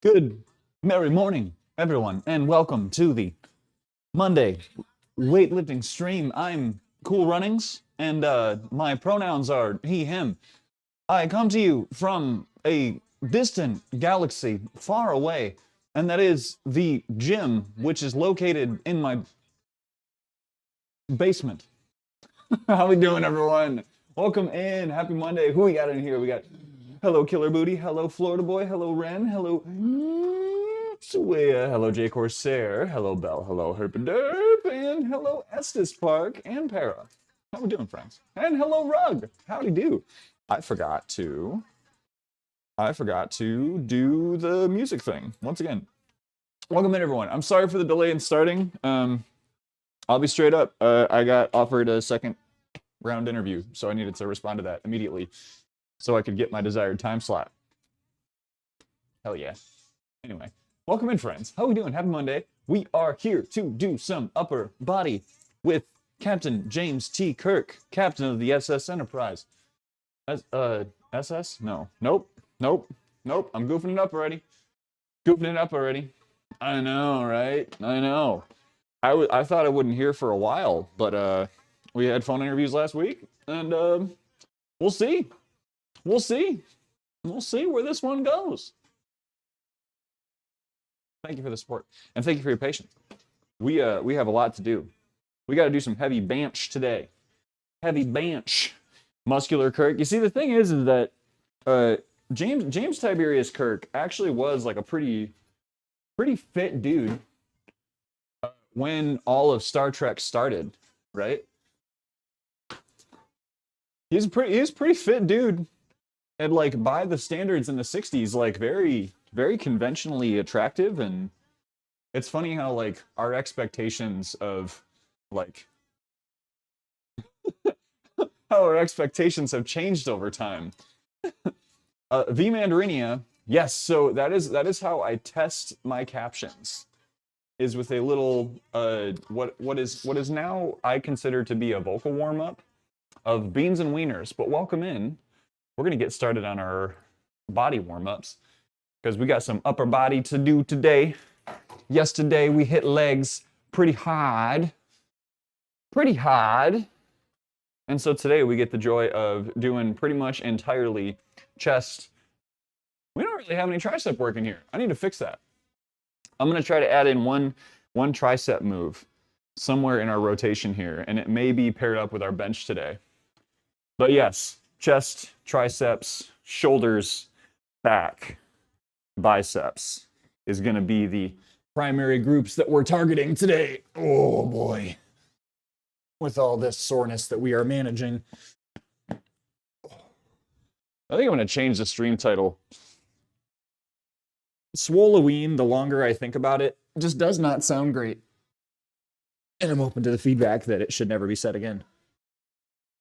Good merry morning, everyone, and welcome to the Monday weightlifting stream. I'm Cool Runnings, and my pronouns are he, him. I come to you from a distant galaxy far away, and that is the gym, which is located in my basement. How we doing, everyone? Welcome in. Happy Monday. Who we got in here? We got hello, Killer Booty. Hello, Florida Boy. Hello, Ren. Hello, Suea. Hello, J Corsair. Hello, Bell. Hello, Herpaderp. And hello, Estes Park and Para. How we doing, friends? And hello, Rug. Howdy do. I forgot to do the music thing once again. Welcome in, everyone. I'm sorry for the delay in starting. I'll be straight up. I got offered a second round interview, so I needed to respond to that immediately so I could get my desired time slot. Hell yeah. Anyway, welcome in, friends. How we doing? Happy Monday. We are here to do some upper body with Captain James T. Kirk, captain of the SS Enterprise. SS? No. Nope. I'm goofing it up already. I know, right? I know. I thought I wouldn't hear for a while, but we had phone interviews last week, and we'll see where this one goes. Thank you for the support, and thank you for your patience. We have a lot to do. We got to do some heavy bench today. Heavy bench. Muscular Kirk. You see, the thing is that James Tiberius Kirk actually was like a pretty fit dude when all of Star Trek started, right? He's a pretty fit dude, and like by the standards in the 60s, like very conventionally attractive. And it's funny how like our expectations of like how our expectations have changed over time. V Mandarinia, yes. So that is how I test my captions, is with a little what is now I consider to be a vocal warm up of beans and wieners. But welcome in. We're gonna get started on our body warm ups because we got some upper body to do today. Yesterday we hit legs pretty hard. And so today we get the joy of doing pretty much entirely chest. We don't really have any tricep work in here. I need to fix that. I'm gonna try to add in one tricep move somewhere in our rotation here, and it may be paired up with our bench today. But yes, chest, triceps, shoulders, back, biceps is gonna be the primary groups that we're targeting today. Oh boy. With all this soreness that we are managing. I think I'm gonna change the stream title. Swole-o-Ween, the longer I think about it, just does not sound great. And I'm open to the feedback that it should never be said again.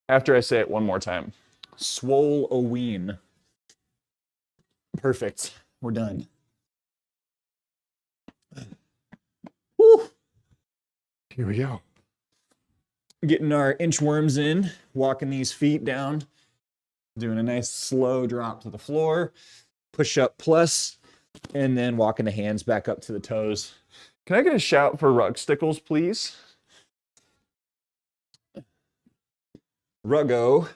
After I say it one more time. Swole-o-Ween. Perfect. We're done. Woo! Here we go. Getting our inchworms in, walking these feet down, doing a nice slow drop to the floor, push up plus, and then walking the hands back up to the toes. Can I get a shout for Rug Stickles, please? Ruggo,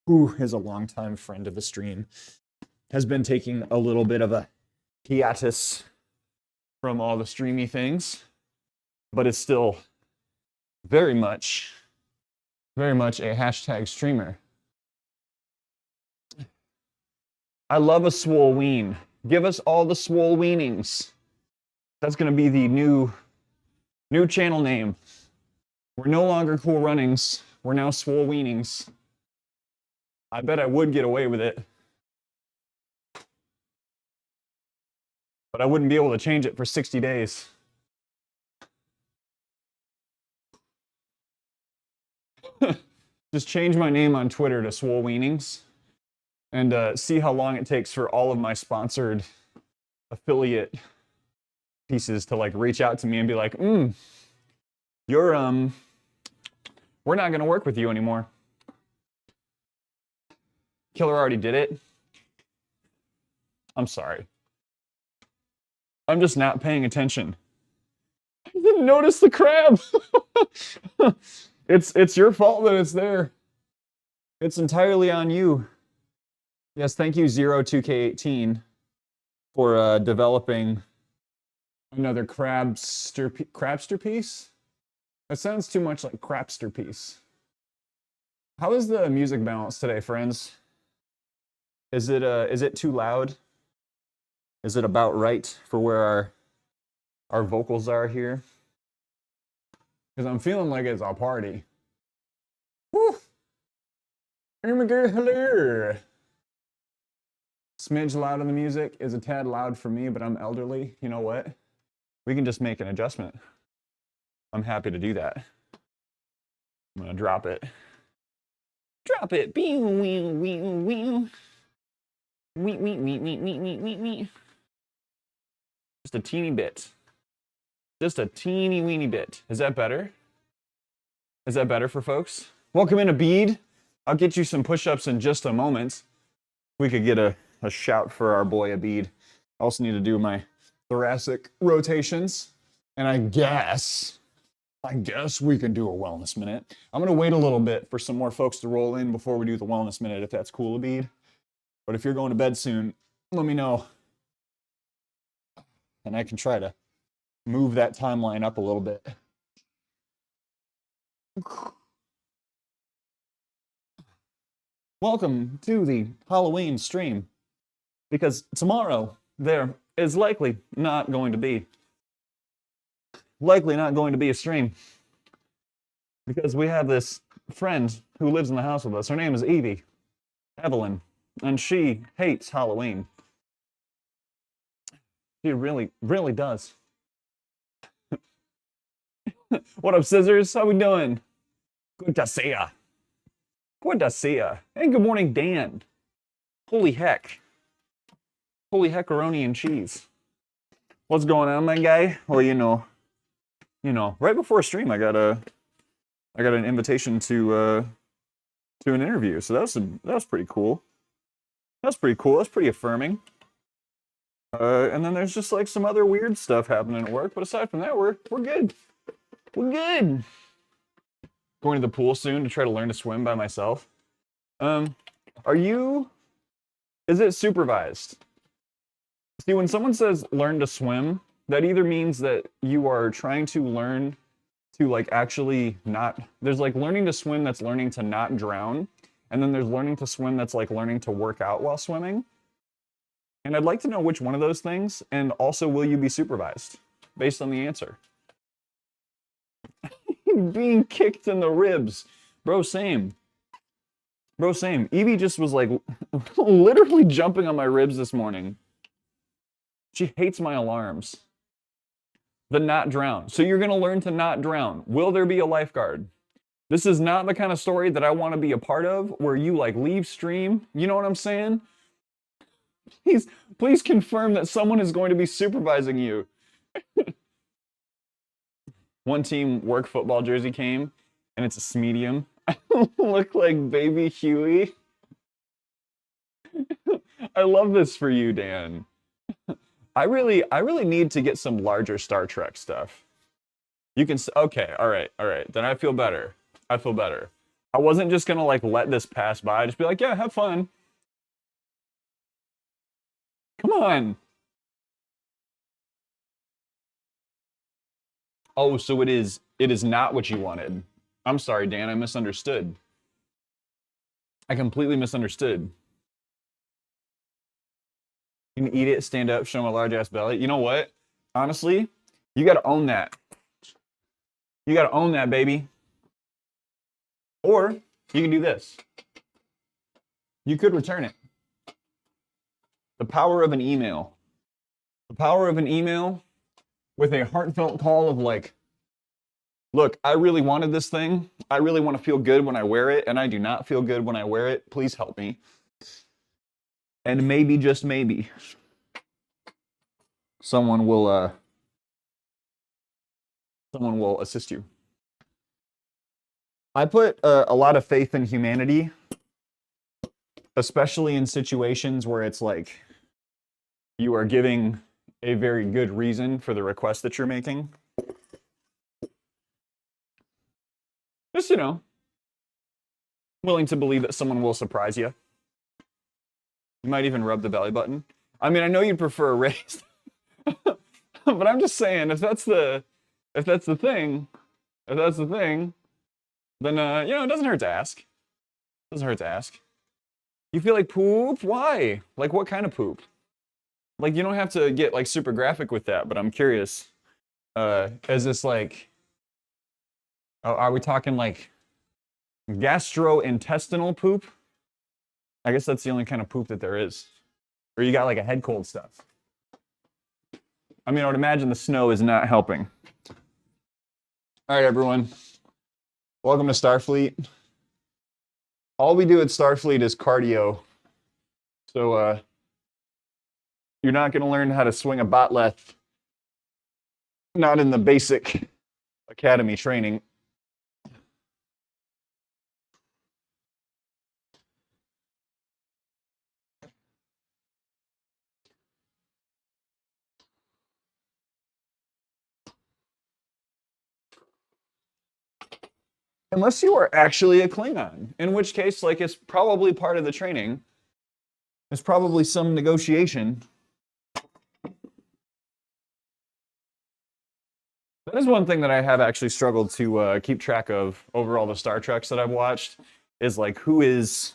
who is a longtime friend of the stream, has been taking a little bit of a hiatus from all the streamy things, but is still very much a hashtag streamer. I love a swole-ween. Give us all the swole-weenings. That's gonna be the new channel name. We're no longer Cool Runnings. We're now swole-weenings. I bet I would get away with it, but I wouldn't be able to change it for 60 days. Just change my name on Twitter to swole-weenings and see how long it takes for all of my sponsored affiliate pieces to like reach out to me and be like, you're we're not gonna work with you anymore. Killer already did it. I'm sorry. I'm just not paying attention. I didn't notice the crab. It's your fault that it's there. It's entirely on you. Yes, thank you, 02K18, for developing another crabster piece? That sounds too much like crapster piece. How is the music balance today, friends? Is it too loud? Is it about right for where our vocals are here? Because I'm feeling like it's a party. Woo! Hello. Smidge loud on the music is a tad loud for me, but I'm elderly. You know what? We can just make an adjustment. I'm happy to do that. I'm gonna drop it. Drop it. Just a teeny bit. Just a teeny weeny bit. Is that better? Is that better for folks? Welcome in, Abid. I'll get you some push-ups in just a moment. We could get a shout for our boy Abid. I also need to do my thoracic rotations. And I guess we can do a wellness minute. I'm gonna wait a little bit for some more folks to roll in before we do the wellness minute, if that's cool, Abid. But if you're going to bed soon, let me know. And I can try to move that timeline up a little bit. Welcome to the Halloween stream. Because tomorrow there is likely not going to be a stream. Because we have this friend who lives in the house with us. Her name is Evie, Evelyn, and she hates Halloween. She really, really does. What up, Scissors? How we doing? Good to see ya. Good to see ya. And good morning, Dan. Holy heck. Holy heckaroni and cheese. What's going on, my guy? Well, you know, right before a stream, I got an invitation to an interview. So that was pretty cool. That's pretty cool. That's pretty affirming. And then there's just like some other weird stuff happening at work, but aside from that, we're good. We're good. Going to the pool soon to try to learn to swim by myself. Is it supervised? See, when someone says learn to swim, that either means that you are trying to learn to like actually not, there's like learning to swim that's learning to not drown, and then there's learning to swim that's like learning to work out while swimming. And I'd like to know which one of those things, and also will you be supervised based on the answer? Being kicked in the ribs. Bro, same. Bro, same. Evie just was like literally jumping on my ribs this morning. She hates my alarms. The not drown. So you're going to learn to not drown. Will there be a lifeguard? This is not the kind of story that I want to be a part of, where you like leave stream. You know what I'm saying? Please confirm that someone is going to be supervising you. One team work football jersey came, and it's a medium. I look like baby Huey. I love this for you, Dan. I really need to get some larger Star Trek stuff. You can, okay, all right. Then I feel better. I wasn't just gonna like let this pass by. Just be like, yeah, have fun. Come on. Oh, so it is not what you wanted. I'm sorry, Dan, I misunderstood. I completely misunderstood. You can eat it, stand up, show my large ass belly. You know what? Honestly, you gotta own that. You gotta own that, baby. Or you can do this. You could return it. The power of an email. The power of an email with a heartfelt call of like, look, I really wanted this thing. I really want to feel good when I wear it, and I do not feel good when I wear it. Please help me. And maybe, just maybe, someone will assist you. I put a lot of faith in humanity, especially in situations where it's like you are giving a very good reason for the request that you're making. Just, you know, willing to believe that someone will surprise you. You might even rub the belly button. I mean, I know you'd prefer raised, but I'm just saying, if that's the thing, then you know, it doesn't hurt to ask. It doesn't hurt to ask. You feel like poop? Why? Like, what kind of poop? Like, you don't have to get like super graphic with that, but I'm curious. Is this like, are we talking like gastrointestinal poop? I guess that's the only kind of poop that there is. Or you got like a head cold stuff. I mean, I would imagine the snow is not helping. All right, everyone. Welcome to Starfleet. All we do at Starfleet is cardio. So you're not going to learn how to swing a botleth. Not in the basic academy training. Unless you are actually a Klingon, in which case, like, it's probably part of the training. There's probably some negotiation. That is one thing that I have actually struggled to keep track of over all the Star Treks that I've watched, is like who is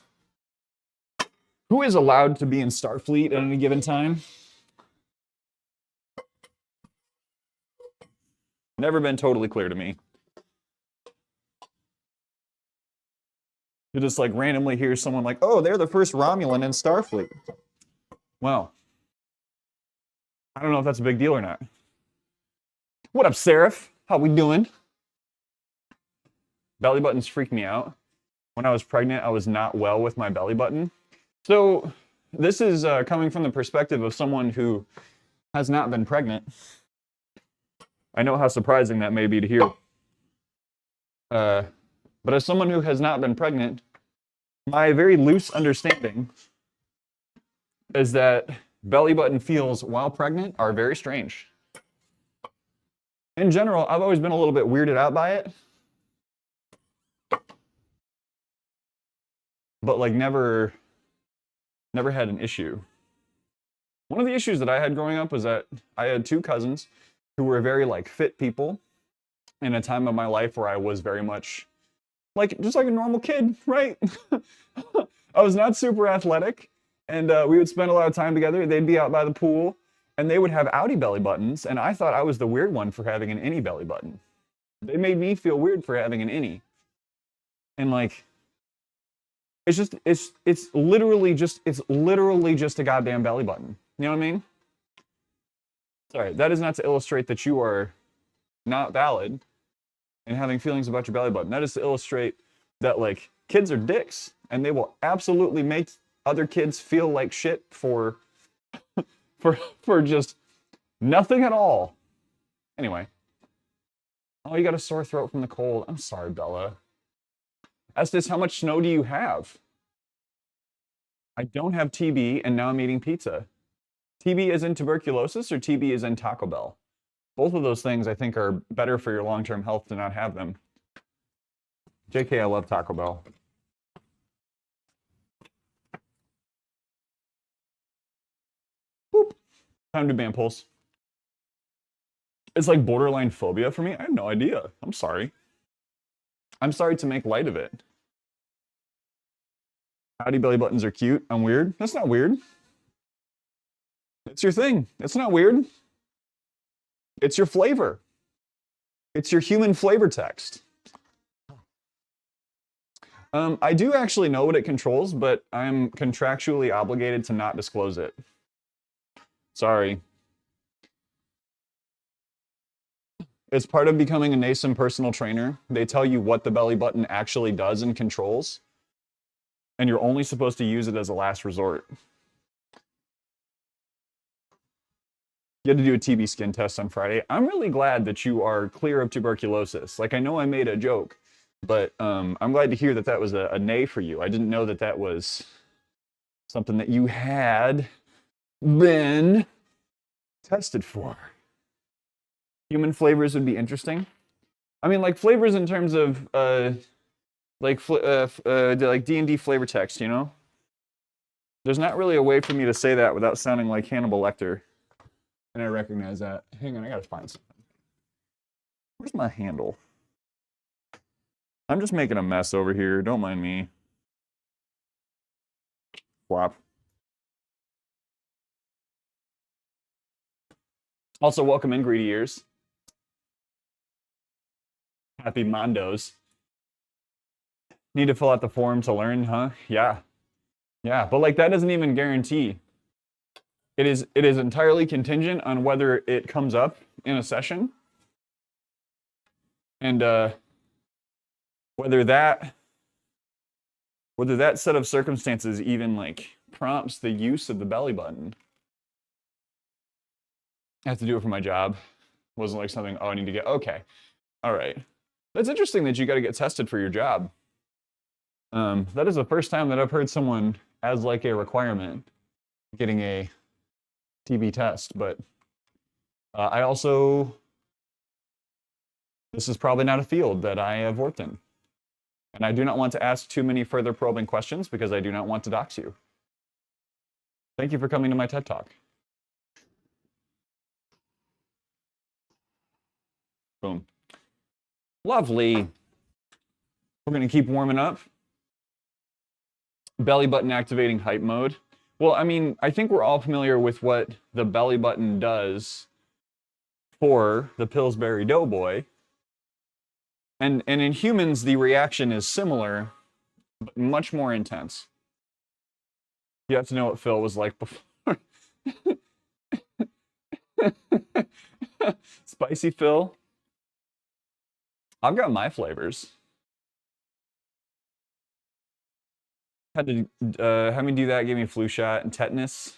allowed to be in Starfleet at any given time. Never been totally clear to me. You just like randomly hear someone like, oh, they're the first Romulan in Starfleet. Well, I don't know if that's a big deal or not. What up, Seraph? How we doing? Belly buttons freak me out. When I was pregnant, I was not well with my belly button. So this is coming from the perspective of someone who has not been pregnant. I know how surprising that may be to hear. But as someone who has not been pregnant, my very loose understanding is that belly button feels while pregnant are very strange. In general, I've always been a little bit weirded out by it. But like never had an issue. One of the issues that I had growing up was that I had two cousins who were very like fit people in a time of my life where I was very much like just like a normal kid, right? I was not super athletic, and we would spend a lot of time together. They'd be out by the pool, and they would have outie belly buttons, and I thought I was the weird one for having an innie belly button. They made me feel weird for having an innie. And like, it's literally just a goddamn belly button. You know what I mean? Sorry, that is not to illustrate that you are not valid and having feelings about your belly button. That is to illustrate that like kids are dicks and they will absolutely make other kids feel like shit for just nothing at all. Anyway. Oh, you got a sore throat from the cold. I'm sorry, Bella. Estes, how much snow do you have? I don't have TB and now I'm eating pizza. TB is in tuberculosis or TB is in Taco Bell? Both of those things I think are better for your long-term health to not have them. JK, I love Taco Bell. Boop. Time to ban pulse. It's like borderline phobia for me. I have no idea. I'm sorry. I'm sorry to make light of it. Howdy belly buttons are cute. I'm weird. That's not weird. It's your thing. It's not weird. It's your flavor. It's your human flavor text. I do actually know what it controls, but I'm contractually obligated to not disclose it. Sorry. It's part of becoming a nascent personal trainer. They tell you what the belly button actually does and controls, and you're only supposed to use it as a last resort. You had to do a TB skin test on Friday. I'm really glad that you are clear of tuberculosis. Like, I know I made a joke, but I'm glad to hear that that was a nay for you. I didn't know that that was something that you had been tested for. Human flavors would be interesting. I mean, like flavors in terms of like D&D flavor text, you know? There's not really a way for me to say that without sounding like Hannibal Lecter. And I recognize that. Hang on, I gotta find something. Where's my handle? I'm just making a mess over here. Don't mind me. Flop. Also, welcome in, Greedy Ears. Happy Mondos. Need to fill out the form to learn, huh? Yeah. Yeah, but like that doesn't even guarantee. It is entirely contingent on whether it comes up in a session. And whether that set of circumstances even like prompts the use of the belly button. I have to do it for my job. Wasn't like something, oh, I need to get, okay. All right. That's interesting that you got to get tested for your job. That is the first time that I've heard someone as like a requirement getting a TB test, but I also, this is probably not a field that I have worked in. And I do not want to ask too many further probing questions because I do not want to dox you. Thank you for coming to my TED Talk. Boom. Lovely. We're going to keep warming up. Belly button activating hype mode. Well, I mean, I think we're all familiar with what the belly button does for the Pillsbury Doughboy. And in humans, the reaction is similar, but much more intense. You have to know what Phil was like before. Spicy Phil. I've got my flavors. Had to have me do that, gave me a flu shot and tetanus.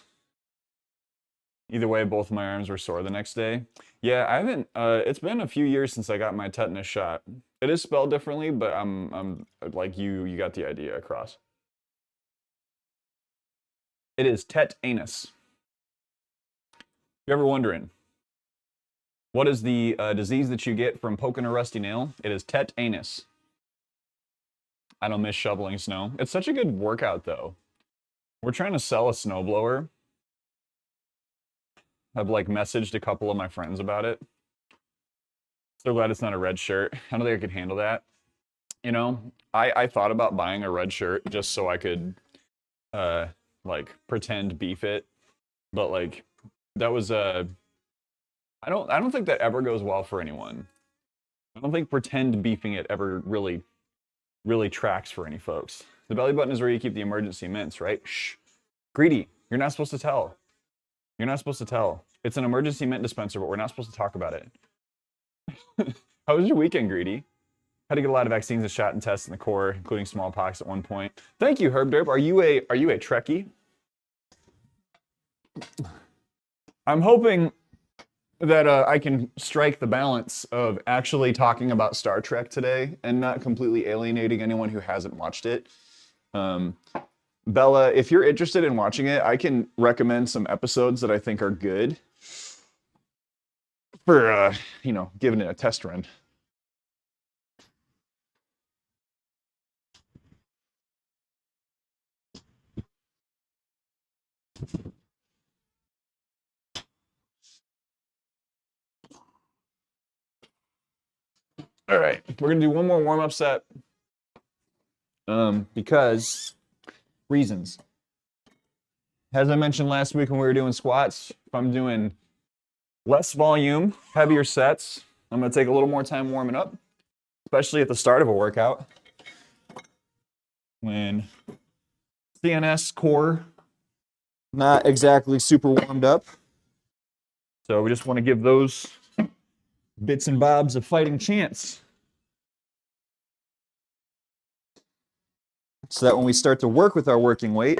Either way, both of my arms were sore the next day. Yeah, I haven't, it's been a few years since I got my tetanus shot. It is spelled differently, but I'm like you got the idea across. It is tetanus. If you're ever wondering, what is the disease that you get from poking a rusty nail? It is tetanus. I don't miss shoveling snow. It's such a good workout, though. We're trying to sell a snowblower. I've like messaged a couple of my friends about it. So glad it's not a red shirt. I don't think I could handle that. You know, I thought about buying a red shirt just so I could like pretend beef it, but like that was I don't think that ever goes well for anyone. I don't think pretend beefing it ever really tracks for any folks. The belly button is where you keep the emergency mints, right? Shh. Greedy, you're not supposed to tell. You're not supposed to tell. It's an emergency mint dispenser, but we're not supposed to talk about it. How was your weekend, Greedy? Had to get a lot of vaccines and shot and tests in the core, including smallpox at one point. Thank you, Herb Derp. Are you a Trekkie? I'm hoping that I can strike the balance of actually talking about Star Trek today and not completely alienating anyone who hasn't watched it. Bella, if you're interested in watching it, I can recommend some episodes that I think are good for, you know, giving it a test run. All right, we're gonna do one more warm-up set because reasons. As I mentioned last week when we were doing squats, if I'm doing less volume, heavier sets, I'm gonna take a little more time warming up, especially at the start of a workout when CNS core not exactly super warmed up. So we just want to give those bits and bobs a fighting chance, so that when we start to work with our working weight,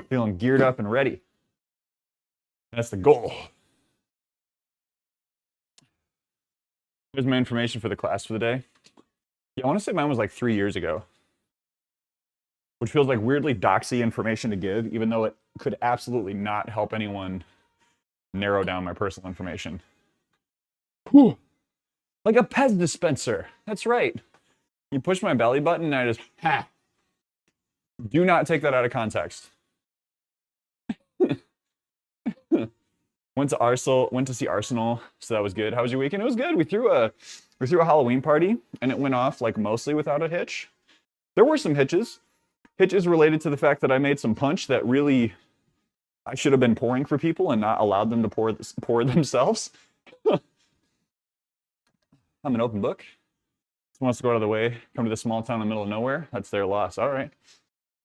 feeling geared up and ready. That's the goal. Here's my information for the class for the day. Yeah, I want to say mine was like 3 years ago, which feels like weirdly doxy information to give, even though it could absolutely not help anyone narrow down my personal information. Whew. Like a Pez dispenser. That's right. You push my belly button and I just, ha. Do not take that out of context. Went to see Arsenal, so that was good. How was your weekend? It was good. We threw a Halloween party and it went off like mostly without a hitch. There were some hitches. Hitches related to the fact that I made some punch that really I should have been pouring for people and not allowed them to pour themselves. I'm an open book. Someone wants to go out of the way, come to this small town in the middle of nowhere. That's their loss. All right.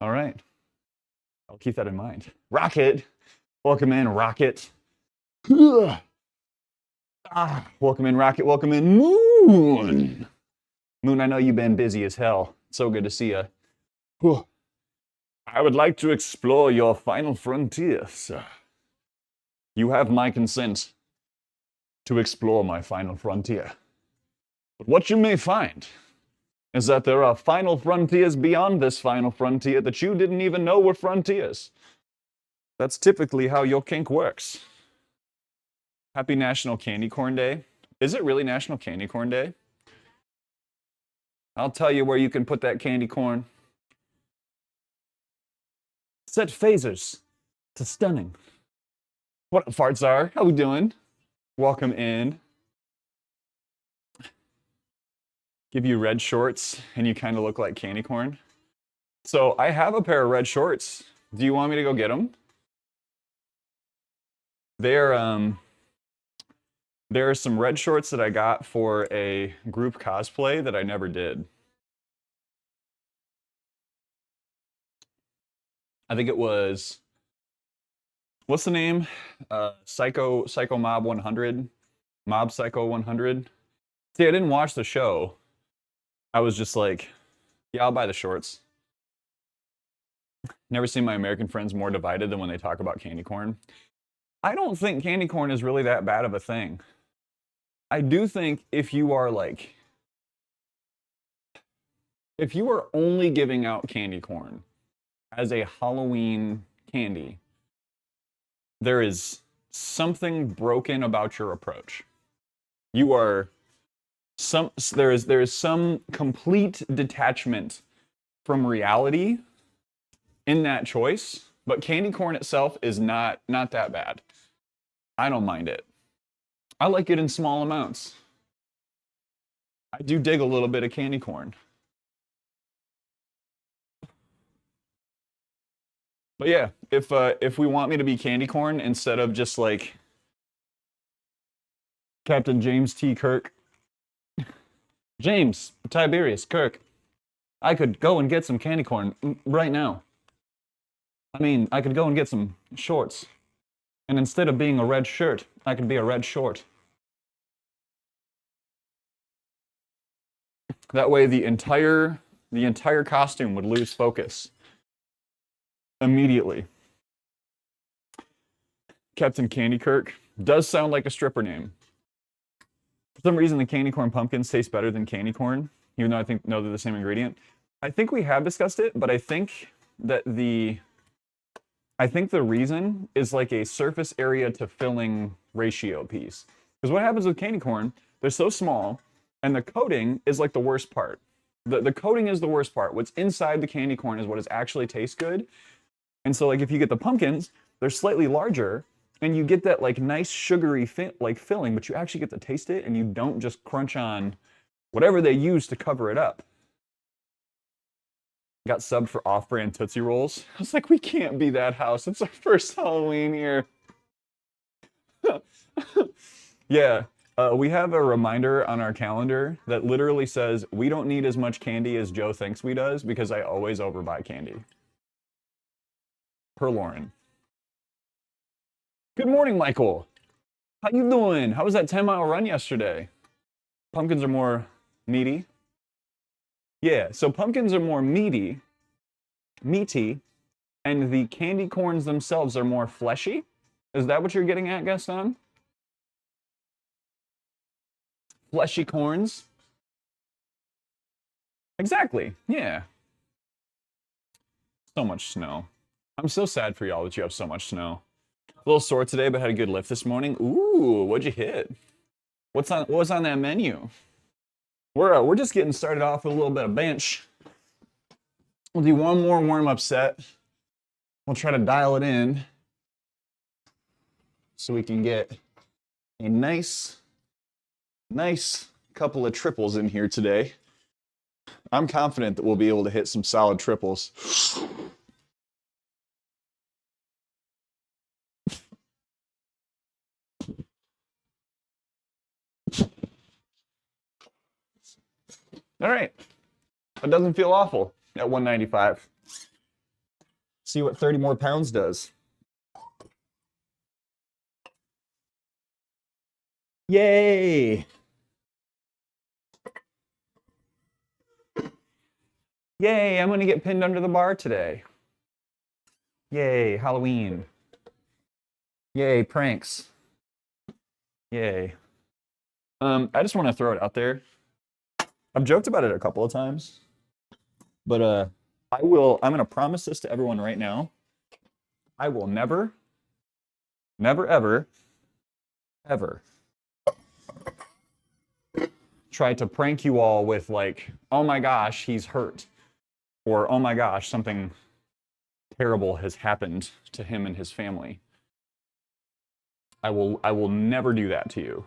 All right. I'll keep that in mind. Rocket. Welcome in, Rocket. Welcome in, Rocket. Welcome in, Moon. Moon, I know you've been busy as hell. So good to see you. I would like to explore your final frontier, sir. You have my consent to explore my final frontier. But what you may find is that there are final frontiers beyond this final frontier that you didn't even know were frontiers. That's typically how your kink works. Happy National Candy Corn Day. Is it really National Candy Corn Day? I'll tell you where you can put that candy corn. Set phasers to stunning. What up, farts are? How we doing? Welcome in. Give you red shorts and you kind of look like candy corn. So I have a pair of red shorts. Do you want me to go get them? There are some red shorts that I got for a group cosplay that I never did. I think it was, what's the name? Psycho Mob 100? Mob Psycho 100? See, I didn't watch the show. I was just like, yeah, I'll buy the shorts. Never seen my American friends more divided than when they talk about candy corn. I don't think candy corn is really that bad of a thing. I do think if you are only giving out candy corn as a Halloween candy, there is something broken about your approach. There is some complete detachment from reality in that choice, but candy corn itself is not that bad. I don't mind it. I like it in small amounts. I do dig a little bit of candy corn. But yeah, if we want me to be candy corn instead of just like Captain James T. Kirk, James Tiberius Kirk, I could go and get some candy corn right now. I mean, I could go and get some shorts. And instead of being a red shirt, I could be a red short. That way the entire costume would lose focus immediately. Captain Candy Kirk does sound like a stripper name. For some reason, the candy corn pumpkins taste better than candy corn, even though I know they're the same ingredient. I think we have discussed it, but I think the reason is like a surface area to filling ratio piece. Because what happens with candy corn, they're so small, and the coating is like the worst part. The coating is the worst part. What's inside the candy corn is what actually tastes good. And so like if you get the pumpkins, they're slightly larger, and you get that like nice sugary filling, but you actually get to taste it, and you don't just crunch on whatever they use to cover it up. Got subbed for off-brand Tootsie Rolls. I was like, we can't be that house. It's our first Halloween here. Yeah, we have a reminder on our calendar that literally says, we don't need as much candy as Joe thinks we does because I always overbuy candy. Per Lauren. Good morning, Michael. How you doing? How was that 10-mile run yesterday? Pumpkins are more meaty. Yeah, so pumpkins are more meaty, and the candy corns themselves are more fleshy. Is that what you're getting at, Gaston? Fleshy corns? Exactly, yeah. So much snow. I'm so sad for y'all that you have so much snow. little sore today, but had a good lift this morning. Ooh, what'd you hit? What was on that menu? We're just getting started off with a little bit of bench. We'll do one more warm-up set. We'll try to dial it in so we can get a nice couple of triples in here today. I'm confident that we'll be able to hit some solid triples. All right, that doesn't feel awful at 195. See what 30 more pounds does. Yay! Yay, I'm gonna get pinned under the bar today. Yay, Halloween. Yay, pranks. Yay. I just want to throw it out there. I've joked about it a couple of times, but I'm gonna promise this to everyone right now. I will never, ever try to prank you all with like, oh my gosh, he's hurt. Or oh my gosh, something terrible has happened to him and his family. I will never do that to you.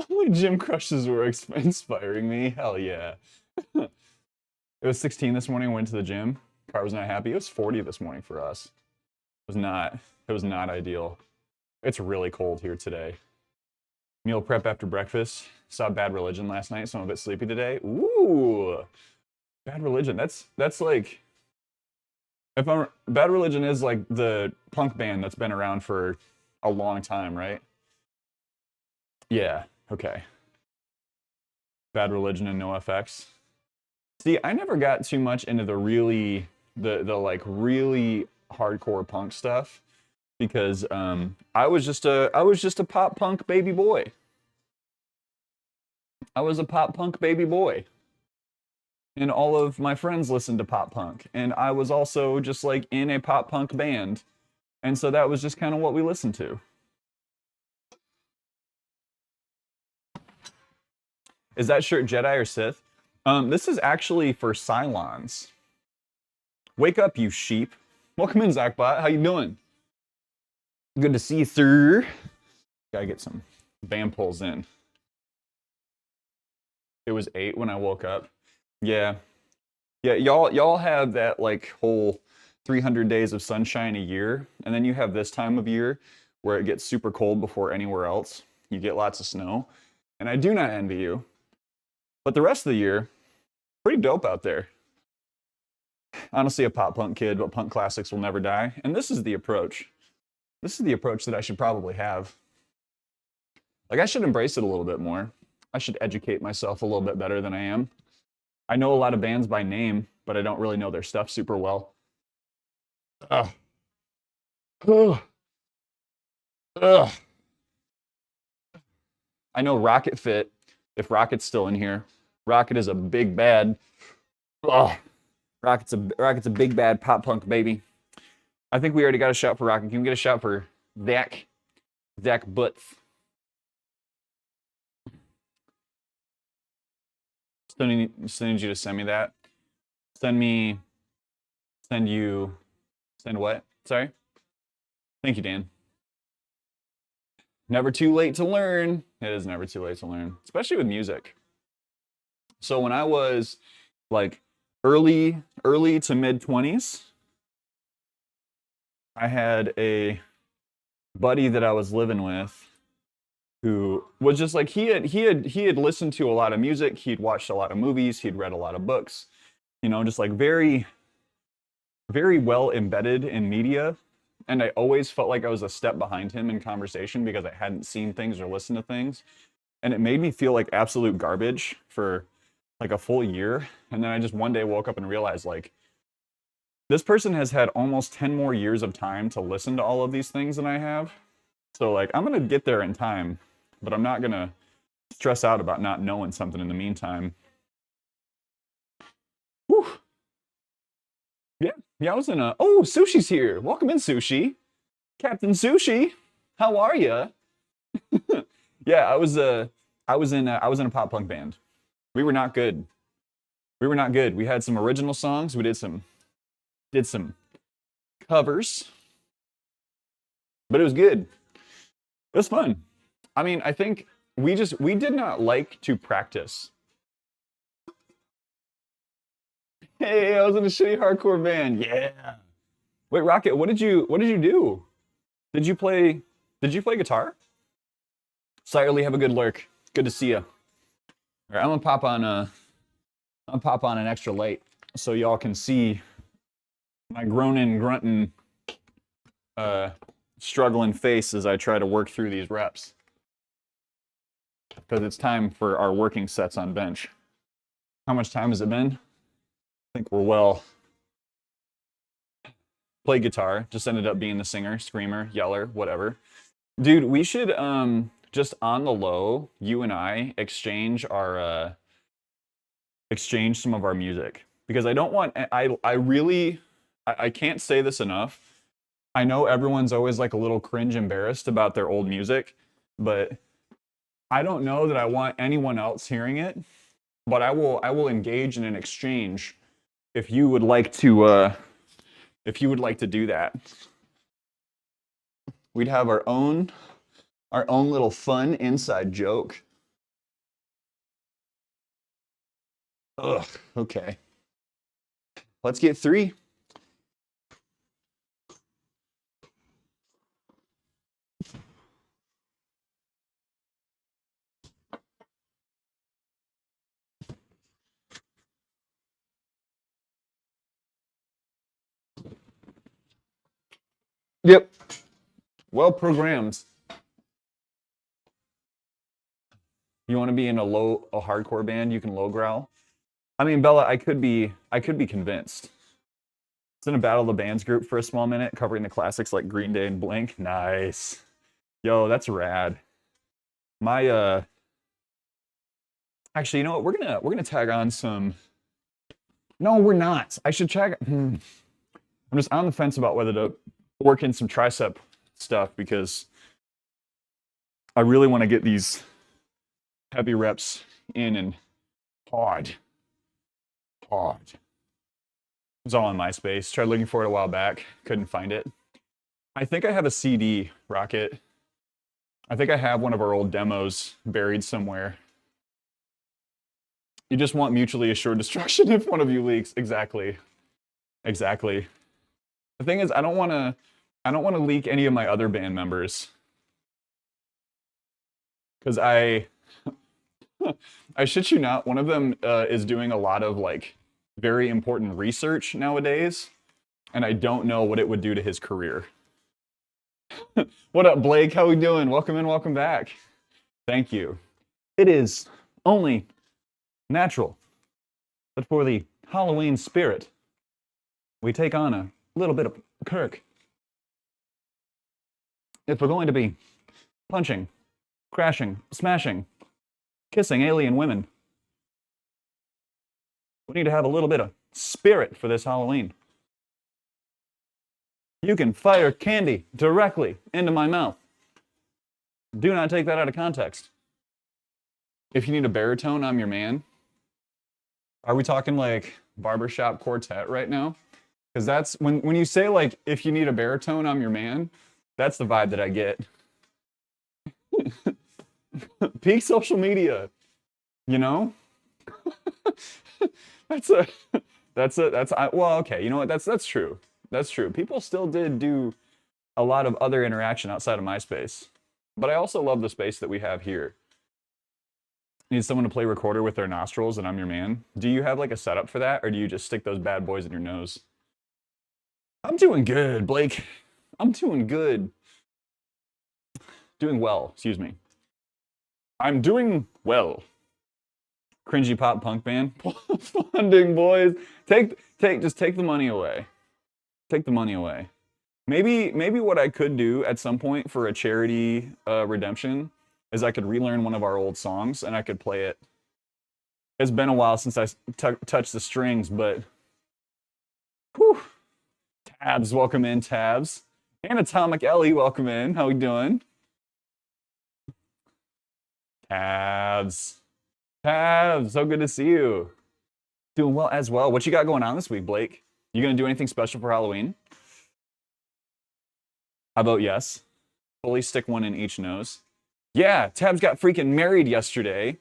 Only gym crushes were inspiring me. Hell yeah. It was 16 this morning. I went to the gym. Car was not happy. It was 40 this morning for us. It was not ideal. It's really cold here today. Meal prep after breakfast. Saw Bad Religion last night, so I'm a bit sleepy today. Ooh, Bad Religion. That's like, Bad Religion is like the punk band that's been around for a long time, right? Yeah. Okay. Bad Religion and NoFX. See, I never got too much into the really like really hardcore punk stuff because I was just a pop punk baby boy. I was a pop punk baby boy. And all of my friends listened to pop punk, and I was also just like in a pop punk band. And so that was just kind of what we listened to. Is that shirt Jedi or Sith? This is actually for Cylons. Wake up, you sheep. Welcome in, Zachbot. How you doing? Good to see you, sir. Gotta get some band pulls in. It was 8 when I woke up. Yeah. Yeah, y'all have that like whole 300 days of sunshine a year, and then you have this time of year where it gets super cold before anywhere else. You get lots of snow, and I do not envy you. But the rest of the year, pretty dope out there. Honestly, a pop punk kid, but punk classics will never die. And this is the approach. This is the approach that I should probably have. Like, I should embrace it a little bit more. I should educate myself a little bit better than I am. I know a lot of bands by name, but I don't really know their stuff super well. Ugh. Ugh. Ugh. I know Rocket Fit, if Rocket's still in here. Rocket is a big bad. Ugh. Rocket's a big bad pop punk baby. I think we already got a shot for Rocket. Can we get a shot for Zach Butts? Still need you to send me that. Send what? Sorry? Thank you, Dan. Never too late to learn. It is never too late to learn, especially with music. So when I was like early to mid 20s, I had a buddy that I was living with who was just like he had listened to a lot of music, he'd watched a lot of movies, he'd read a lot of books, you know, just like very well embedded in media. And I always felt like I was a step behind him in conversation because I hadn't seen things or listened to things. And it made me feel like absolute garbage for like a full year. And then I just one day woke up and realized like, this person has had almost 10 more years of time to listen to all of these things than I have. So like, I'm gonna get there in time, but I'm not gonna stress out about not knowing something in the meantime. Whew. Yeah, Yeah, I was in a. Oh, Sushi's here. Welcome in, Sushi. Captain Sushi. How are ya? Yeah, I was in a pop punk band. We were not good. We were not good. We had some original songs. We did some covers, but it was good. It was fun. I mean, I think we did not like to practice. Hey, I was in a shitty hardcore band. Yeah. Wait, Rocket, what did you do? Did you play did you play guitar? Silently have a good lurk. Good to see you. All right, I'm gonna pop on an extra light so y'all can see my groaning, grunting, uh, struggling face as I try to work through these reps. Because it's time for our working sets on bench. How much time has it been? I think we're well. Play guitar, just ended up being the singer, screamer, yeller, whatever. Dude, we should just on the low, you and I exchange our exchange some of our music. Because I don't want I really I can't say this enough. I know everyone's always like a little cringe embarrassed about their old music, but I don't know that I want anyone else hearing it, but I will engage in an exchange if you would like to do that. We'd have our own little fun inside joke. Ugh, okay. Let's get 3. Yep. Well programmed. You want to be in a hardcore band, you can low growl. I mean, Bella, I could be convinced. It's in a Battle of the Bands group for a small minute, covering the classics like Green Day and Blink. Nice. Yo, that's rad. My actually, you know what? We're gonna tag on some. No, we're not. I should check. I'm just on the fence about whether to work in some tricep stuff because I really want to get these heavy reps in and hard. It was all on MySpace. Tried looking for it a while back. Couldn't find it. I think I have a CD, Rocket. I think I have one of our old demos buried somewhere. You just want mutually assured destruction if one of you leaks. Exactly. Exactly. The thing is, I don't want to leak any of my other band members. Because I shit you not, one of them is doing a lot of like very important research nowadays, and I don't know what it would do to his career. What up, Blake? How we doing? Welcome in, welcome back. Thank you. It is only natural that for the Halloween spirit, we take on a little bit of Kirk. If we're going to be punching, crashing, smashing, kissing alien women, we need to have a little bit of spirit for this Halloween. You can fire candy directly into my mouth. Do not take that out of context. If you need a baritone, I'm your man. Are we talking like barbershop quartet right now? Because that's when you say like, if you need a baritone, I'm your man, that's the vibe that I get. Peak social media, you know? Well, okay, you know what? That's true. That's true. People still did do a lot of other interaction outside of MySpace. But I also love the space that we have here. Need someone to play recorder with their nostrils and I'm your man. Do you have like a setup for that, or do you just stick those bad boys in your nose? I'm doing good, Blake. I'm doing good. Doing well, excuse me. I'm doing well. Cringy pop punk band. Funding, boys. Just take the money away. Take the money away. Maybe what I could do at some point for a charity redemption is I could relearn one of our old songs and I could play it. It's been a while since I touched the strings, but whew, Tabs, welcome in, Tabs. Anatomic Ellie, welcome in. How we doing? Tabs. Tabs, so good to see you. Doing well as well. What you got going on this week, Blake? You gonna do anything special for Halloween? I vote yes. Fully stick one in each nose. Yeah, Tabs got freaking married yesterday.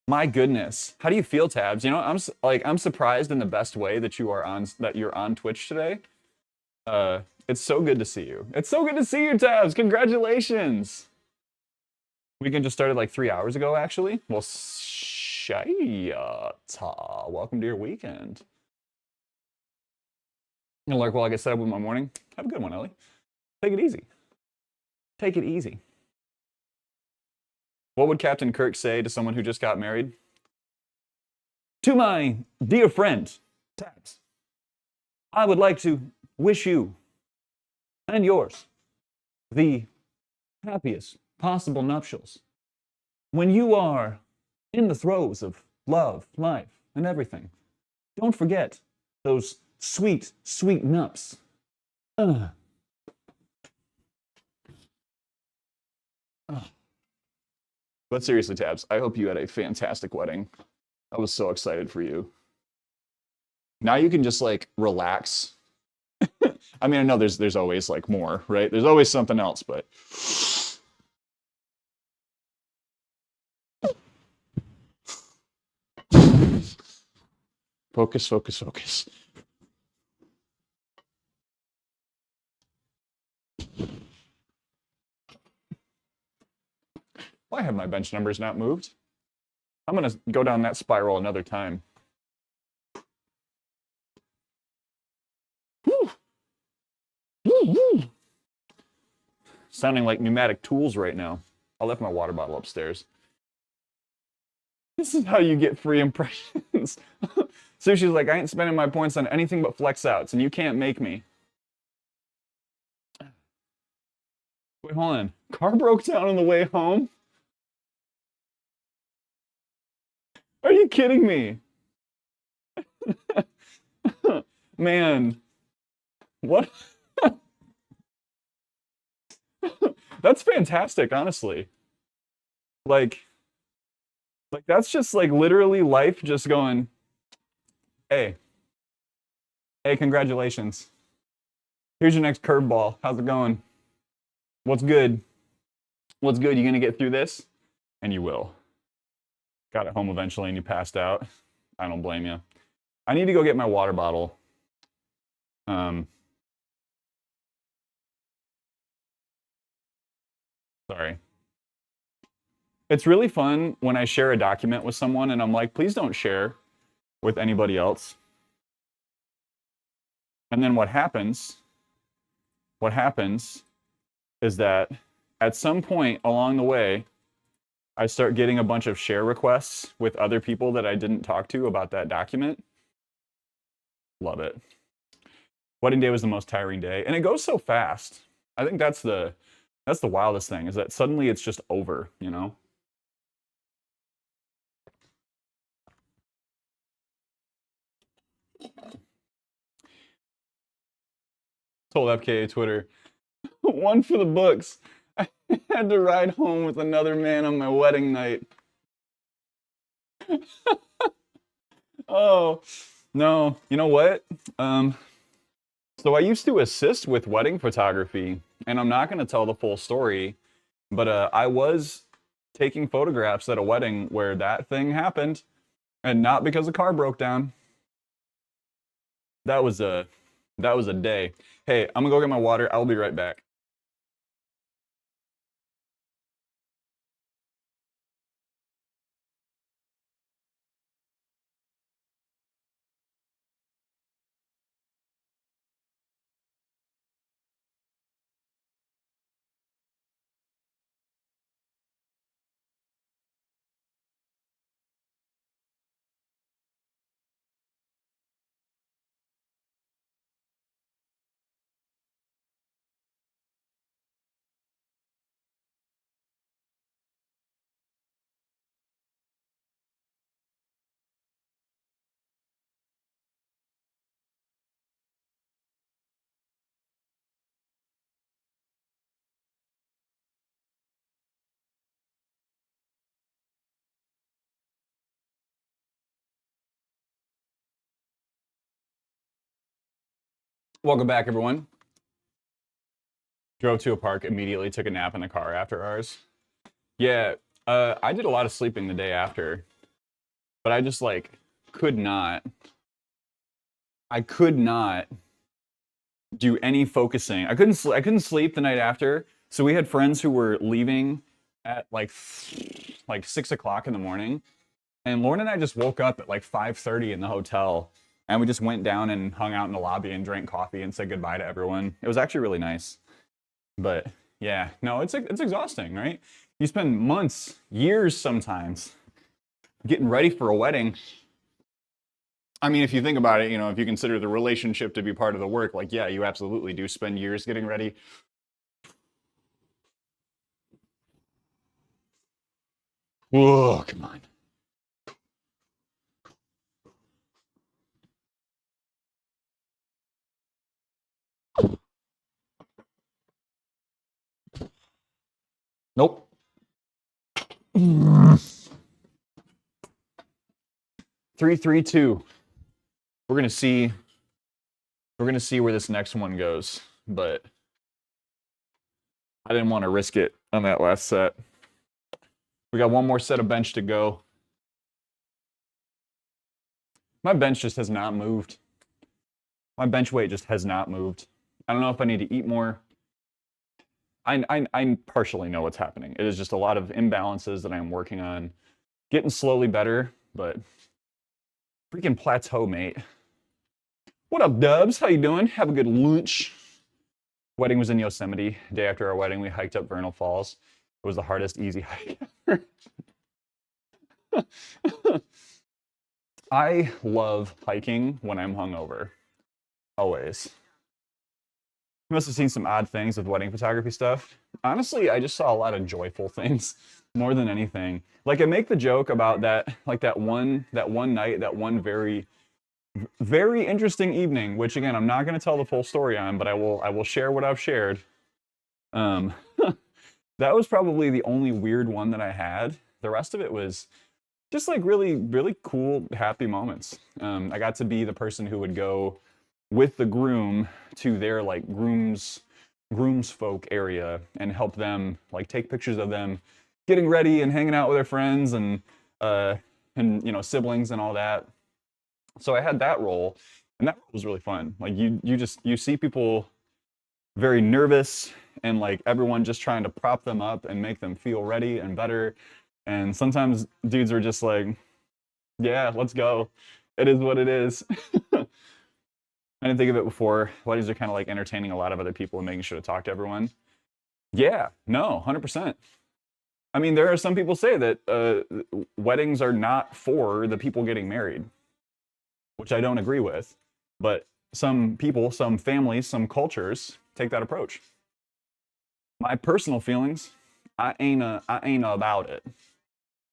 My goodness. How do you feel, Tabs? You know, I'm surprised in the best way that you're on Twitch today. It's so good to see you. It's so good to see you, Tabs. Congratulations. Weekend just started like 3 hours ago, actually. Well, shayata. Welcome to your weekend. You know, like I get set up with my morning. Have a good one, Ellie. Take it easy. Take it easy. What would Captain Kirk say to someone who just got married? To my dear friend, Tabs, I would like to wish you and yours the happiest possible nuptials. When you are in the throes of love, life, and everything, don't forget those sweet, sweet nups. But seriously, Tabs, I hope you had a fantastic wedding. I was so excited for you. Now you can just like relax. I mean, I know there's always like more, right? There's always something else, but focus, focus, focus. Why have my bench numbers not moved? I'm gonna go down that spiral another time. Woo. Woo, woo. Sounding like pneumatic tools right now. I left my water bottle upstairs. This is how you get free impressions. Sushi's like, I ain't spending my points on anything but flex outs, and you can't make me. Wait, hold on. Car broke down on the way home? Are you kidding me? Man. What? That's fantastic, honestly. Like that's just like literally life just going, hey, congratulations. Here's your next curveball. How's it going? What's good? What's good? You gonna get through this? And you will. Got it home eventually and you passed out. I don't blame you. I need to go get my water bottle. Sorry. It's really fun when I share a document with someone and I'm like, please don't share with anybody else. And then what happens is that at some point along the way, I start getting a bunch of share requests with other people that I didn't talk to about that document. Love it. Wedding day was the most tiring day, and it goes so fast. I think that's the wildest thing, is that suddenly it's just over, you know? Told FKA Twitter, one for the books. I had to ride home with another man on my wedding night. Oh, no. You know what? So I used to assist with wedding photography, and I'm not going to tell the full story, but I was taking photographs at a wedding where that thing happened, and not because the car broke down. That was a day. Hey, I'm gonna go get my water. I'll be right back. Welcome back, everyone. Drove to a park, immediately took a nap in the car after ours. Yeah, I did a lot of sleeping the day after, but I just like could not. I could not do any focusing. I couldn't sleep the night after. So we had friends who were leaving at like 6 o'clock in the morning, and Lauren and I just woke up at like 5:30 in the hotel, and we just went down and hung out in the lobby and drank coffee and said goodbye to everyone. It was actually really nice. But yeah, no, it's exhausting, right? You spend months, years sometimes, getting ready for a wedding. I mean, if you think about it, if you consider the relationship to be part of the work, like, yeah, you absolutely do spend years getting ready. Whoa, come on. Nope. 3-3-2. We're gonna see where this next one goes, but I didn't want to risk it on that last set. We got one more set of bench to go. My bench just has not moved. My bench weight just has not moved. I don't know if I need to eat more. I partially know what's happening. It is just a lot of imbalances that I'm working on. Getting slowly better, but freaking plateau, mate. What up, Dubs? How you doing? Have a good lunch. Wedding was in Yosemite. Day after our wedding, we hiked up Vernal Falls. It was the hardest easy hike ever. I love hiking when I'm hungover. Always. You must have seen some odd things with wedding photography stuff. Honestly, I just saw a lot of joyful things more than anything. Like I make the joke about that, like that one night, that one very, very interesting evening, which again, I'm not going to tell the full story on, but I will share what I've shared. That was probably the only weird one that I had. The rest of it was just like really, really cool, happy moments. I got to be the person who would go with the groom to their like groom's folk area and help them like take pictures of them getting ready and hanging out with their friends and siblings and all that. So I had that role, and that was really fun. Like you see people very nervous and like everyone just trying to prop them up and make them feel ready and better. And sometimes dudes are just like, yeah, let's go. It is what it is. I didn't think of it before. Weddings are kind of like entertaining a lot of other people and making sure to talk to everyone. Yeah, no, 100%. I mean, there are some people say that weddings are not for the people getting married, which I don't agree with. But some people, some families, some cultures take that approach. My personal feelings, I ain't about it.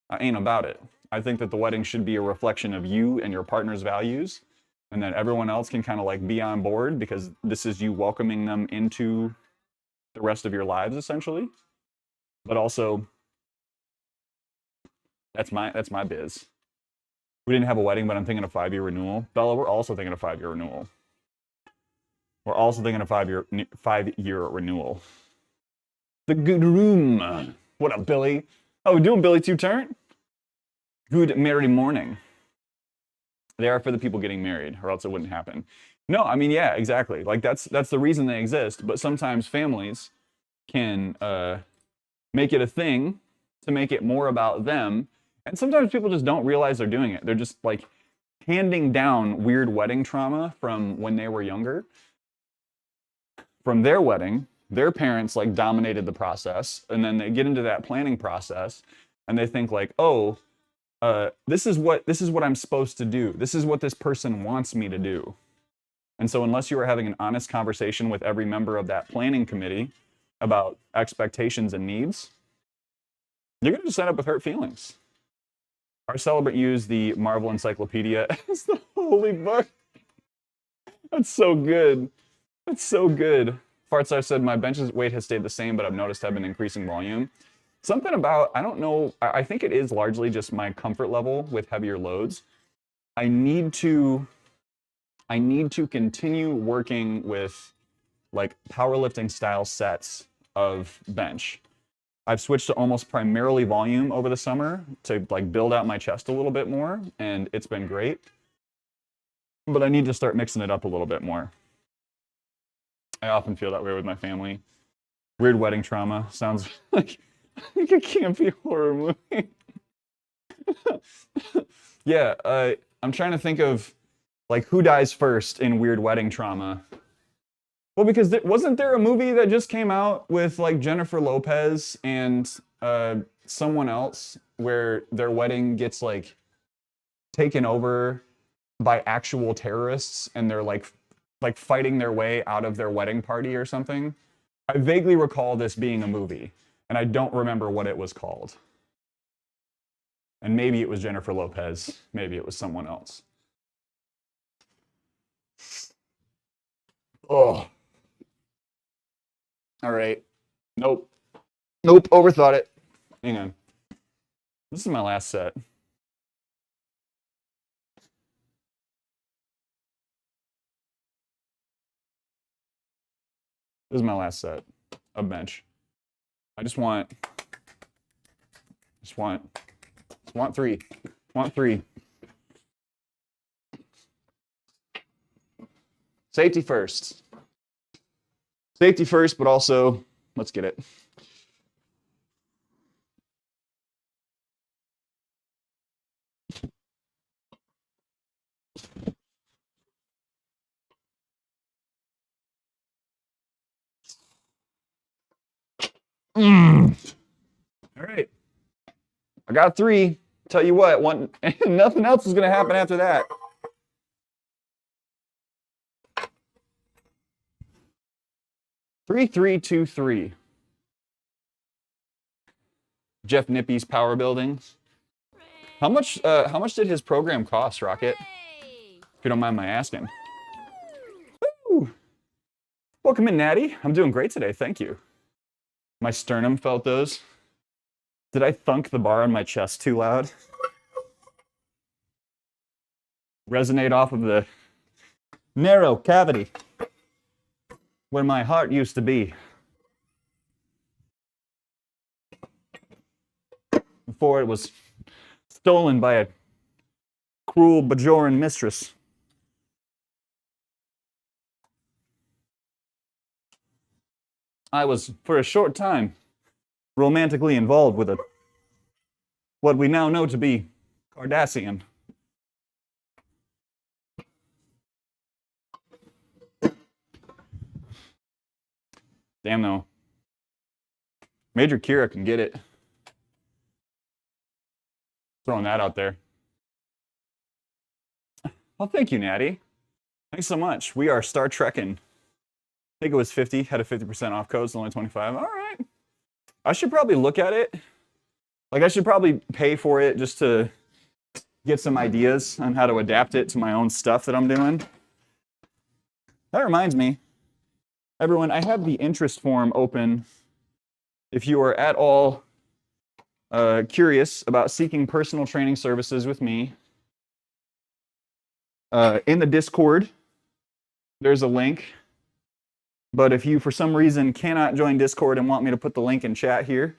I ain't about it. I think that the wedding should be a reflection of you and your partner's values, and that everyone else can kind of like be on board because this is you welcoming them into the rest of your lives, essentially. But also, that's my biz. We didn't have a wedding, but I'm thinking of 5-year renewal. Bella, we're also thinking of 5-year renewal. We're also thinking of 5-year renewal. The good room. What up, Billy? How we doing, Billy Two Turn? Good married morning. They are for the people getting married, or else it wouldn't happen. No, I mean, yeah, exactly. Like that's the reason they exist. But sometimes families can make it a thing to make it more about them. And sometimes people just don't realize they're doing it. They're just like handing down weird wedding trauma from when they were younger. From their wedding, their parents like dominated the process, and then they get into that planning process, and they think like, oh, this is what I'm supposed to do. This is what this person wants me to do. And so unless you are having an honest conversation with every member of that planning committee about expectations and needs, you're going to just end up with hurt feelings. Our celebrant used the Marvel Encyclopedia as the holy book. That's so good. That's so good. Fartstar said, my bench weight has stayed the same, but I've noticed I've been increasing volume. Something about, I don't know, I think it is largely just my comfort level with heavier loads. I need to I need to continue working with like powerlifting style sets of bench. I've switched to almost primarily volume over the summer to like build out my chest a little bit more, and it's been great. But I need to start mixing it up a little bit more. I often feel that way with my family. Weird wedding trauma sounds like a campy horror movie. Yeah, I'm trying to think of like who dies first in weird wedding trauma. Well, because wasn't there a movie that just came out with like Jennifer Lopez and someone else where their wedding gets like taken over by actual terrorists and they're like fighting their way out of their wedding party or something? I vaguely recall this being a movie, and I don't remember what it was called. And maybe it was Jennifer Lopez, maybe it was someone else. Oh. All right. Nope. Nope, overthought it. Hang on. This is my last set. This is my last set of bench. I just want three. Want three. Safety first. Safety first, but also, let's get it. All right. I got three. Tell you what, nothing else is going to happen after that. Three, 3, 2, 3. Jeff Nippy's Power Buildings. How much did his program cost, Rocket? If you don't mind my asking. Woo. Welcome in, Natty. I'm doing great today, thank you. My sternum felt those. Did I thunk the bar on my chest too loud? Resonate off of the narrow cavity where my heart used to be. Before it was stolen by a cruel Bajoran mistress. I was, for a short time, romantically involved with what we now know to be Cardassian. Damn though. Major Kira can get it. Throwing that out there. Well, thank you, Natty. Thanks so much. We are Star Trekking. I think it was 50, had a 50% off code, it's only 25. All right. I should probably look at it. Like, I should probably pay for it just to get some ideas on how to adapt it to my own stuff that I'm doing. That reminds me, everyone, I have the interest form open. If you are at all curious about seeking personal training services with me, in the Discord, there's a link. But if you, for some reason, cannot join Discord and want me to put the link in chat here,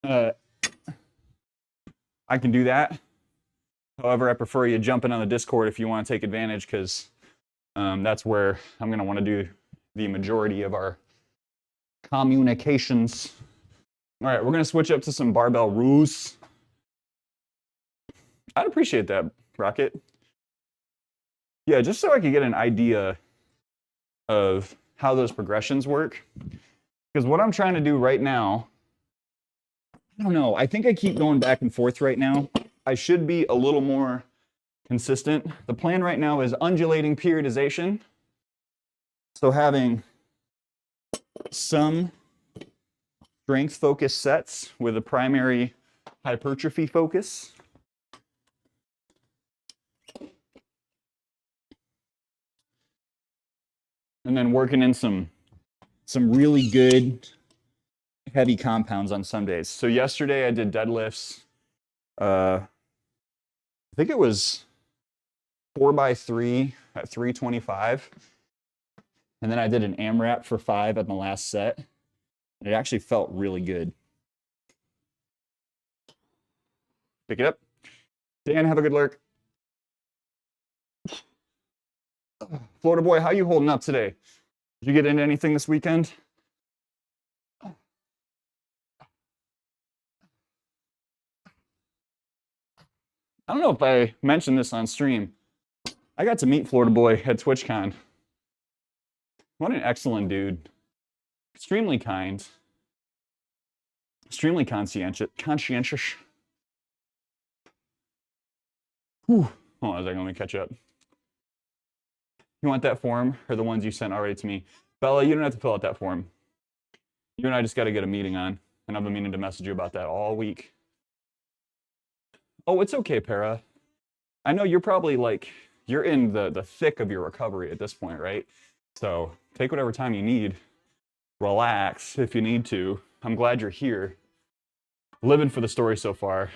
I can do that. However, I prefer you jumping on the Discord if you want to take advantage, because that's where I'm going to want to do the majority of our communications. All right, we're going to switch up to some barbell rows. I'd appreciate that, Rocket. Yeah, just so I could get an idea of how those progressions work. Because what I'm trying to do right now, I don't know, I think I keep going back and forth right now. I should be a little more consistent. The plan right now is undulating periodization. So having some strength focus sets with a primary hypertrophy focus. And then working in some really good heavy compounds on some days. So yesterday I did deadlifts. I think it was 4x3 at 325. And then I did an AMRAP for 5 at the last set. And it actually felt really good. Pick it up. Dan, have a good lurk. Florida boy, how you holding up today? Did you get into anything this weekend? I don't know if I mentioned this on stream. I got to meet Florida boy at TwitchCon. What an excellent dude. Extremely kind. Extremely conscientious. Whew. Hold on a second, let me catch up. You want that form or the ones you sent already to me? Bella, you don't have to fill out that form. You and I just got to get a meeting on, and I've been meaning to message you about that all week. Oh, it's okay, Para. I know you're probably like, you're in the thick of your recovery at this point, right? So take whatever time you need. Relax if you need to. I'm glad you're here. Living for the story so far.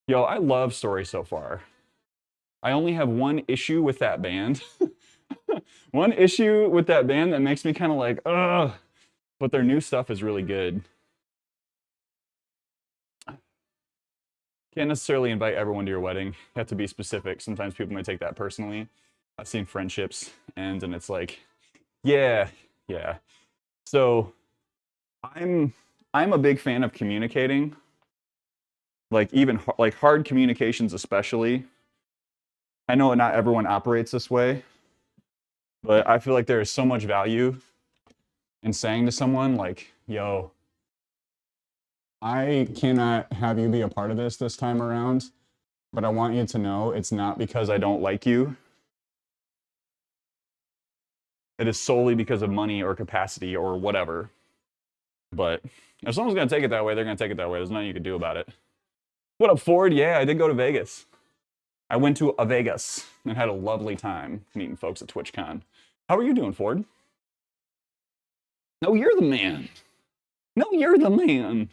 Yo, I love Story So Far. I only have one issue with that band. One issue with that band that makes me kind of like, ugh. But their new stuff is really good. Can't necessarily invite everyone to your wedding. You have to be specific. Sometimes people might take that personally. I've seen friendships end and it's like, yeah. So I'm a big fan of communicating. Like even like hard communications especially. I know not everyone operates this way, but I feel like there is so much value in saying to someone like, yo, I cannot have you be a part of this time around, but I want you to know it's not because I don't like you. It is solely because of money or capacity or whatever. But if someone's going to take it that way, they're going to take it that way. There's nothing you can do about it. What up, Ford? Yeah, I did go to Vegas. I went to Vegas and had a lovely time meeting folks at TwitchCon. How are you doing, Ford? No, you're the man. No, you're the man.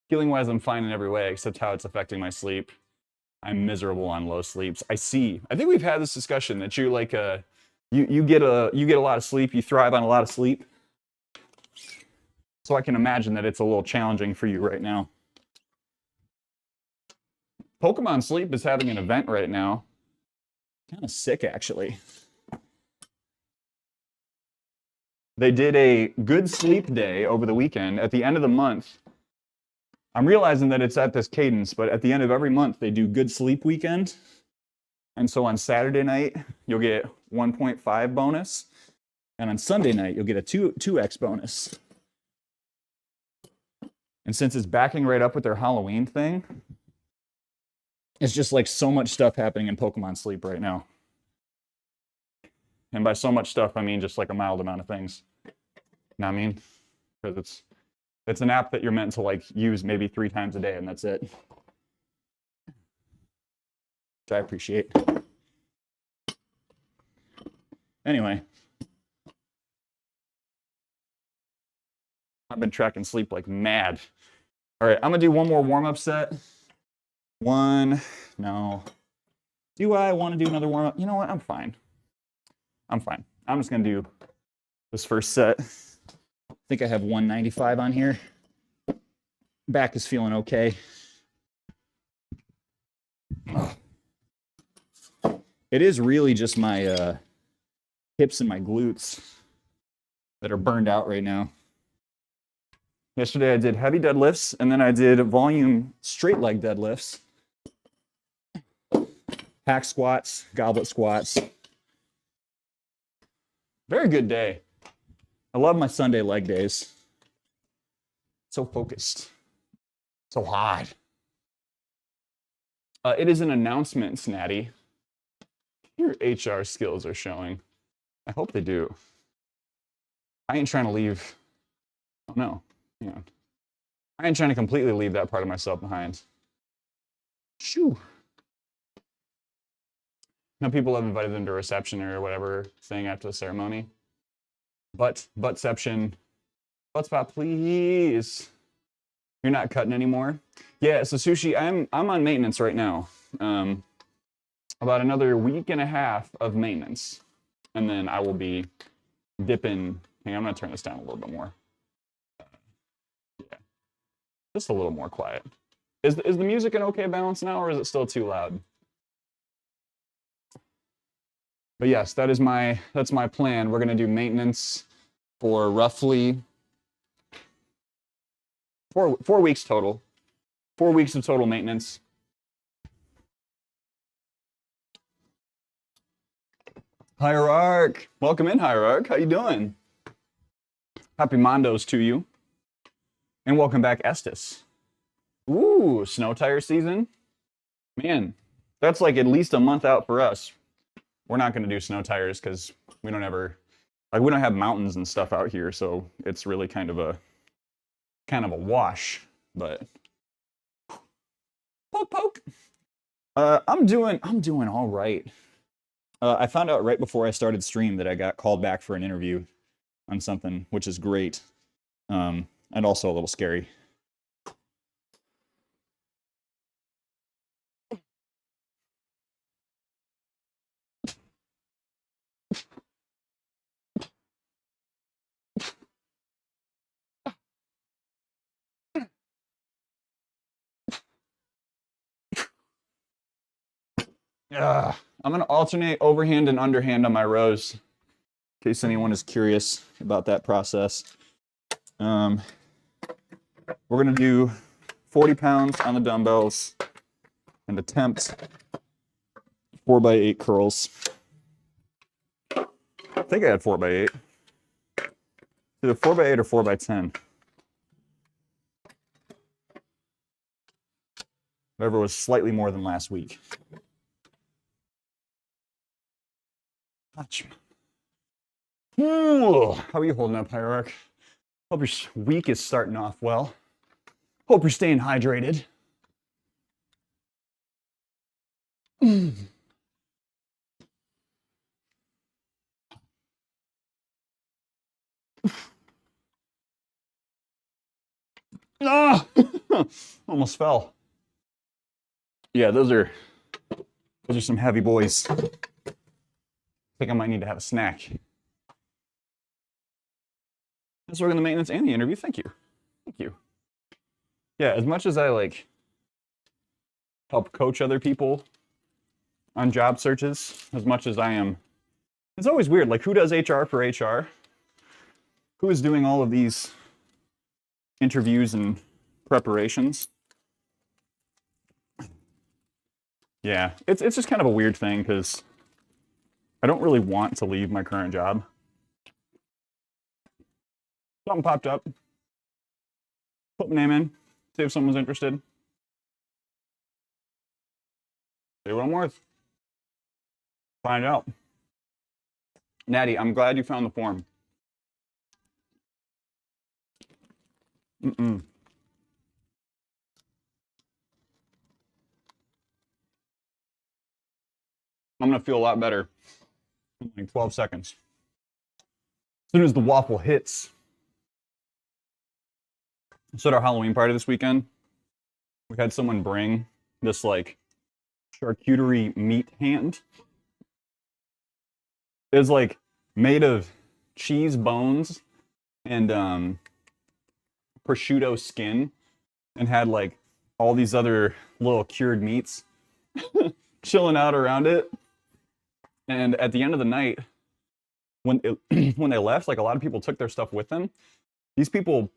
Healing-wise, I'm fine in every way, except how it's affecting my sleep. I'm miserable on low sleeps. I see. I think we've had this discussion that you're like you get a lot of sleep. You thrive on a lot of sleep. So I can imagine that it's a little challenging for you right now. Pokemon Sleep is having an event right now. Kind of sick, actually. They did a good sleep day over the weekend. At the end of the month, I'm realizing that it's at this cadence, but at the end of every month, they do good sleep weekend. And so on Saturday night, you'll get 1.5 bonus. And on Sunday night, you'll get a 2x bonus. And since it's backing right up with their Halloween thing, it's just like so much stuff happening in Pokemon Sleep right now. And by so much stuff, I mean just like a mild amount of things. You know what I mean? Because it's an app that you're meant to like use maybe 3 times a day, and that's it. Which I appreciate. Anyway. I've been tracking sleep like mad. All right, I'm gonna do one more warm-up set. No. Do I want to do another warm-up? You know what? I'm fine. I'm just gonna do this first set. I think I have 195 on here. Back is feeling okay. It is really just my hips and my glutes that are burned out right now. Yesterday I did heavy deadlifts, and then I did volume straight leg deadlifts, hack squats, goblet squats. Very good day. I love my Sunday leg days. So focused. So hot. It is an announcement, Snatty. Your HR skills are showing. I hope they do. I ain't trying to leave. Oh no. Hang on. I ain't trying to completely leave that part of myself behind. Shoo. Now people have invited them to reception or whatever thing after the ceremony. Buttception. Butt spot, please. You're not cutting anymore? Yeah, so Sushi, I'm on maintenance right now. about another week and a half of maintenance. And then I will be dipping. Hang on, I'm going to turn this down a little bit more. Yeah, just a little more quiet. Is the music an okay balance now, or is it still too loud? But yes, that's my plan. We're going to do maintenance for roughly 4 weeks total. 4 weeks of total maintenance. Hierarch, welcome in, Hierarch. How you doing? Happy Mondos to you, and welcome back, Estes. Ooh, snow tire season, man. That's like at least a month out for us. We're not going to do snow tires because we don't have mountains and stuff out here, so it's really kind of a wash. But poke poke. I'm doing all right. I found out right before I started stream that I got called back for an interview on something, which is great, and also a little scary. I'm going to alternate overhand and underhand on my rows, in case anyone is curious about that process. We're going to do 40 pounds on the dumbbells and attempt 4x8 curls. I think I had 4x8. Either 4x8 or 4x10. Whatever was slightly more than last week. Ooh, how are you holding up, Hierarch? Hope your week is starting off well. Hope you're staying hydrated. Ah! Almost fell. Yeah, those are some heavy boys. I think I might need to have a snack. Let's work on the maintenance and the interview. Thank you. Thank you. Yeah, as much as I like help coach other people on job searches, as much as I am, it's always weird. Like, who does HR for HR? Who is doing all of these interviews and preparations? Yeah, it's just kind of a weird thing because I don't really want to leave my current job. Something popped up. Put my name in, see if someone's interested. See what I'm worth. Find out. Natty, I'm glad you found the form. I'm gonna feel a lot better in like 12 seconds. As soon as the waffle hits. So at our Halloween party this weekend, we had someone bring this like charcuterie meat hand. It was like made of cheese bones and prosciutto skin, and had like all these other little cured meats chilling out around it. And at the end of the night, when they left, like a lot of people took their stuff with them. These people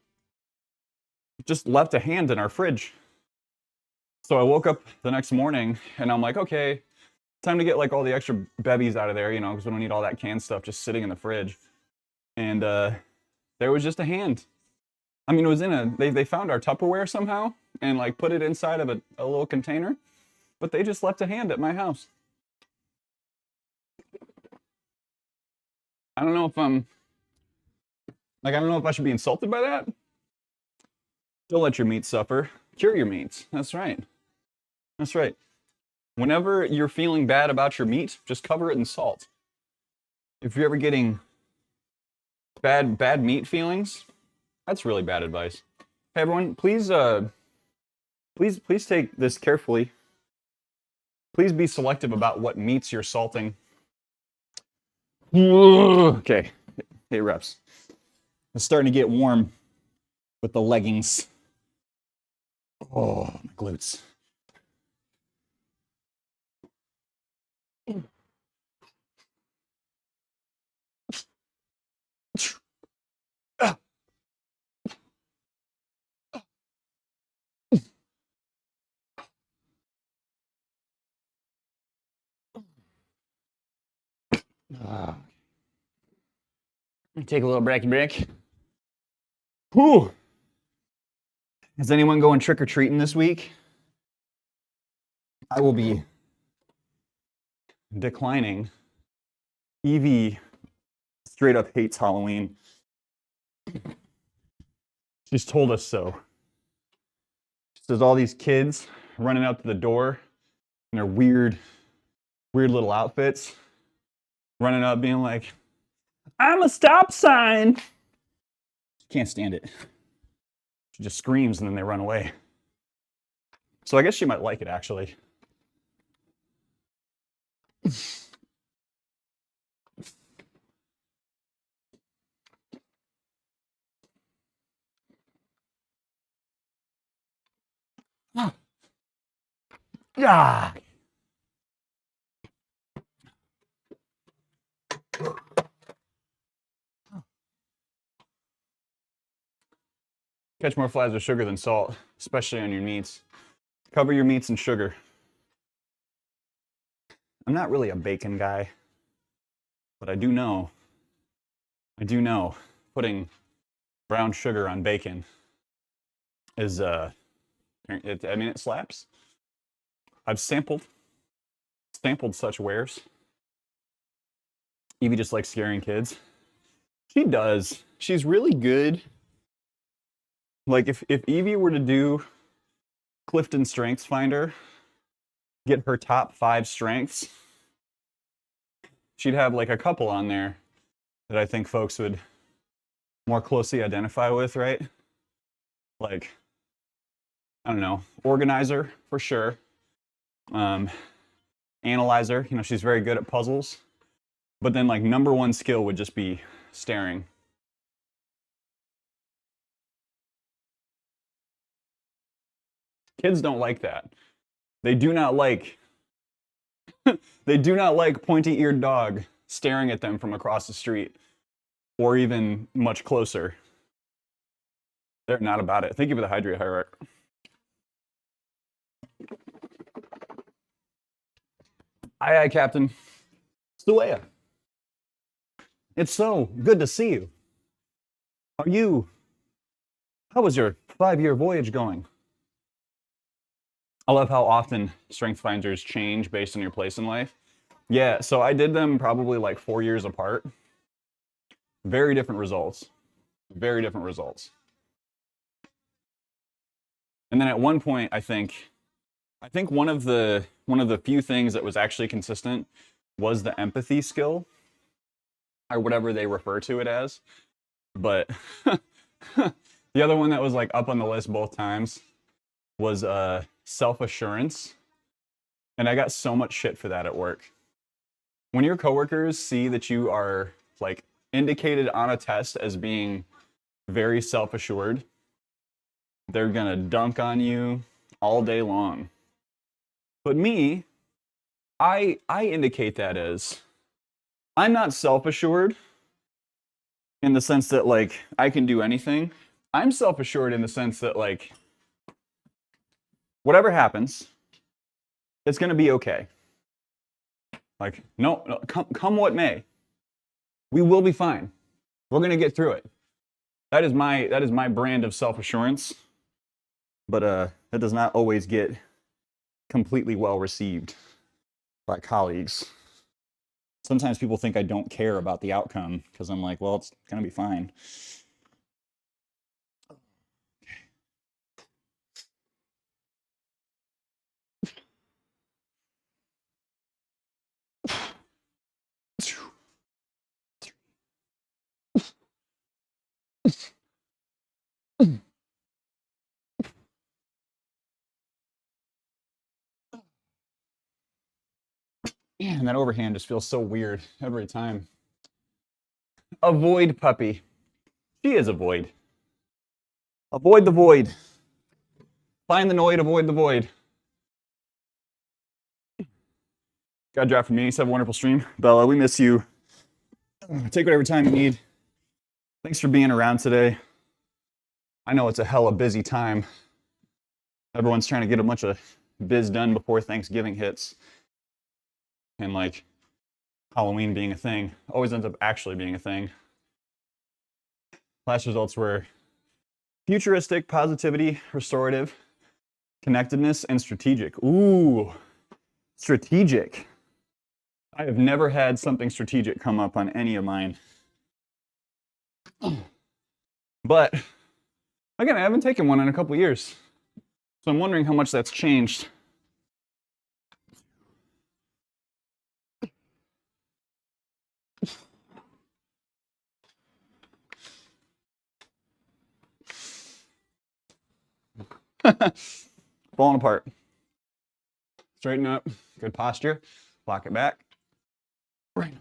just left a hand in our fridge. So I woke up the next morning and I'm like, okay, time to get like all the extra bevies out of there, you know, because we don't need all that canned stuff just sitting in the fridge. And there was just a hand. I mean, it was in they found our Tupperware somehow and like put it inside of a little container, but they just left a hand at my house. I don't know if I don't know if I should be insulted by that. Don't let your meat suffer. Cure your meats. That's right. That's right. Whenever you're feeling bad about your meat, just cover it in salt. If you're ever getting bad meat feelings, that's really bad advice. Hey everyone, please take this carefully. Please be selective about what meats you're salting. Okay, 8 reps. It's starting to get warm with the leggings. Oh, my glutes. Take a little breaky break. Whew. Is anyone going trick-or-treating this week? I will be declining. Evie straight up hates Halloween. She's told us so. She says all these kids running out to the door in their weird little outfits, running up being like, I'm a stop sign. She can't stand it. She just screams and then they run away. So I guess she might like it, actually. Yeah. Catch more flies with sugar than salt, especially on your meats. Cover your meats in sugar. I'm not really a bacon guy, but I do know putting brown sugar on bacon is, it slaps. I've sampled such wares. Evie just likes scaring kids. She does. She's really good. Like if Evie were to do Clifton Strengths Finder, get her top 5 strengths, she'd have like a couple on there that I think folks would more closely identify with, right? Like, I don't know, organizer for sure. Analyzer, she's very good at puzzles. But then like number 1 skill would just be staring. Kids don't like that. They do not like pointy-eared dog staring at them from across the street or even much closer. They're not about it. Thank you for the hydrate hierarchy. Aye, Captain. Swole-o. It's so good to see you. How was your 5-year voyage going? I love how often strength finders change based on your place in life. Yeah, so I did them probably like 4 years apart. Very different results. Very different results. And then at one point, I think one of the few things that was actually consistent was the empathy skill, or whatever they refer to it as. But the other one that was like up on the list both times was self-assurance. And I got so much shit for that at work. When your coworkers see that you are like indicated on a test as being very self-assured, they're gonna dunk on you all day long. But me, I indicate that as I'm not self-assured in the sense that like I can do anything. I'm self-assured in the sense that like whatever happens, it's gonna be okay. Like no, come what may, we will be fine. We're gonna get through it. That is my brand of self-assurance. But that does not always get completely well received by colleagues. Sometimes people think I don't care about the outcome because I'm like, well, it's gonna be fine. Man, that overhand just feels so weird every time. Avoid puppy. She is a void. Avoid the void. Find the noid, avoid the void. Got a draft from me. Have a wonderful stream. Bella, we miss you. Take whatever time you need. Thanks for being around today. I know it's a hella busy time. Everyone's trying to get a bunch of biz done before Thanksgiving hits. And like Halloween being a thing always ends up actually being a thing. Last results were futuristic, positivity, restorative, connectedness, and strategic. Ooh, strategic. I have never had something strategic come up on any of mine. But again, I haven't taken one in a couple years. So I'm wondering how much that's changed. Falling apart. Straighten up, good posture, lock it back. Right.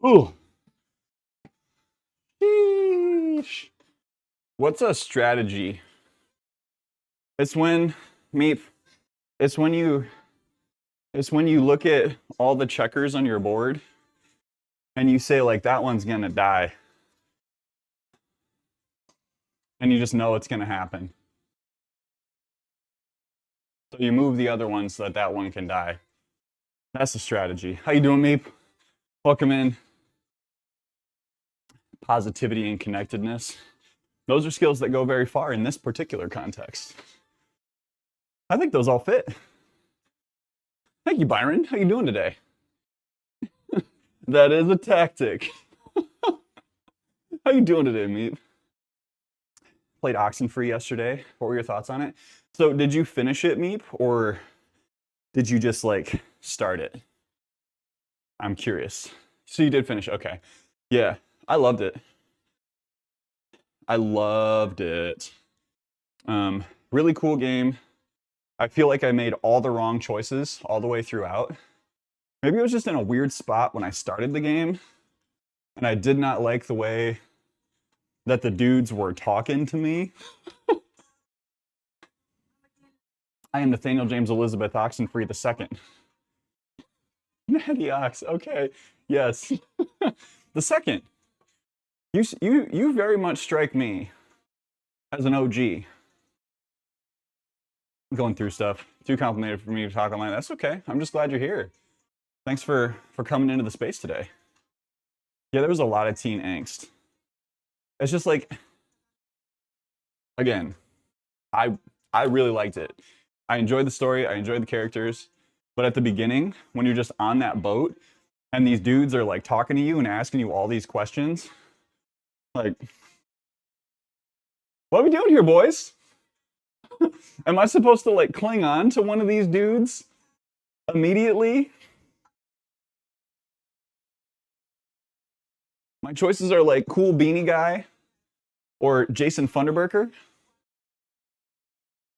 Ooh. Sheesh. What's a strategy? It's when, Meep, it's when you look at all the checkers on your board and you say like, that one's gonna die. And you just know it's gonna happen. So you move the other one so that that one can die. That's the strategy. How you doing, Meep? Welcome in. Positivity and connectedness. Those are skills that go very far in this particular context. I think those all fit. Thank you, Byron. How you doing today? That is a tactic. How you doing today, Meep? Played Oxenfree yesterday. What were your thoughts on it? So did you finish it, Meep, or did you just like start it? I'm curious. So you did finish, okay. Yeah, I loved it. I loved it. Really cool game. I feel like I made all the wrong choices all the way throughout. Maybe it was just in a weird spot when I started the game, and I did not like the way that the dudes were talking to me. I am Nathaniel James Elizabeth Oxenfree II. Natty Ox, okay, yes. The second. You very much strike me as an OG. Going through stuff. Too complicated for me to talk online. That's okay. I'm just glad you're here. Thanks for coming into the space today. Yeah, there was a lot of teen angst. It's just like, again, I really liked it. I enjoyed the story. I enjoyed the characters. But at the beginning, when you're just on that boat and these dudes are like talking to you and asking you all these questions, like, what are we doing here, boys? Am I supposed to like cling on to one of these dudes immediately? My choices are like cool beanie guy or Jason Funderburker.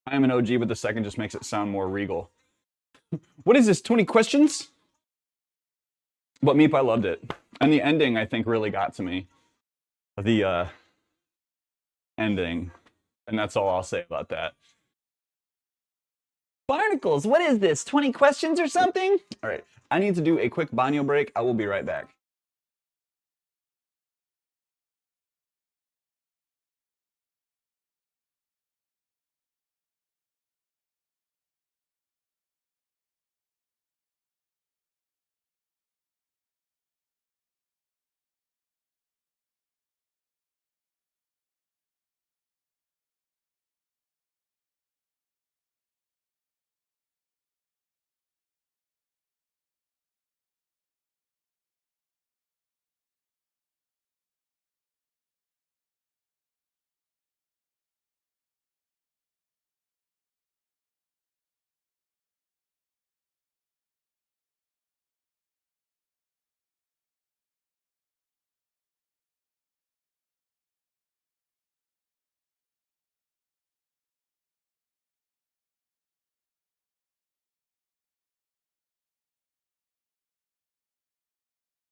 I am an OG, but the second just makes it sound more regal. What is this, 20 questions? But Meep, I loved it. And the ending, I think, really got to me. The ending. And that's all I'll say about that. Barnacles, what is this, 20 questions or something? All right, I need to do a quick banyo break. I will be right back.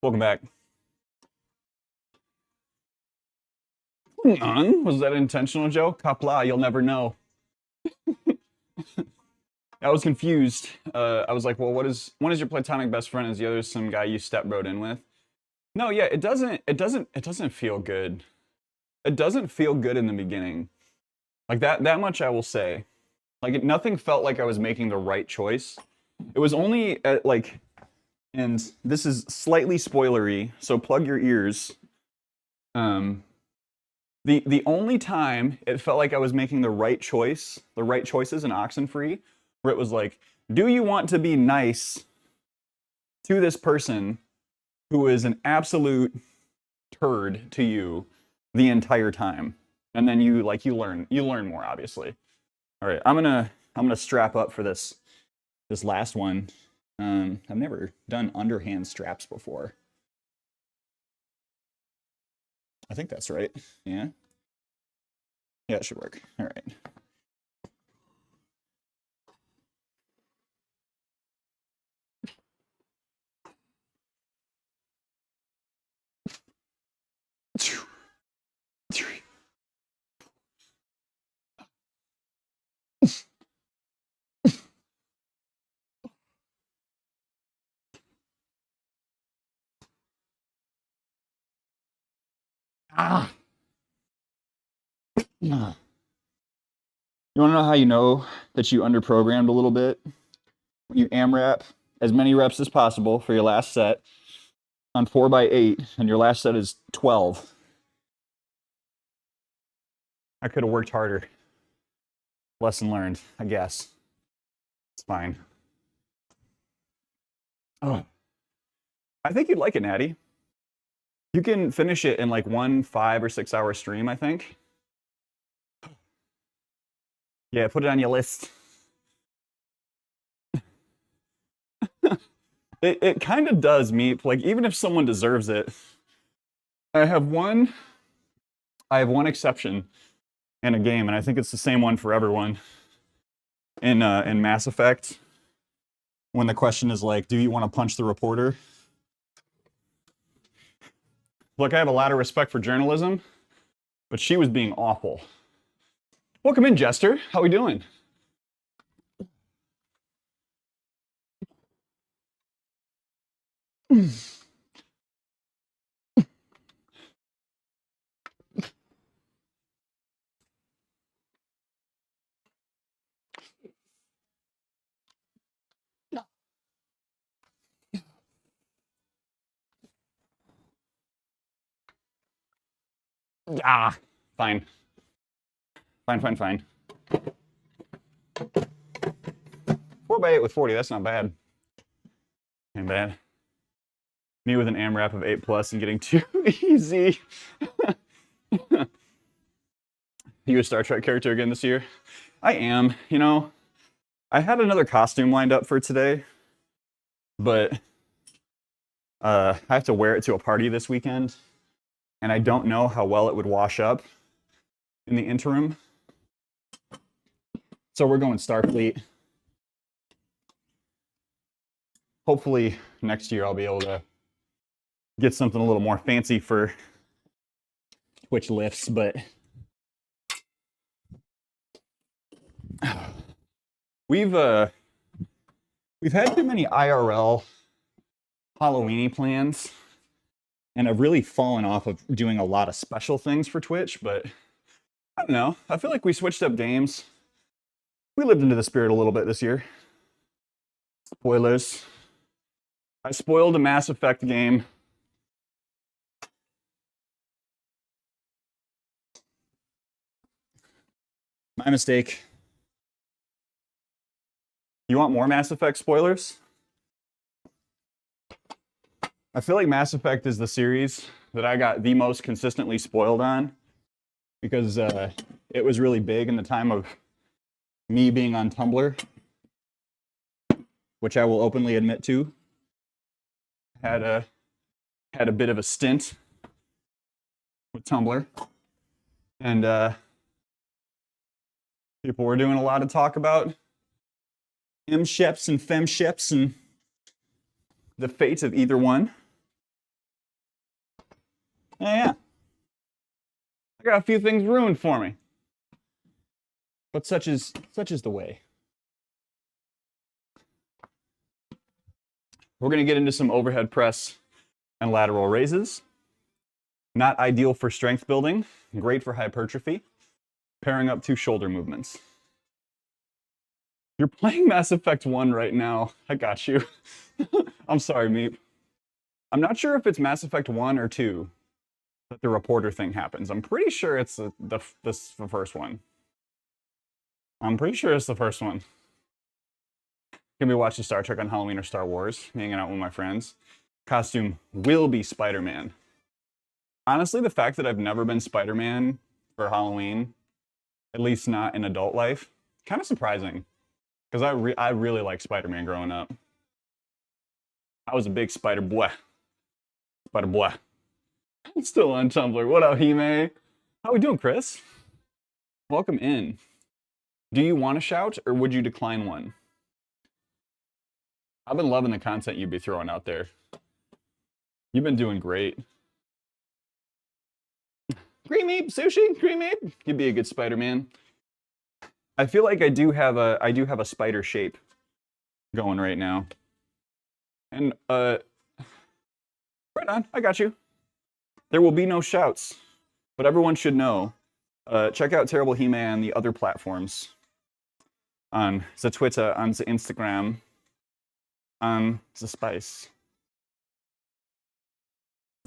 Welcome back. Was that intentional, Joe? Kapla, you'll never know. I was confused. I was like, well, one is your platonic best friend, and the other is some guy you stepbroed in with. No, yeah, it doesn't feel good. It doesn't feel good in the beginning. Like that much I will say. Like nothing felt like I was making the right choice. It was only at like, and this is slightly spoilery, so plug your ears. The only time it felt like I was making the right choices in Oxenfree, where it was like, do you want to be nice to this person who is an absolute turd to you the entire time? And then you learn more, obviously. All right, I'm gonna strap up for this last one. I've never done underhand straps before. I think that's right. Yeah. Yeah, it should work. All right. Ah. You want to know how you know that you underprogrammed a little bit? When you AMRAP as many reps as possible for your last set on 4x8, and your last set is 12. I could have worked harder. Lesson learned, I guess. It's fine. Oh, I think you'd like it, Natty. You can finish it in like 1 5 or 6 hour stream, I think. Yeah, put it on your list. It kind of does, Meep. Like, even if someone deserves it. I have one exception in a game, and I think it's the same one for everyone. In Mass Effect, when the question is like, do you want to punch the reporter? Look, I have a lot of respect for journalism, but she was being awful. Welcome in, Jester. How we doing? Ah, fine. Fine. 4x8 with 40, that's not bad. Ain't bad. Me with an AMRAP of 8+ and getting too easy. You a Star Trek character again this year? I am. You know, I had another costume lined up for today, but I have to wear it to a party this weekend, and I don't know how well it would wash up in the interim. So we're going Starfleet. Hopefully next year I'll be able to get something a little more fancy for Twitch lifts, but we've had too many IRL Halloweeny plans, and I've really fallen off of doing a lot of special things for Twitch, but I don't know. I feel like we switched up games. We lived into the spirit a little bit this year. Spoilers. I spoiled a Mass Effect game. My mistake. You want more Mass Effect spoilers? I feel like Mass Effect is the series that I got the most consistently spoiled on, because it was really big in the time of me being on Tumblr, which I will openly admit to. Had a bit of a stint with Tumblr, and people were doing a lot of talk about M-ships and fem-ships and the fate of either one. Yeah. I got a few things ruined for me. But such is the way. We're going to get into some overhead press and lateral raises. Not ideal for strength building, great for hypertrophy. Pairing up 2 shoulder movements. You're playing Mass Effect 1 right now. I got you. I'm sorry, Meep. I'm not sure if it's Mass Effect 1 or 2 that the reporter thing happens. I'm pretty sure it's the first one. I'm pretty sure it's the first one. Gonna be watching Star Trek on Halloween or Star Wars, hanging out with my friends. Costume will be Spider-Man. Honestly, the fact that I've never been Spider-Man for Halloween, at least not in adult life, kind of surprising. Because I really liked Spider-Man growing up. I was a big Spider boy. Spider boy. I'm still on Tumblr. What up, Hime? How we doing, Chris? Welcome in. Do you want to shout, or would you decline one? I've been loving the content you'd be throwing out there. You've been doing great. Green meat, sushi, green meat. You'd be a good Spider-Man. I feel like I do have a spider shape going right now. And right on, I got you. There will be no shouts, but everyone should know. Check out Terrible He-Man on the other platforms. On the Twitter, on the Instagram, on the Spice.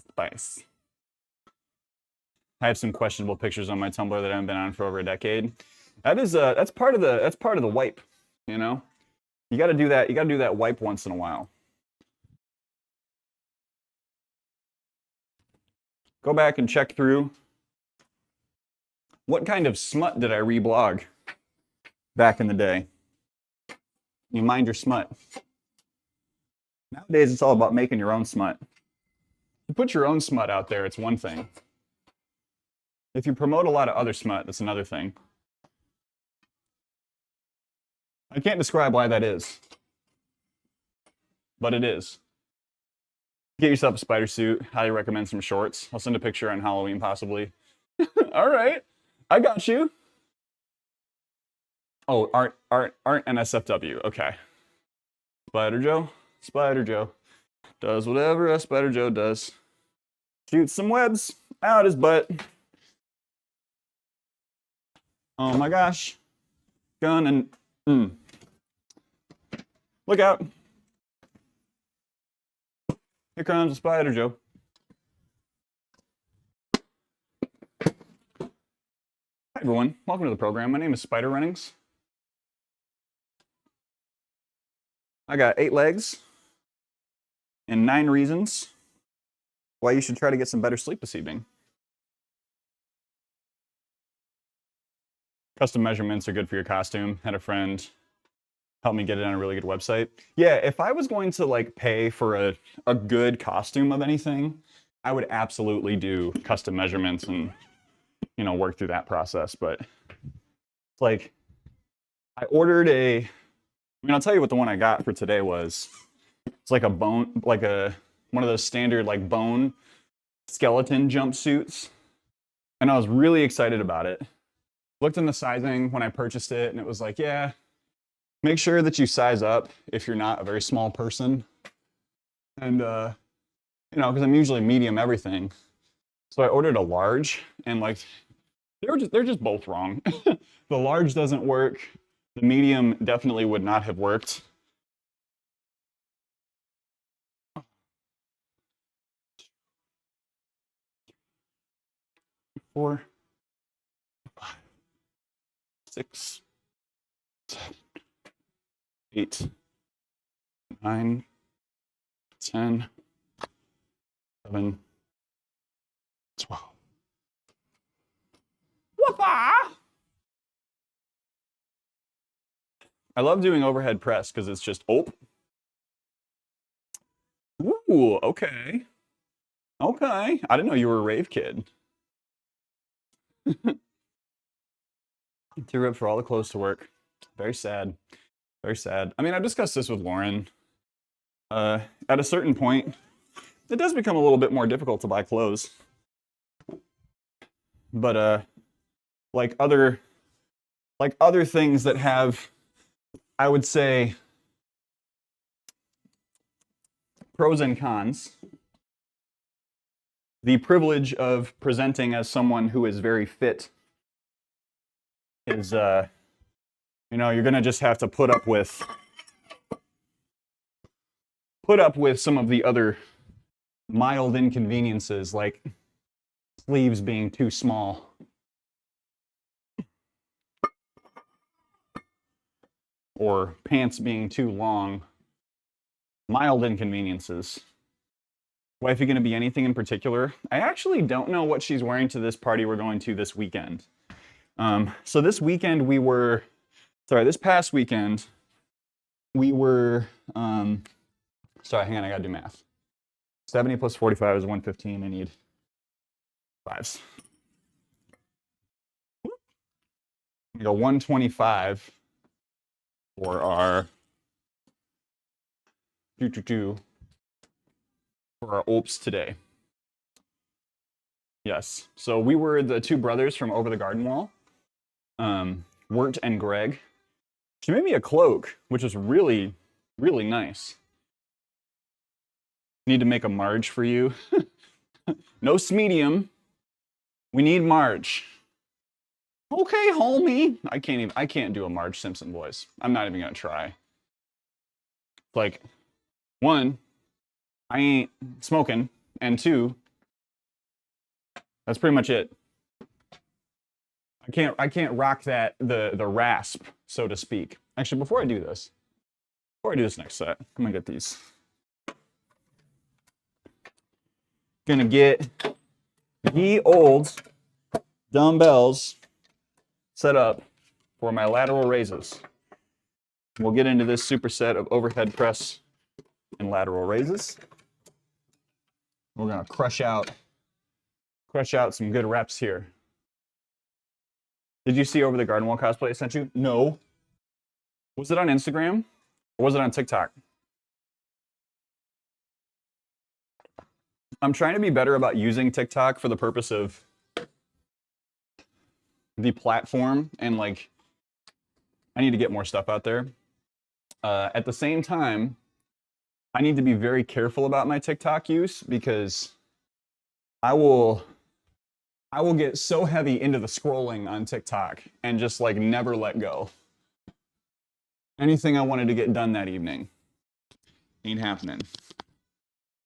Spice. I have some questionable pictures on my Tumblr that I haven't been on for over a decade. That's part of the wipe, you know? You gotta do that, wipe once in a while. Go back and check through. What kind of smut did I reblog back in the day? You mind your smut. Nowadays, it's all about making your own smut. You put your own smut out there, it's one thing. If you promote a lot of other smut, that's another thing. I can't describe why that is, but it is. Get yourself a spider suit. Highly recommend some shorts. I'll send a picture on Halloween, possibly. All right, I got you. Oh, aren't NSFW. Okay. Spider Joe does whatever a Spider Joe does. Shoots some webs out his butt. Oh my gosh. Gun and Look out. Here comes a Spider Joe. Hi everyone, welcome to the program. My name is Spider Runnings. I got 8 legs and 9 reasons why you should try to get some better sleep this evening. Custom measurements are good for your costume. Had a friend help me get it on a really good website. Yeah, if I was going to like pay for a good costume of anything, I would absolutely do custom measurements and, you know, work through that process. But like, I ordered I'll tell you what the one I got for today was. It's like a bone, like one of those standard like bone skeleton jumpsuits. And I was really excited about it. Looked in the sizing when I purchased it, and it was like, yeah, make sure that you size up if you're not a very small person. And, you know, because I'm usually medium everything. So I ordered a large, and like, they're just both wrong. The large doesn't work. The medium definitely would not have worked. Four, 5, 6, 7, 8, 9, 10, 11, 12. Whoopah! I love doing overhead press because it's just Ooh, okay. Okay. I didn't know you were a rave kid. Too ripped for all the clothes to work. Very sad. Very sad. I mean, I discussed this with Lauren. At a certain point, it does become a little bit more difficult to buy clothes. But like other things that have, I would say, pros and cons. The privilege of presenting as someone who is very fit is, you know, you're gonna just have to put up with some of the other mild inconveniences, like sleeves being too small. Or pants being too long. Mild inconveniences. Wifey gonna be anything in particular? I actually don't know what she's wearing to this party we're going to this weekend. So this weekend this past weekend, we were, sorry, hang on, I gotta do math. 70 plus 45 is 115, I need fives. We go 125 for our for our OPS today. Yes, so we were the two brothers from Over the Garden Wall, Wirt and Greg. She made me a cloak, which is really, really nice. Need to make a Marge for you. No medium. We need Marge. Okay, homie. I can't do a Marge Simpson voice. I'm not even gonna try. Like, one, I ain't smoking, and two, that's pretty much it. I can't rock the rasp, so to speak. Actually, before I do this next set, I'm gonna get these. Gonna get the old dumbbells set up for my lateral raises. We'll get into this superset of overhead press and lateral raises. We're gonna crush out some good reps here. Did you see Over the Garden Wall cosplay I sent you? No. Was it on Instagram or was it on TikTok? I'm trying to be better about using TikTok for the purpose of the platform, and like, I need to get more stuff out there. At the same time, I need to be very careful about my TikTok use, because I will get so heavy into the scrolling on TikTok and just like never let go. Anything I wanted to get done that evening ain't happening.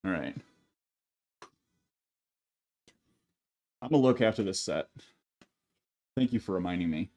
All right. I'm gonna look after this set. Thank you for reminding me.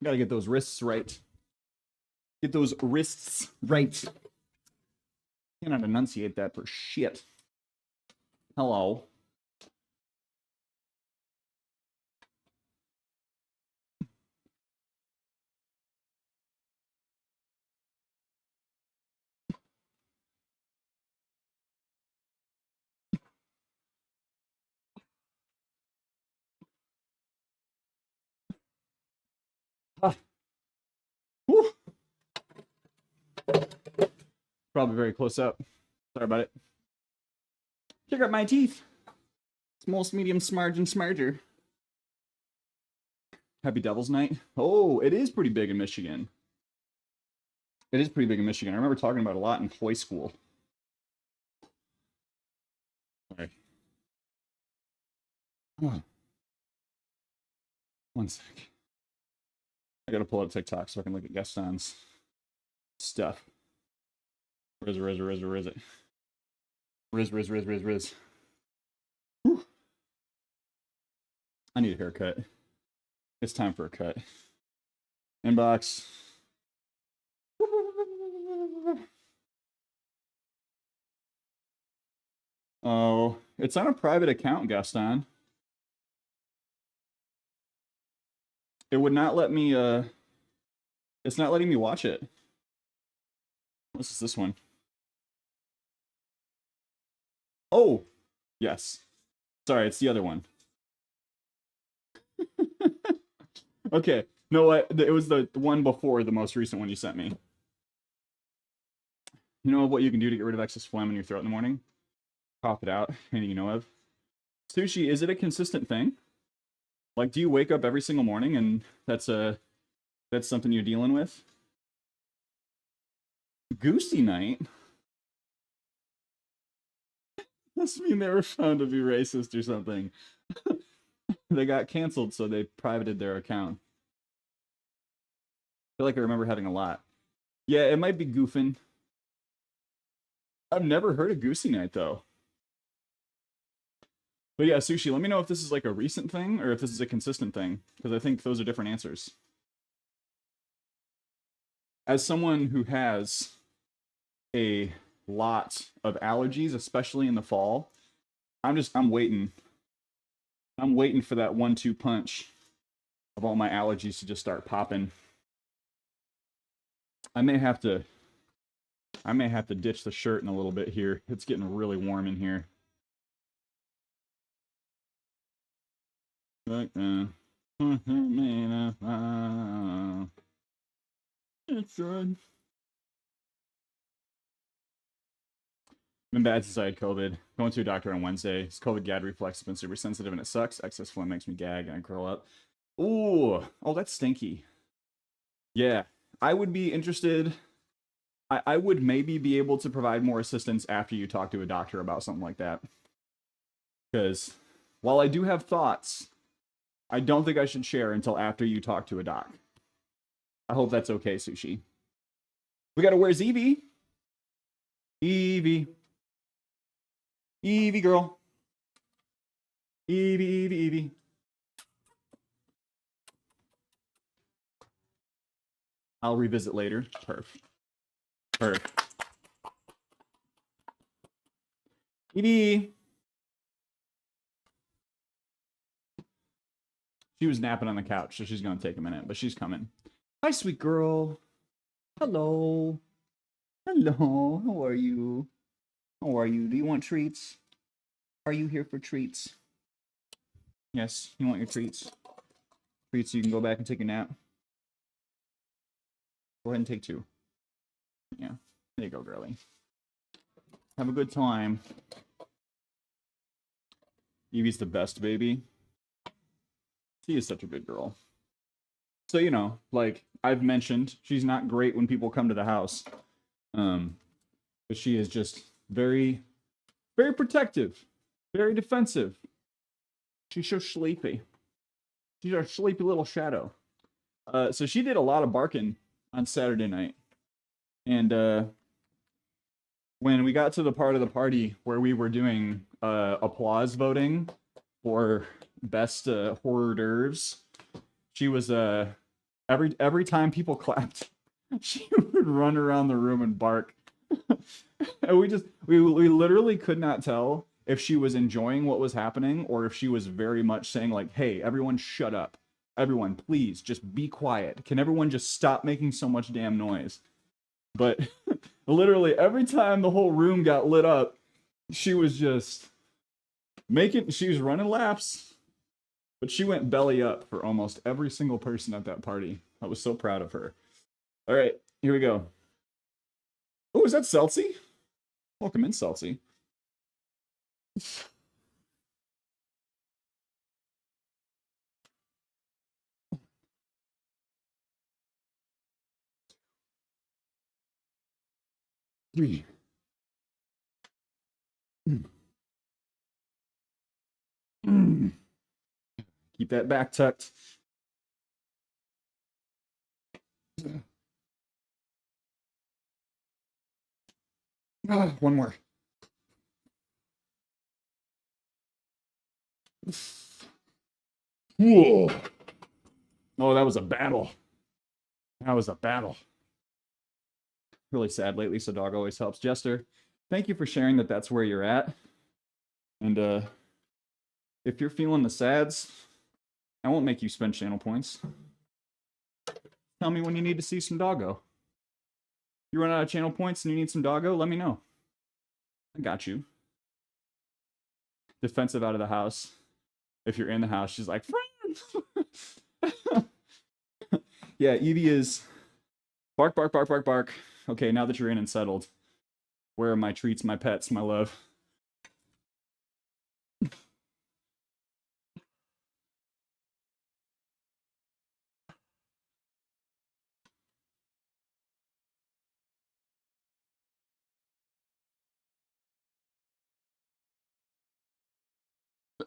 Gotta get those wrists right. Get those wrists right. Cannot enunciate that for shit. Hello. Ah. Whew. Probably very close up. Sorry about it. Check out my teeth. Small, medium, smarge, and smarger. Happy Devil's Night. Oh, it is pretty big in Michigan. It is pretty big in Michigan. I remember talking about it a lot in high school. Sorry. Oh. One sec. I gotta pull up TikTok so I can look at Gaston's stuff. Where is it? Riz. Whew. I need a haircut. It's time for a cut. Inbox. Oh, it's on a private account, Gaston. It would not let me, it's not letting me watch it. This is this one. Oh, yes. Sorry, it's the other one. Okay. No, what? It was the one before the most recent one you sent me. You know what you can do to get rid of excess phlegm in your throat in the morning? Cough it out. Anything you know of? Sushi, is it a consistent thing? Like, do you wake up every single morning and that's something you're dealing with? Goosey night? Must mean they were found to be racist or something. They got canceled, so they privated their account. I feel like I remember having a lot. Yeah, it might be goofing. I've never heard of Goosey Night, though. But yeah, Sushi, let me know if this is like a recent thing or if this is a consistent thing, because I think those are different answers. As someone who has a lot of allergies, especially in the fall, I'm waiting. I'm waiting for that 1-2 punch of all my allergies to just start popping. I may have to ditch the shirt in a little bit here. It's getting really warm in here. It's good. Been bad since I had COVID. Going to a doctor on Wednesday. His COVID gag reflex has been super sensitive and it sucks. Excess phlegm makes me gag and I curl up. Ooh, oh, that's stinky. Yeah, I would be interested. I would maybe be able to provide more assistance after you talk to a doctor about something like that. Because while I do have thoughts, I don't think I should share until after you talk to a doc. I hope that's okay, Sushi. We gotta, where's Evie? Evie. Evie girl. Evie. I'll revisit later. Perf. Evie. She was napping on the couch, so she's gonna take a minute, but she's coming. Hi, sweet girl. Hello. Hello. How are you? How are you? Do you want treats? Are you here for treats? Yes, you want your treats. Treats so you can go back and take a nap. Go ahead and take 2. Yeah, there you go, girlie. Have a good time. Evie's the best baby. She is such a good girl. So, you know, like I've mentioned, she's not great when people come to the house. But she is just very, very protective, very defensive. She's so sleepy. She's our sleepy little shadow. So she did a lot of barking on Saturday night. And when we got to the part of the party where we were doing applause voting for best hors d'oeuvres, she was every time people clapped, she would run around the room and bark. And we literally could not tell if she was enjoying what was happening or if she was very much saying like, hey, everyone shut up. Everyone, please just be quiet. Can everyone just stop making so much damn noise? But literally every time the whole room got lit up, she was just she was running laps, but she went belly up for almost every single person at that party. I was so proud of her. All right, here we go. Oh, is that Celsi? Welcome in, Celsi. Three. Keep that back tucked. One more. Whoa. Oh, that was a battle. That was a battle. Really sad lately, so dog always helps. Jester, thank you for sharing that that's where you're at. And if you're feeling the sads, I won't make you spend channel points. Tell me when you need to see some doggo. You run out of channel points and you need some doggo, let me know. I got you. Defensive out of the house. If you're in the house, she's like, friend. Yeah, Evie is bark, bark, bark, bark, bark. Okay, now that you're in and settled, where are my treats, my pets, my love?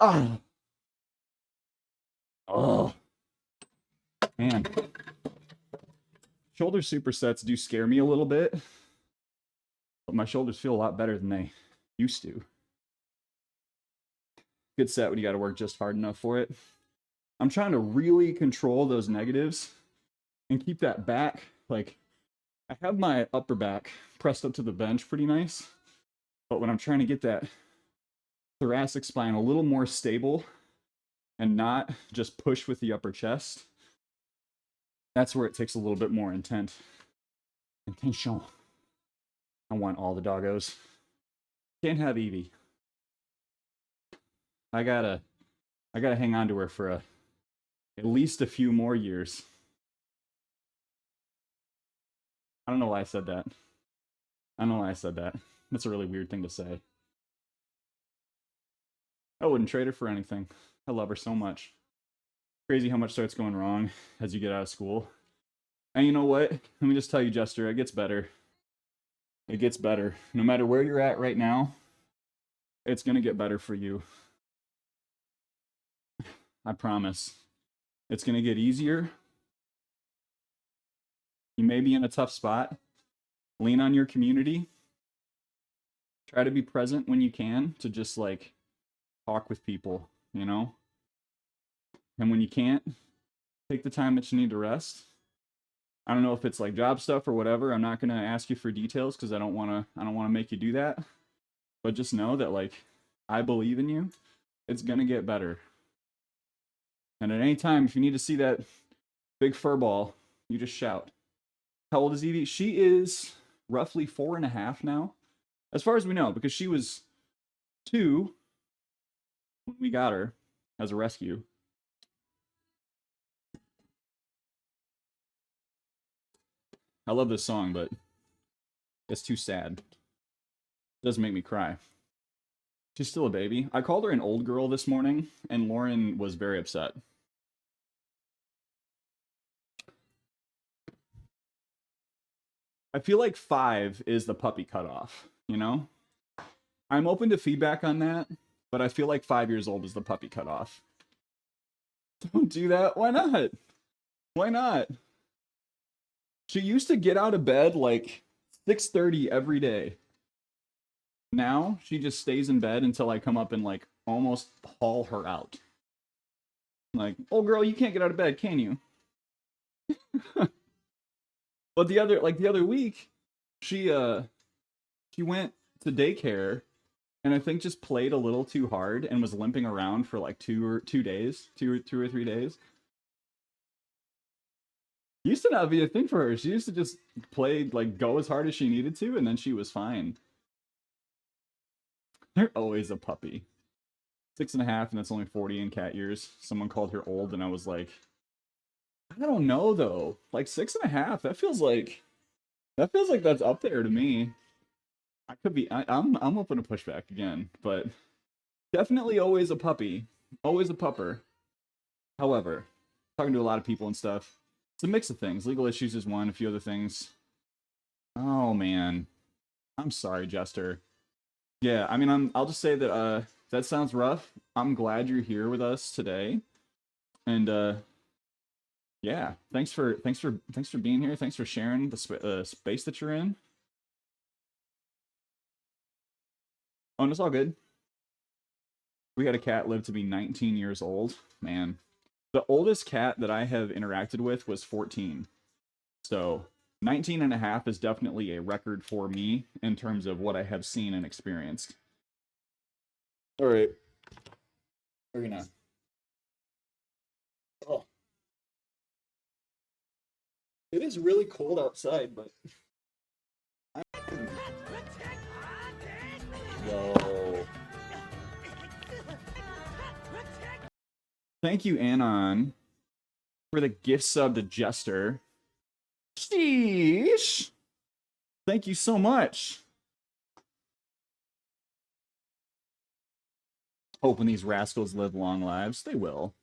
Ah. Oh, man. Shoulder supersets do scare me a little bit, but my shoulders feel a lot better than they used to. Good set when you got to work just hard enough for it. I'm trying to really control those negatives and keep that back. Like, I have my upper back pressed up to the bench pretty nice, but when I'm trying to get that thoracic spine a little more stable and not just push with the upper chest, that's where it takes a little bit more intention. I want all the doggos. Can't have Evie. I gotta hang on to her for at least a few more years. I don't know why I said that. I don't know why I said that. That's a really weird thing to say. I wouldn't trade her for anything. I love her so much. Crazy how much starts going wrong as you get out of school. And you know what? Let me just tell you, Jester, it gets better. It gets better. No matter where you're at right now, it's going to get better for you. I promise. It's going to get easier. You may be in a tough spot. Lean on your community. Try to be present when you can to just like talk with people, you know? And when you can't, take the time that you need to rest. I don't know if it's like job stuff or whatever. I'm not going to ask you for details because I don't want to make you do that. But just know that like I believe in you. It's going to get better. And at any time, if you need to see that big fur ball, you just shout. How old is Evie? She is roughly 4.5 now, as far as we know, because she was 2 when we got her as a rescue. I love this song, but it's too sad. It doesn't make me cry. She's still a baby. I called her an old girl this morning, and Lauren was very upset. I feel like 5 is the puppy cutoff, you know? I'm open to feedback on that, but I feel like 5 years old is the puppy cutoff. Don't do that. Why not? Why not? She used to get out of bed like 6:30 every day. Now she just stays in bed until I come up and like almost haul her out. Like, oh girl, you can't get out of bed, can you? But the other week, she went to daycare and I think just played a little too hard and was limping around for like 2 days, 2 or 3 days. Used to not be a thing for her. She used to just play, like, go as hard as she needed to, and then she was fine. They're always a puppy. 6.5, and that's only 40 in cat years. Someone called her old, and I was like, I don't know though. Like 6.5, that feels like that's up there to me. I could be. I'm open to pushback again, but definitely always a puppy, always a pupper. However, talking to a lot of people and stuff, it's a mix of things. Legal issues is one. A few other things. Oh man, I'm sorry, Jester. Yeah, I mean, I'll just say that that sounds rough. I'm glad you're here with us today, and yeah, thanks for being here. Thanks for sharing the space that you're in. Oh, and it's all good. We had a cat live to be 19 years old. Man, the oldest cat that I have interacted with was 14. So 19.5 is definitely a record for me in terms of what I have seen and experienced. All right. We're gonna. Oh. It is really cold outside, but yo. Thank you, Anon, for the gift sub to Jester. Sheesh. Thank you so much. Hoping these rascals live long lives. They will.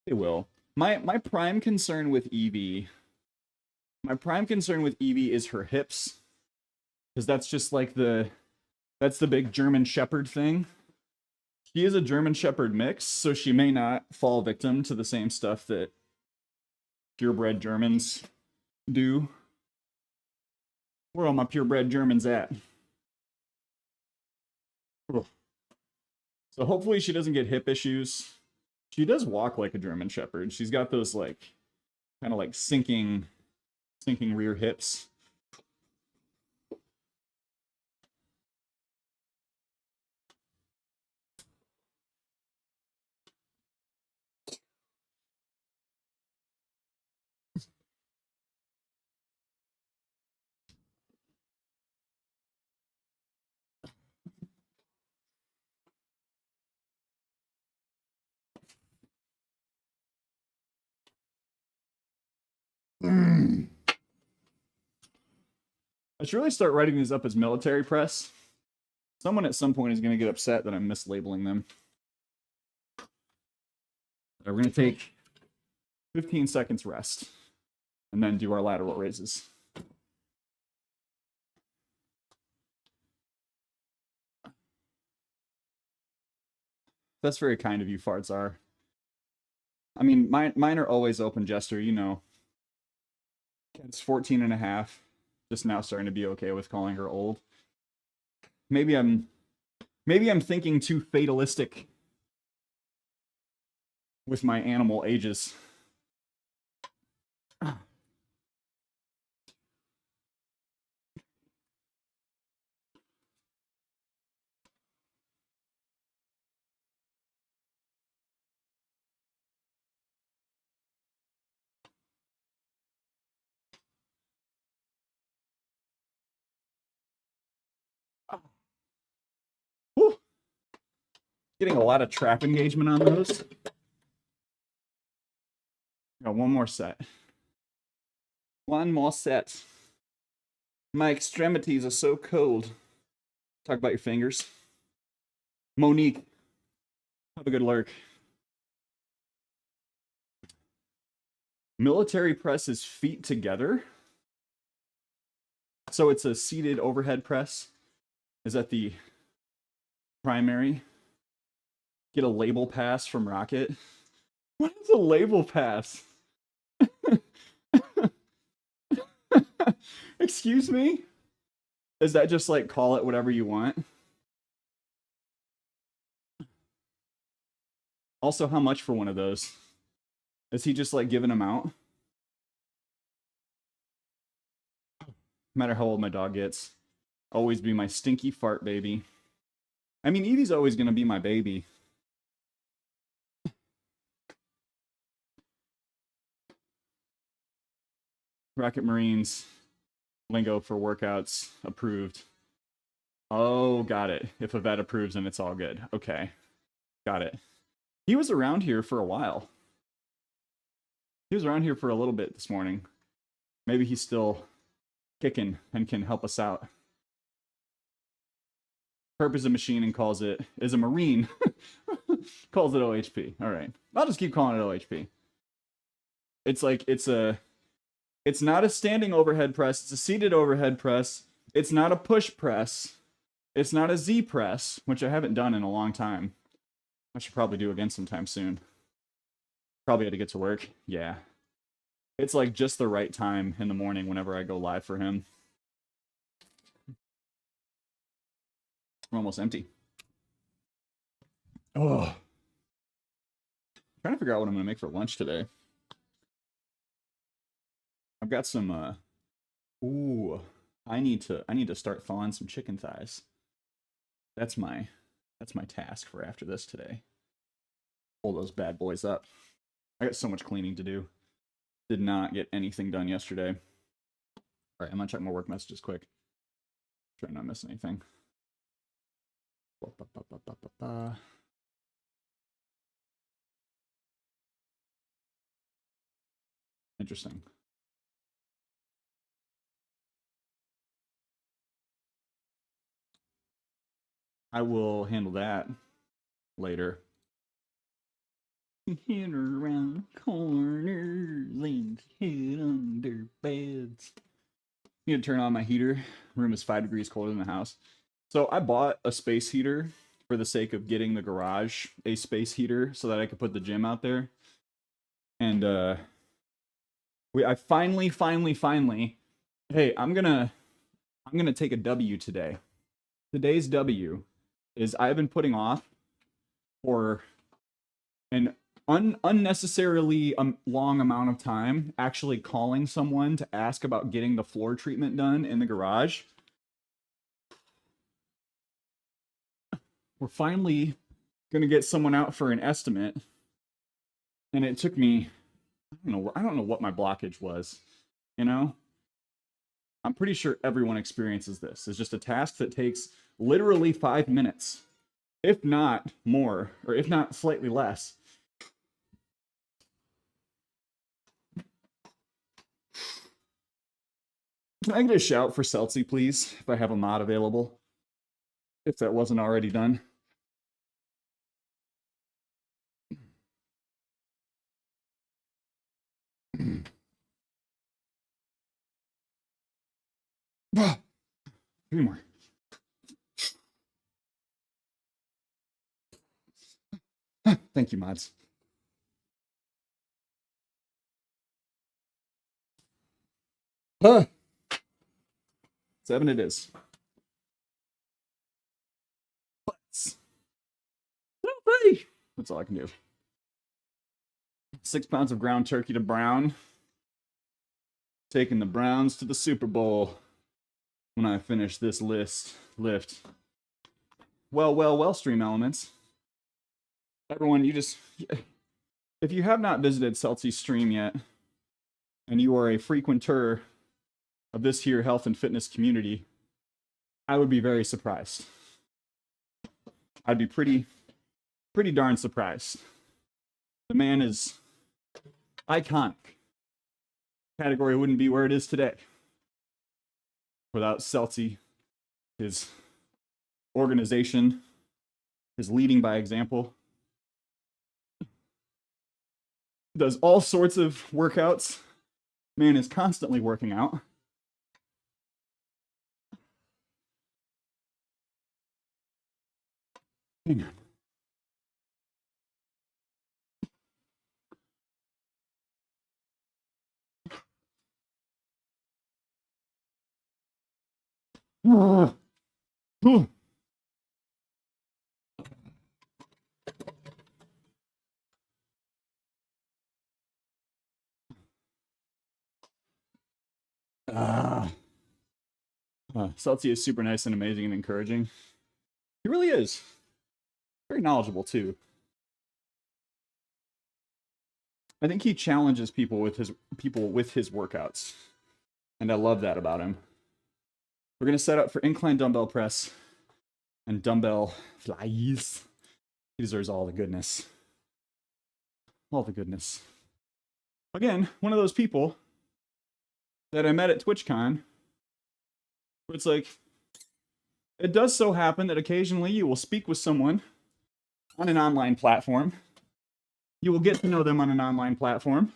They will. My prime concern with Evie. My prime concern with Evie is her hips. Because that's just like that's the big German Shepherd thing. She is a German Shepherd mix, so she may not fall victim to the same stuff that purebred Germans do. Where are all my purebred Germans at? Ugh. So hopefully she doesn't get hip issues. She does walk like a German Shepherd. She's got those like kind of like sinking rear hips. I should really start writing these up as military press. Someone at some point is going to get upset that I'm mislabeling them. We're going to take 15 seconds rest and then do our lateral raises. That's very kind of you, Fardzar. I mean, mine are always open, Jester, you know. It's 14 and a half. Just now starting to be okay with calling her old. Maybe I'm thinking too fatalistic with my animal ages. Whew. Getting a lot of trap engagement on those. Got one more set. One more set. My extremities are so cold. Talk about your fingers. Monique, have a good lurk. Military press is feet together. So it's a seated overhead press. Is that the primary? Get a label pass from Rocket. What is a label pass? Excuse me? Is that just like call it whatever you want? Also, how much for one of those? Is he just like giving them out? No matter how old my dog gets. Always be my stinky fart baby. I mean, Evie's always going to be my baby. Rocket Marines lingo for workouts approved. Oh, got it. If a vet approves, then it's all good. Okay, got it. He was around here for a while. He was around here for a little bit this morning. Maybe he's still kicking and can help us out. Herp is a machine and calls it, is a Marine. Calls it OHP. All right. I'll just keep calling it OHP. It's like, it's not a standing overhead press. It's a seated overhead press. It's not a push press. It's not a Z press, which I haven't done in a long time. I should probably do again sometime soon. Probably had to get to work. Yeah. It's like just the right time in the morning whenever I go live for him. We're almost empty. Oh. Trying to figure out what I'm going to make for lunch today. I've got some, ooh, I need to start thawing some chicken thighs. That's my task for after this today. Pull those bad boys up. I got so much cleaning to do. Did not get anything done yesterday. All right, I'm gonna check my work messages quick. Try not to miss anything. Interesting. I will handle that later. Hid around corners and hid under beds. I need to turn on my heater. Room is 5 degrees colder than the house. So I bought a space heater for the sake of getting the garage a space heater so that I could put the gym out there. And I finally, hey, I'm gonna take a W today. Today's W is I've been putting off for an unnecessarily long amount of time actually calling someone to ask about getting the floor treatment done in the garage. We're finally gonna get someone out for an estimate, and it took me, I don't know what my blockage was, you know? I'm pretty sure everyone experiences this. It's just a task that takes literally 5 minutes, if not more, or if not slightly less. Can I get a shout for Celtsy, please, if I have a mod available? If that wasn't already done. Three more. Thank you, mods. 7 it is. That's all I can do. 6 pounds of ground turkey to Brown. Taking the Browns to the Super Bowl when I finish this lift. Well, stream elements. Everyone, if you have not visited Celtsy's stream yet, and you are a frequenter of this here health and fitness community, I would be very surprised. I'd be pretty darn surprised. The man is iconic. Category wouldn't be where it is today without Celtsy, his organization, his leading by example. Does all sorts of workouts. Man is constantly working out. Hang on. Celtsy is super nice and amazing and encouraging. He really is. Very knowledgeable, too. I think he challenges people with his workouts. And I love that about him. We're going to set up for incline dumbbell press and dumbbell flies. He deserves all the goodness. All the goodness. Again, one of those people that I met at TwitchCon, where it's like, it does so happen that occasionally you will speak with someone on an online platform. You will get to know them on an online platform.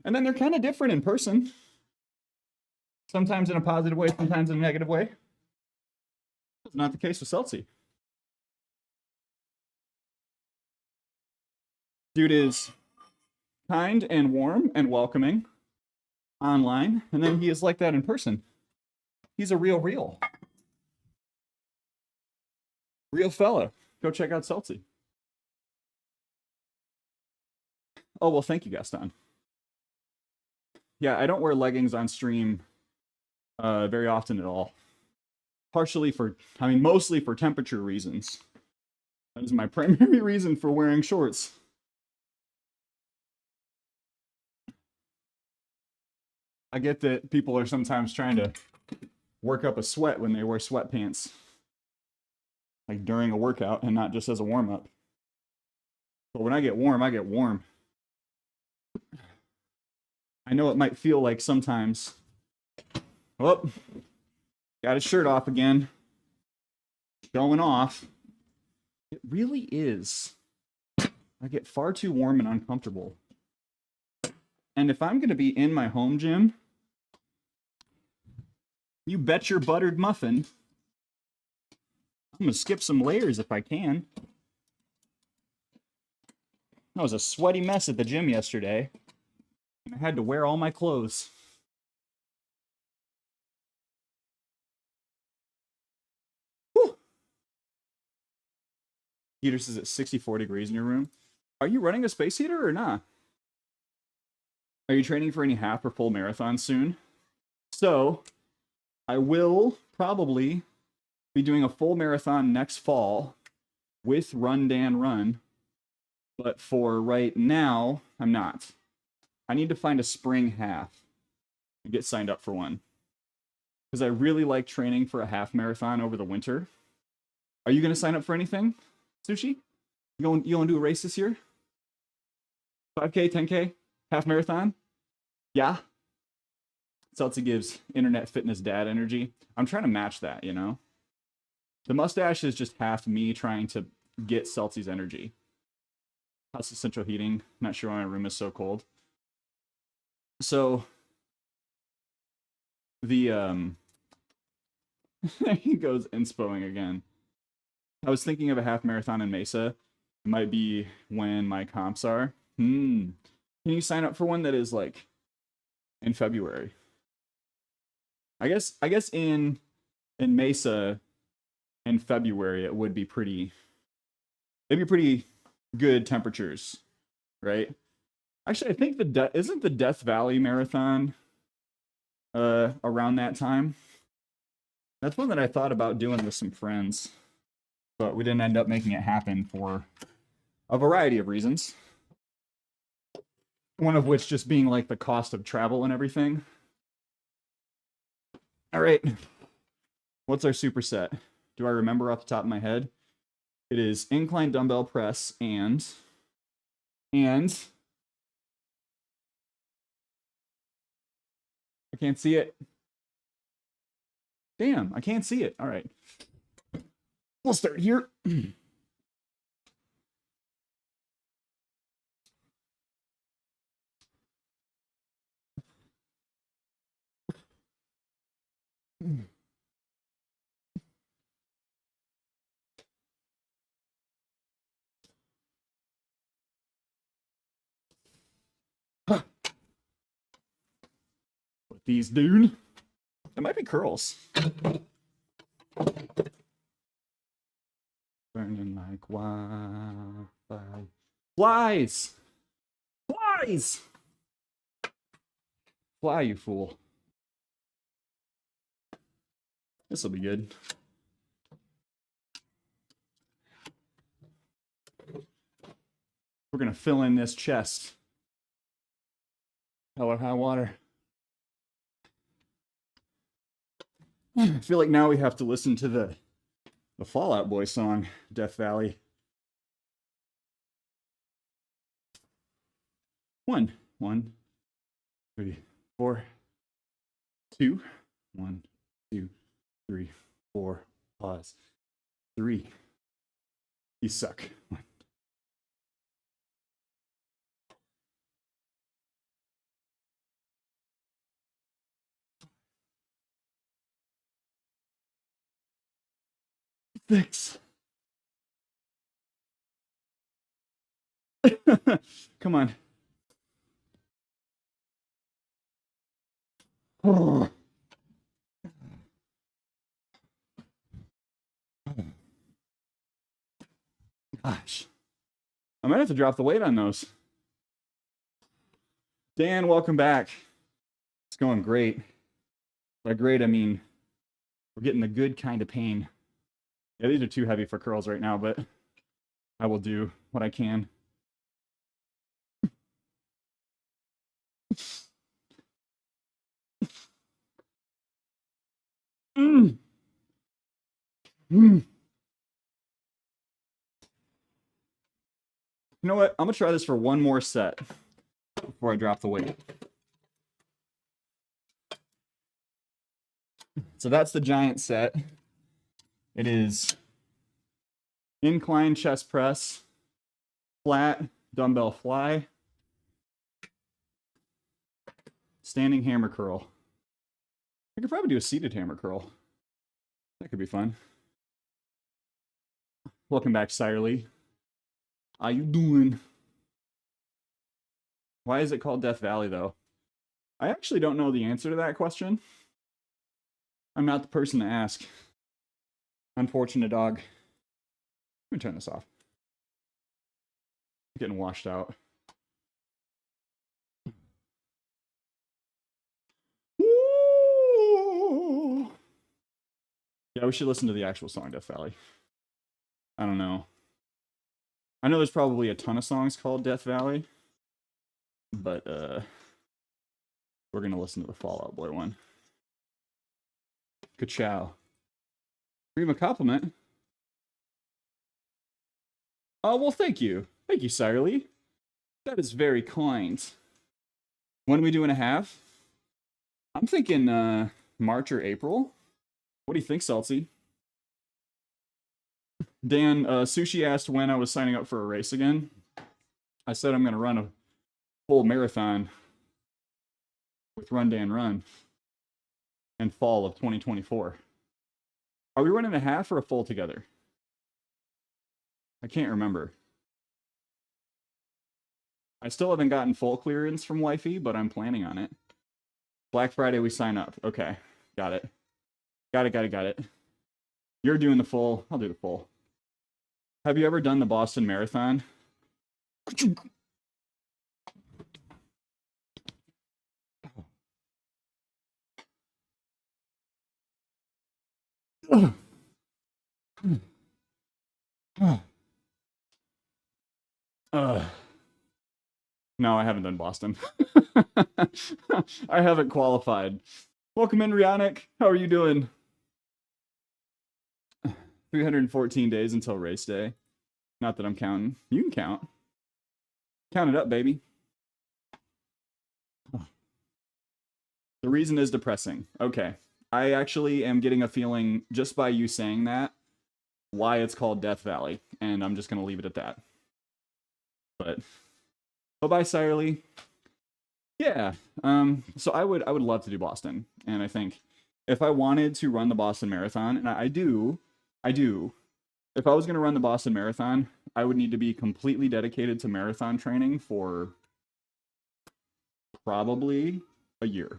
And then they're kind of different in person. Sometimes in a positive way, sometimes in a negative way. That's not the case with Celtsy. Dude is kind and warm and welcoming online, and then he is like that in person. He's a real fella. Go check out Celtsy. Oh, well, thank you, Gaston. Yeah, I don't wear leggings on stream very often at all. Mostly for temperature reasons. That is my primary reason for wearing shorts. I get that people are sometimes trying to work up a sweat when they wear sweatpants, like during a workout and not just as a warm-up. But when I get warm, I get warm. I know it might feel like sometimes, oh, got his shirt off again, showing off. It really is. I get far too warm and uncomfortable. And if I'm going to be in my home gym, you bet your buttered muffin, I'm going to skip some layers if I can. I was a sweaty mess at the gym yesterday, and I had to wear all my clothes. Whew. Heater says it's 64 degrees in your room. Are you running a space heater or not? Are you training for any half or full marathons soon? So, I will probably be doing a full marathon next fall with Run Dan Run. But for right now, I'm not. I need to find a spring half and get signed up for one. Because I really like training for a half marathon over the winter. Are you going to sign up for anything, Sushi? You going to do a race this year? 5K, 10K, half marathon? Yeah. Celtic gives internet fitness dad energy. I'm trying to match that, you know? The mustache is just half me trying to get Celti's energy. House of central heating. Not sure why my room is so cold. So, the, he goes inspoing again. I was thinking of a half marathon in Mesa. It might be when my comps are. Can you sign up for one that is like in February? I guess in Mesa in February it would be pretty. It'd be pretty good temperatures, right? Actually, I think isn't the Death Valley Marathon around that time? That's one that I thought about doing with some friends, but we didn't end up making it happen for a variety of reasons. One of which just being like the cost of travel and everything. All right. What's our superset? Do I remember off the top of my head? It is incline dumbbell press and I can't see it. Damn, I can't see it. All right. We'll start here. What these dude? It might be curls. Burning like wildfire. Flies! Flies! Fly, you fool. This will be good. We're going to fill in this chest. Hell or high water. I feel like now we have to listen to the Fall Out Boy song, Death Valley. 1, 3, 4, 2, 1, 2, 3, 4, pause, 3. You suck. 1. Thanks. Come on. Oh. Gosh. I might have to drop the weight on those. Dan, welcome back. It's going great. By great, I mean we're getting the good kind of pain. Yeah, these are too heavy for curls right now, but I will do what I can. Mm. Mm. You know what? I'm gonna try this for one more set before I drop the weight. So that's the giant set. It is incline chest press, flat dumbbell fly, standing hammer curl. I could probably do a seated hammer curl. That could be fun. Welcome back, Sirely. How you doing? Why is it called Death Valley, though? I actually don't know the answer to that question. I'm not the person to ask. Unfortunate dog. Let me turn this off. I'm getting washed out. Ooh. Yeah, we should listen to the actual song Death Valley. I don't know. I know there's probably a ton of songs called Death Valley, but we're gonna listen to the Fall Out Boy one. Ka-chow. Give him a compliment. Oh, well, thank you. Thank you, Sirely. That is very kind. When are we doing a half? I'm thinking March or April. What do you think, Salty? Dan, Sushi asked when I was signing up for a race again. I said I'm going to run a full marathon with Run Dan Run in fall of 2024. Are we running a half or a full together? I can't remember. I still haven't gotten full clearance from Wifey, but I'm planning on it. Black Friday, we sign up. Okay, got it. Got it. You're doing the full. I'll do the full. Have you ever done the Boston Marathon? No, I haven't done Boston. I haven't qualified. Welcome in, Rionic. How are you doing? 314 days until race day. Not that I'm counting. You can count. Count it up, baby. The reason is depressing. Okay. I actually am getting a feeling just by you saying that why it's called Death Valley, and I'm just going to leave it at that. But bye-bye, Sirely. Yeah. So I would love to do Boston, and I think if I wanted to run the Boston Marathon, and I do, if I was going to run the Boston Marathon, I would need to be completely dedicated to marathon training for probably a year.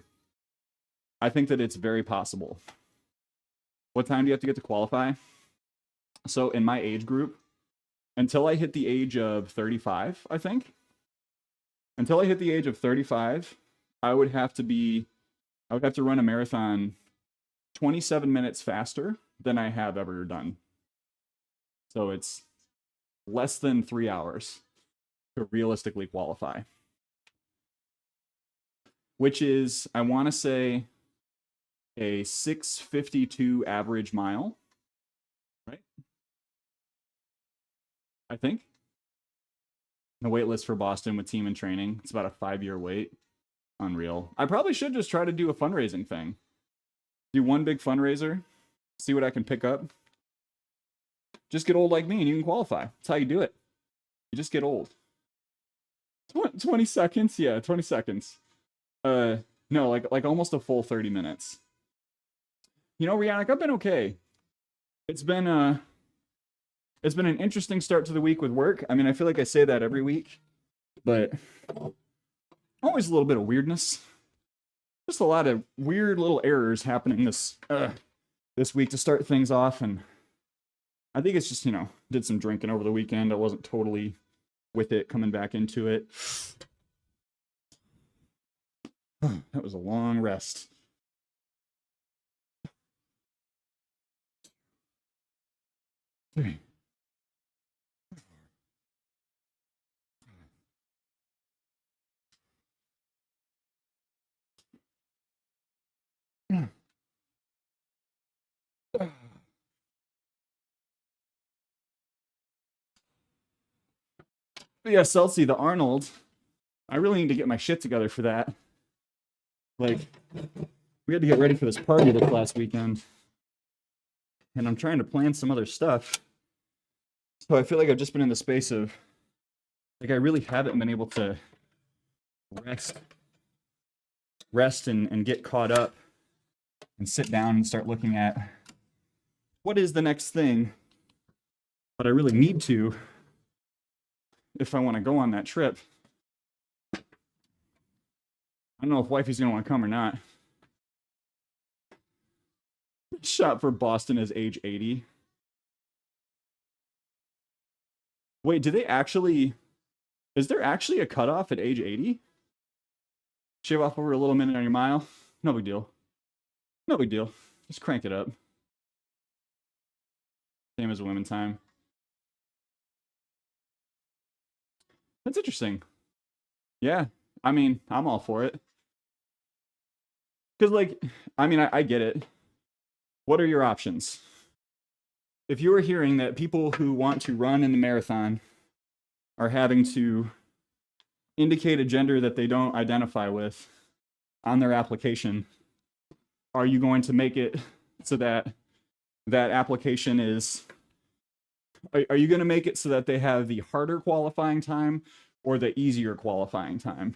I think that it's very possible. What time do you have to get to qualify? So in my age group, until I hit the age of 35, I think, until I hit the age of 35, I would have to run a marathon 27 minutes faster than I have ever done. So it's less than 3 hours to realistically qualify, which is, I want to say, a 6:52 average mile, right? I think. The wait list for Boston with team and training, it's about a 5-year wait. Unreal. I probably should just try to do a fundraising thing. Do one big fundraiser, see what I can pick up. Just get old like me and you can qualify. That's how you do it. You just get old. 20 seconds? Yeah, 20 seconds. No, like almost a full 30 minutes. You know, Rihanna, I've been okay. It's been an interesting start to the week with work. I mean, I feel like I say that every week, but always a little bit of weirdness. Just a lot of weird little errors happening this week to start things off, and I think it's just, did some drinking over the weekend. I wasn't totally with it coming back into it. That was a long rest. Three. But yeah, Celsi, the Arnold, I really need to get my shit together for that. Like, we had to get ready for this party this last weekend. And I'm trying to plan some other stuff. So I feel like I've just been in the space of, like, I really haven't been able to rest and get caught up and sit down and start looking at what is the next thing. But I really need to if I want to go on that trip. I don't know if wifey's going to want to come or not. Shot for Boston as age 80. Wait, do they actually... Is there actually a cutoff at age 80? Shave off over a little minute on your mile? No big deal. No big deal. Just crank it up. Same as women time. That's interesting. Yeah, I mean, I'm all for it. Because, like, I mean, I get it. What are your options? If you are hearing that people who want to run in the marathon are having to indicate a gender that they don't identify with on their application, are you going to make it so that that application is... Are you going to make it so that they have the harder qualifying time or the easier qualifying time?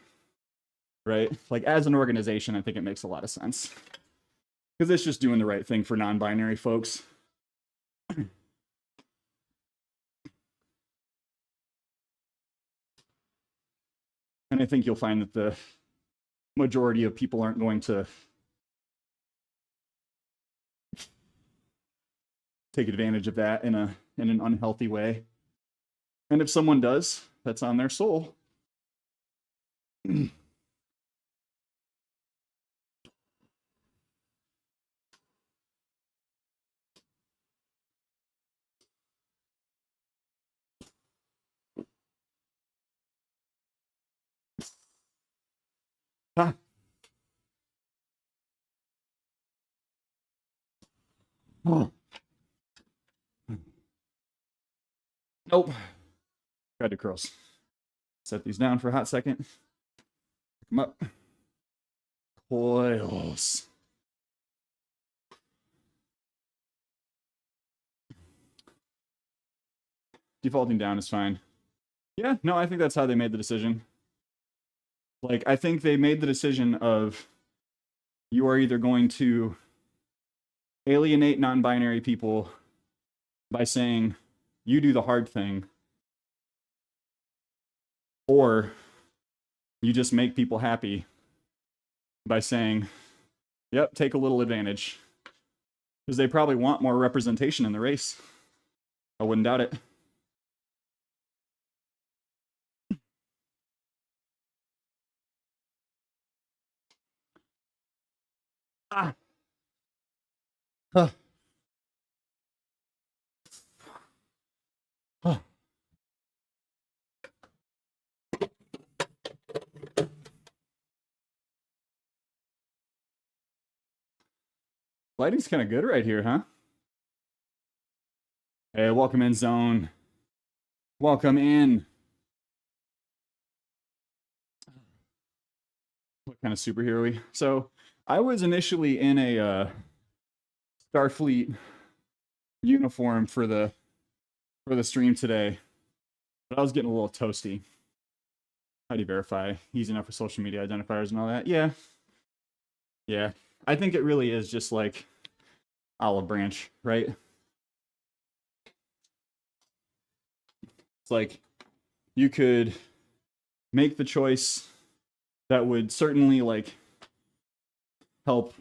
Right? Like, as an organization, I think it makes a lot of sense. Because it's just doing the right thing for non-binary folks. And I think you'll find that the majority of people aren't going to take advantage of that in an unhealthy way. And if someone does, that's on their soul. Ah. Oh. Nope. Tried to curls. Set these down for a hot second. Pick them up. Coils. Defaulting down is fine. Yeah, no, I think that's how they made the decision. Like, I think they made the decision of, you are either going to alienate non-binary people by saying, you do the hard thing, or you just make people happy by saying, yep, take a little advantage. Because they probably want more representation in the race. I wouldn't doubt it. Ah. Huh. Huh. Lighting's kind of good right here, huh? Hey, welcome in, Zone. Welcome in. What kind of superhero are we? So, I was initially in a Starfleet uniform for the stream today, but I was getting a little toasty. How do you verify? Easy enough for social media identifiers and all that. Yeah. Yeah. I think it really is just like olive branch, right? It's like you could make the choice that would certainly like help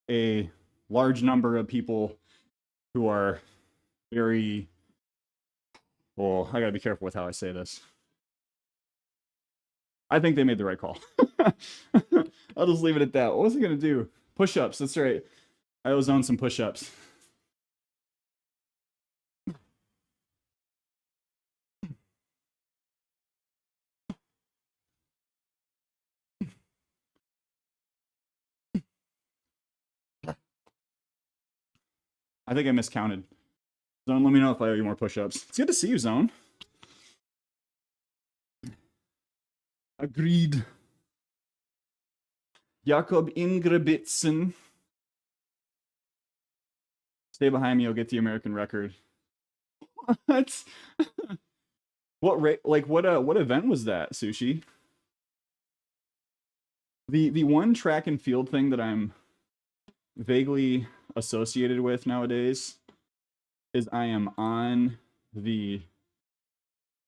a large number of people who are very... Well, I gotta be careful with how I say this. I think they made the right call. I'll just leave it at that. What was he gonna do? Push-ups, that's right. I owe Zone some push-ups. I think I miscounted. Zone, let me know if I owe you more push-ups. It's good to see you, Zone. Agreed. Jakob Ingebrigtsen. Stay behind me, you'll get the American record. What? What event was that, Sushi? The one track and field thing that I'm vaguely associated with nowadays is I am on the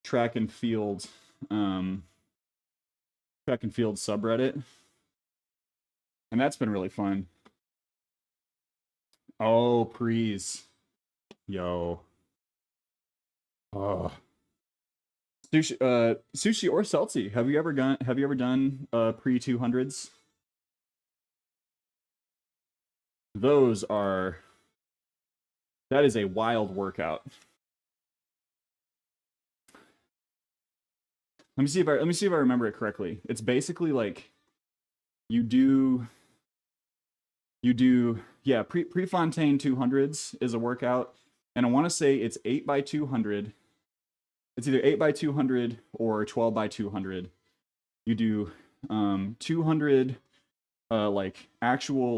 track and field subreddit, and that's been really fun. Oh, please. Yo. Oh. Sushi or Celtsy, have you ever done pre 200s? That is a wild workout. Let me see if I remember it correctly. It's basically like you do yeah, Prefontaine 200s is a workout, and I want to say it's 8x200. It's either 8x200 or 12x200. You do 200 like actual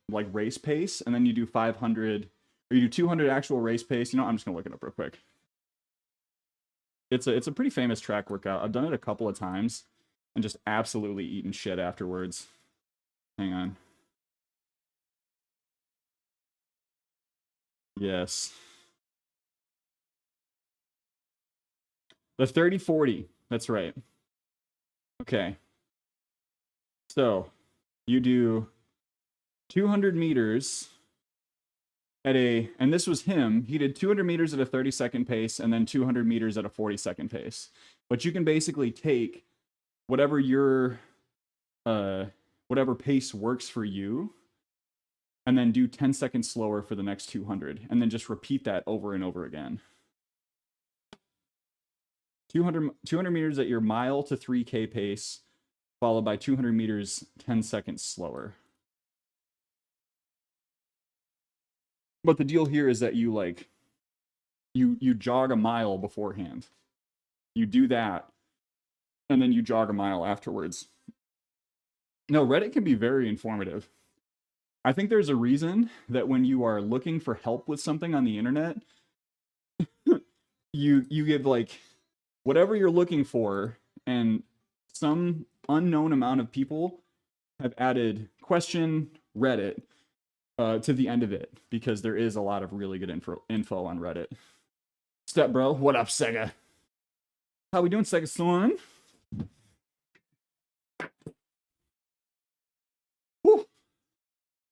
like race pace, and then you do 500, or you do 200 actual race pace. You know, I'm just gonna look it up real quick. It's a pretty famous track workout. I've done it a couple of times and just absolutely eaten shit afterwards. Hang on. Yes. The 30-40. That's right. Okay. So you do 200 meters at and this was him. He did 200 meters at a 30-second pace and then 200 meters at a 40-second pace. But you can basically take whatever whatever pace works for you, and then do 10 seconds slower for the next 200, and then just repeat that over and over again. 200 meters at your mile to 3K pace, followed by 200 meters 10 seconds slower. But the deal here is that you you jog a mile beforehand. You do that, and then you jog a mile afterwards. No, Reddit can be very informative. I think there's a reason that when you are looking for help with something on the internet, you give like whatever you're looking for, and some unknown amount of people have added question Reddit to the end of it, because there is a lot of really good info on Reddit. Step bro, what up, Sega? How we doing, Sega Son? Woo.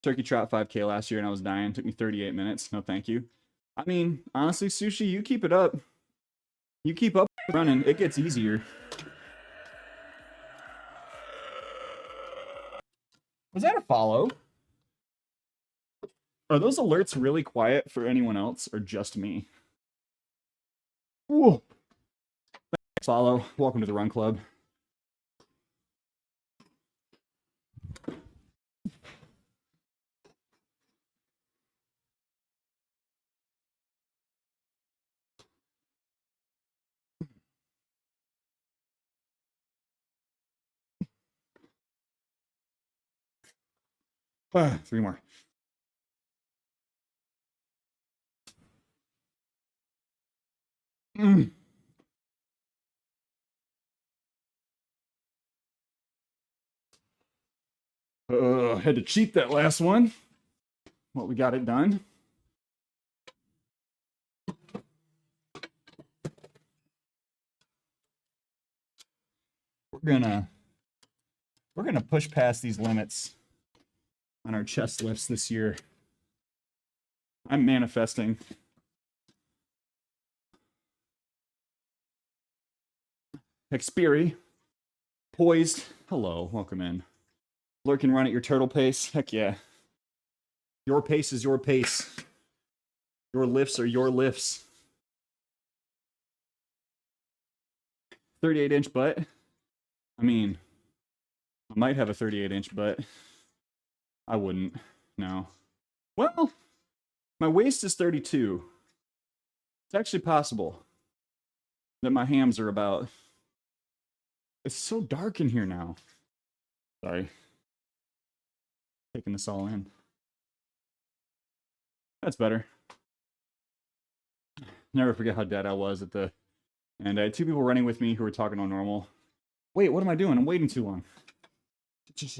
Turkey Trot 5K last year and I was dying. It took me 38 minutes. No, thank you. I mean, honestly, Sushi, you keep it up. You keep up running, it gets easier. Was that a follow? Are those alerts really quiet for anyone else or just me? Whoa. Thanks, follow. Welcome to the Run Club. Three more. Had to cheat that last one. Well, we got it done. We're gonna push past these limits on our chest lifts this year. I'm manifesting. Xperi, poised. Hello, welcome in. Lurking run at your turtle pace. Heck yeah. Your pace is your pace. Your lifts are your lifts. 38-inch butt. I mean, I might have a 38-inch butt. I wouldn't. No. Well, my waist is 32. It's actually possible that my hams are about It's so dark in here now. Sorry. Taking this all in. That's better. Never forget how dead I was at the... And I had two people running with me who were talking on normal. Wait, what am I doing? I'm waiting too long. This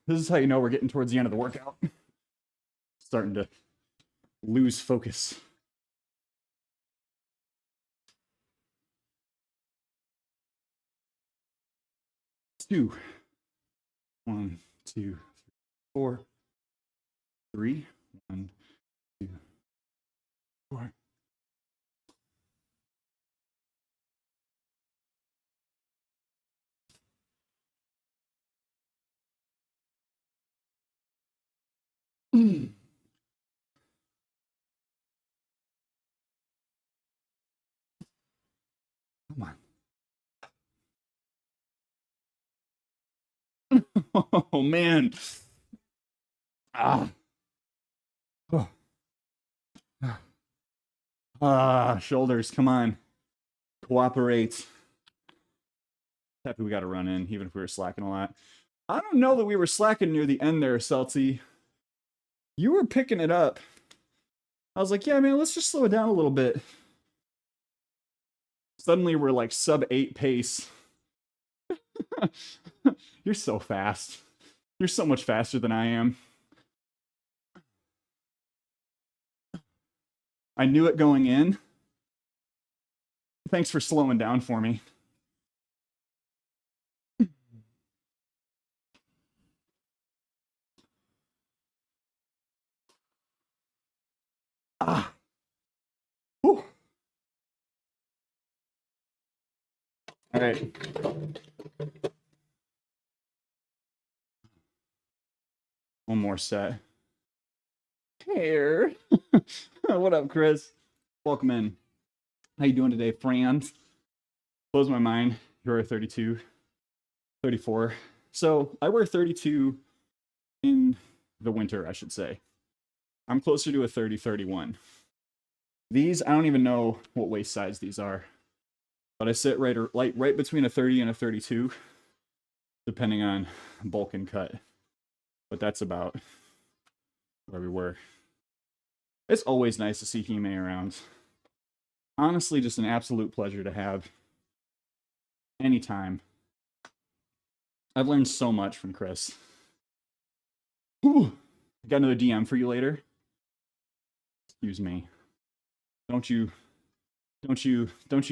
is how you know we're getting towards the end of the workout. Starting to lose focus. Two. 1, 2, 4, 3. 1, 2, 4. Come on. Oh, man. Ah. Oh. Ah, shoulders, come on. Cooperate. Happy we got to run in, even if we were slacking a lot. I don't know that we were slacking near the end there, Celty. You were picking it up. I was like, yeah, man, let's just slow it down a little bit. Suddenly we're like sub-8 pace. You're so fast. You're so much faster than I am. I knew it going in. Thanks for slowing down for me. Ah. Whew. All right. One more set. Here. What up, Chris? Welcome in. How you doing today, friends? Blows my mind. You're a 32, 34. So I wear 32 in the winter, I should say. I'm closer to a 30, 31. These, I don't even know what waist size these are, but I sit right between a 30 and a 32, depending on bulk and cut. But that's about where we were. It's always nice to see Hime around. Honestly, just an absolute pleasure to have anytime. I've learned so much from Chris. Ooh, I got another DM for you later. Excuse me. Don't you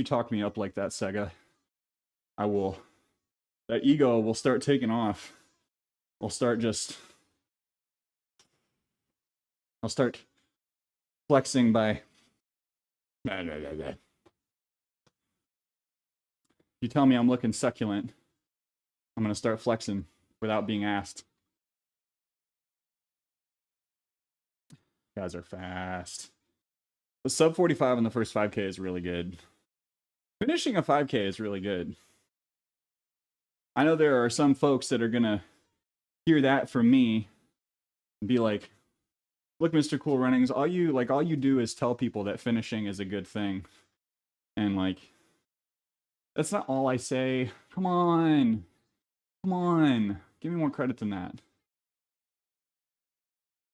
talk me up like that, Sega. I will. That ego will start taking off. I'll start flexing by. You tell me I'm looking succulent, I'm gonna start flexing without being asked. You guys are fast. The sub 45 in the first 5K is really good. Finishing a 5K is really good. I know there are some folks that are gonna hear that from me and be like, look, Mr. Cool Runnings, all you do is tell people that finishing is a good thing. And like, that's not all I say. Come on. Come on. Give me more credit than that.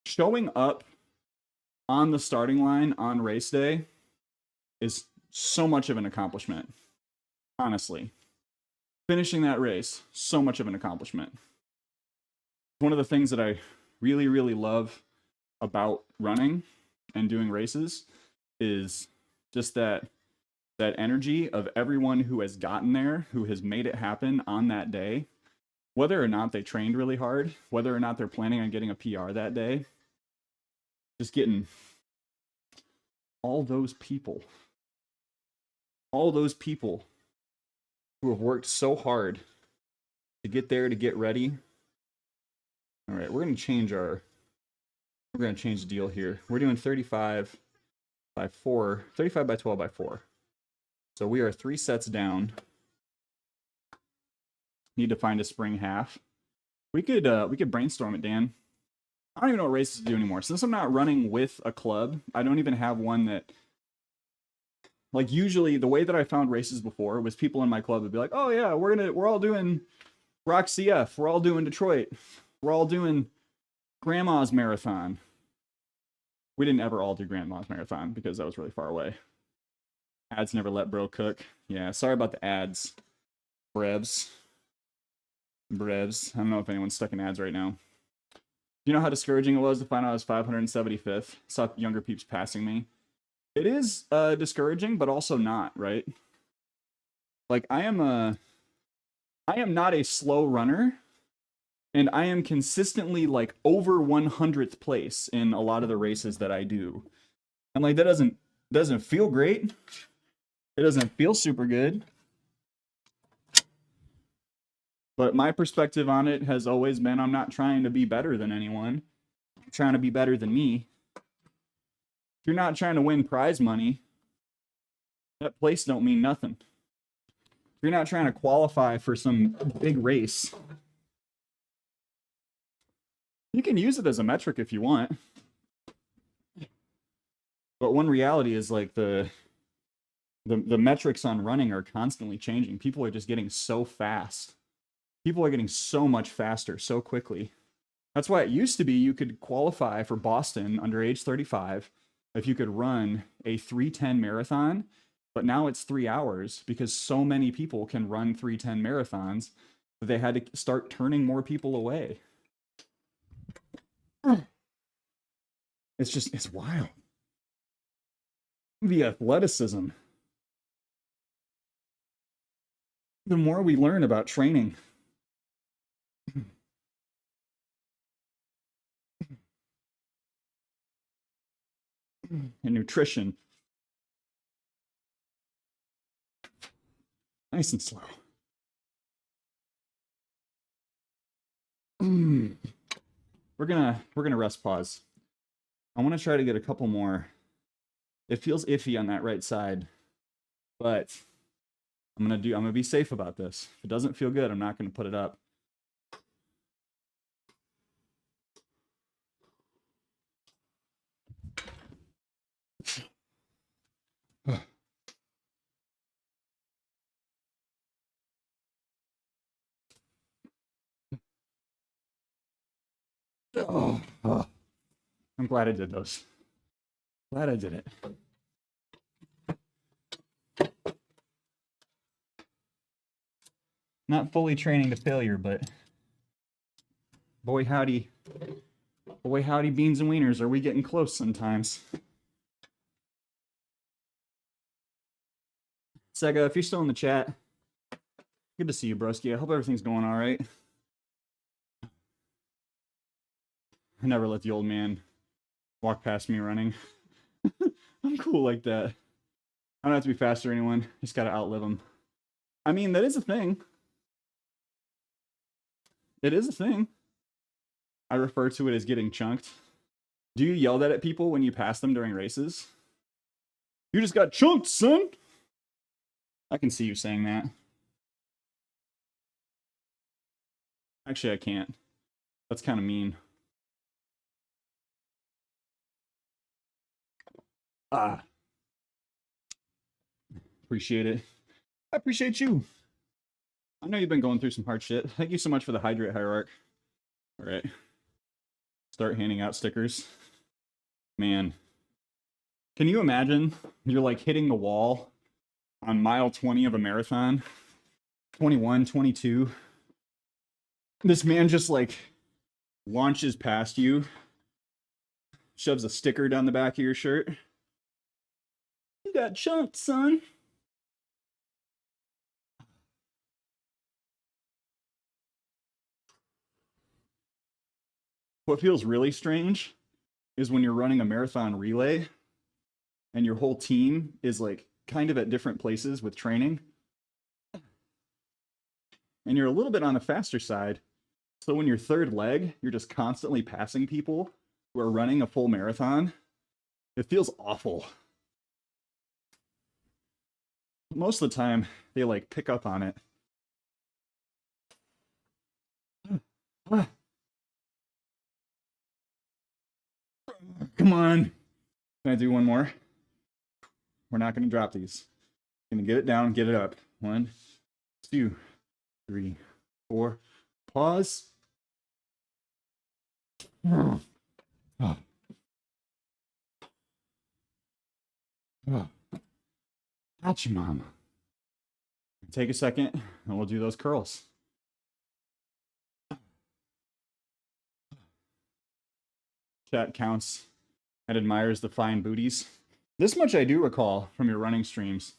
Showing up on the starting line on race day is so much of an accomplishment. Honestly. Finishing that race, so much of an accomplishment. One of the things that I really, really love about running and doing races is just that energy of everyone who has gotten there, who has made it happen on that day, whether or not they trained really hard, whether or not they're planning on getting a PR that day, just getting all those people who have worked so hard to get there, to get ready. All right, we're going to change the deal here. We're doing 35 by 4, 35 by 12 by 4. So we are 3 sets down. Need to find a spring half. We could brainstorm it, Dan. I don't even know what races to do anymore. Since I'm not running with a club, I don't even have one that like usually the way that I found races before was people in my club would be like, oh yeah, we're all doing Rock CF, we're all doing Detroit, we're all doing Grandma's Marathon. We didn't ever all do Grandma's Marathon because that was really far away. Ads never let bro cook. Yeah, sorry about the ads. Brevs. I don't know if anyone's stuck in ads right now. Do you know how discouraging it was to find out I was 575th? Saw younger peeps passing me. It is discouraging, but also not, right? Like I am not a slow runner, and I am consistently like over 100th place in a lot of the races that I do. And like that doesn't feel great. It doesn't feel super good. But my perspective on it has always been I'm not trying to be better than anyone. I'm trying to be better than me. If you're not trying to win prize money, that place don't mean nothing. If you're not trying to qualify for some big race, you can use it as a metric if you want. But one reality is like the metrics on running are constantly changing. People are just getting so fast. People are getting so much faster so quickly. That's why it used to be you could qualify for Boston under age 35 if you could run a 3:10 marathon, but now it's 3 hours because so many people can run 3:10 marathons that they had to start turning more people away. It's wild. The athleticism. The more we learn about training, and nutrition. Nice and slow. We're gonna rest pause. I want to try to get a couple more. It feels iffy on that right side, but I'm gonna be safe about this. If it doesn't feel good, I'm not gonna put it up. Oh, I'm glad I did those. Glad I did it. Not fully training to failure, but boy howdy, beans and wieners, are we getting close sometimes. Sega, if you're still in the chat, good to see you, broski. I hope everything's going all right. I never let the old man walk past me running. I'm cool like that. I don't have to be faster than anyone. Just gotta outlive them. I mean, that is a thing. It is a thing. I refer to it as getting chunked. Do you yell that at people when you pass them during races? You just got chunked, son! I can see you saying that. Actually, I can't. That's kind of mean. Appreciate it. I appreciate you. I know you've been going through some hard shit. Thank you so much for the hydrate hierarch. All right. Start handing out stickers. Man. Can you imagine you're like hitting the wall on mile 20 of a marathon? 21, 22. This man just like launches past you, shoves a sticker down the back of your shirt. You got chunked, son. What feels really strange is when you're running a marathon relay and your whole team is like kind of at different places with training. And you're a little bit on the faster side. So when you're third leg, you're just constantly passing people who are running a full marathon. It feels awful. Most of the time, they like pick up on it. Come on. Can I do one more? We're not going to drop these. Gonna get it down, get it up. 1, 2, 3, 4. Pause. Oh. Gotcha, mama. Take a second and we'll do those curls. Chat counts and admires the fine booties. This much I do recall from your running streams,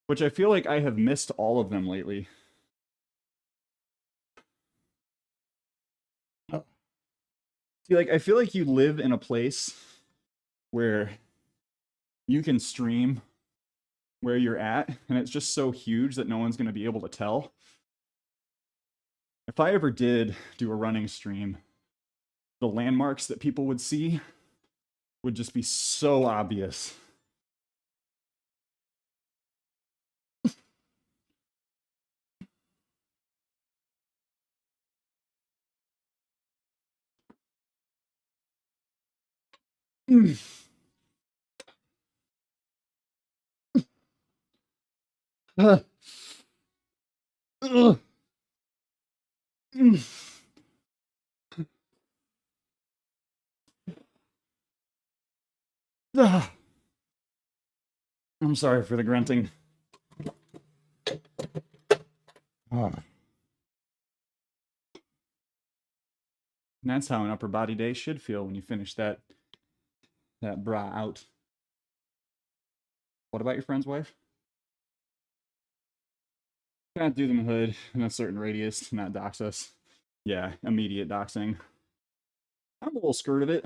which I feel like I have missed all of them lately. See, like, I feel like you live in a place where you can stream where you're at, and it's just so huge that no one's going to be able to tell. If I ever did do a running stream, the landmarks that people would see would just be so obvious. I'm sorry for the grunting. And that's how an upper body day should feel when you finish that bra out. What about your friend's wife? Can't do them in hood in a certain radius to not dox us. Yeah, immediate doxing. I'm a little scared of it.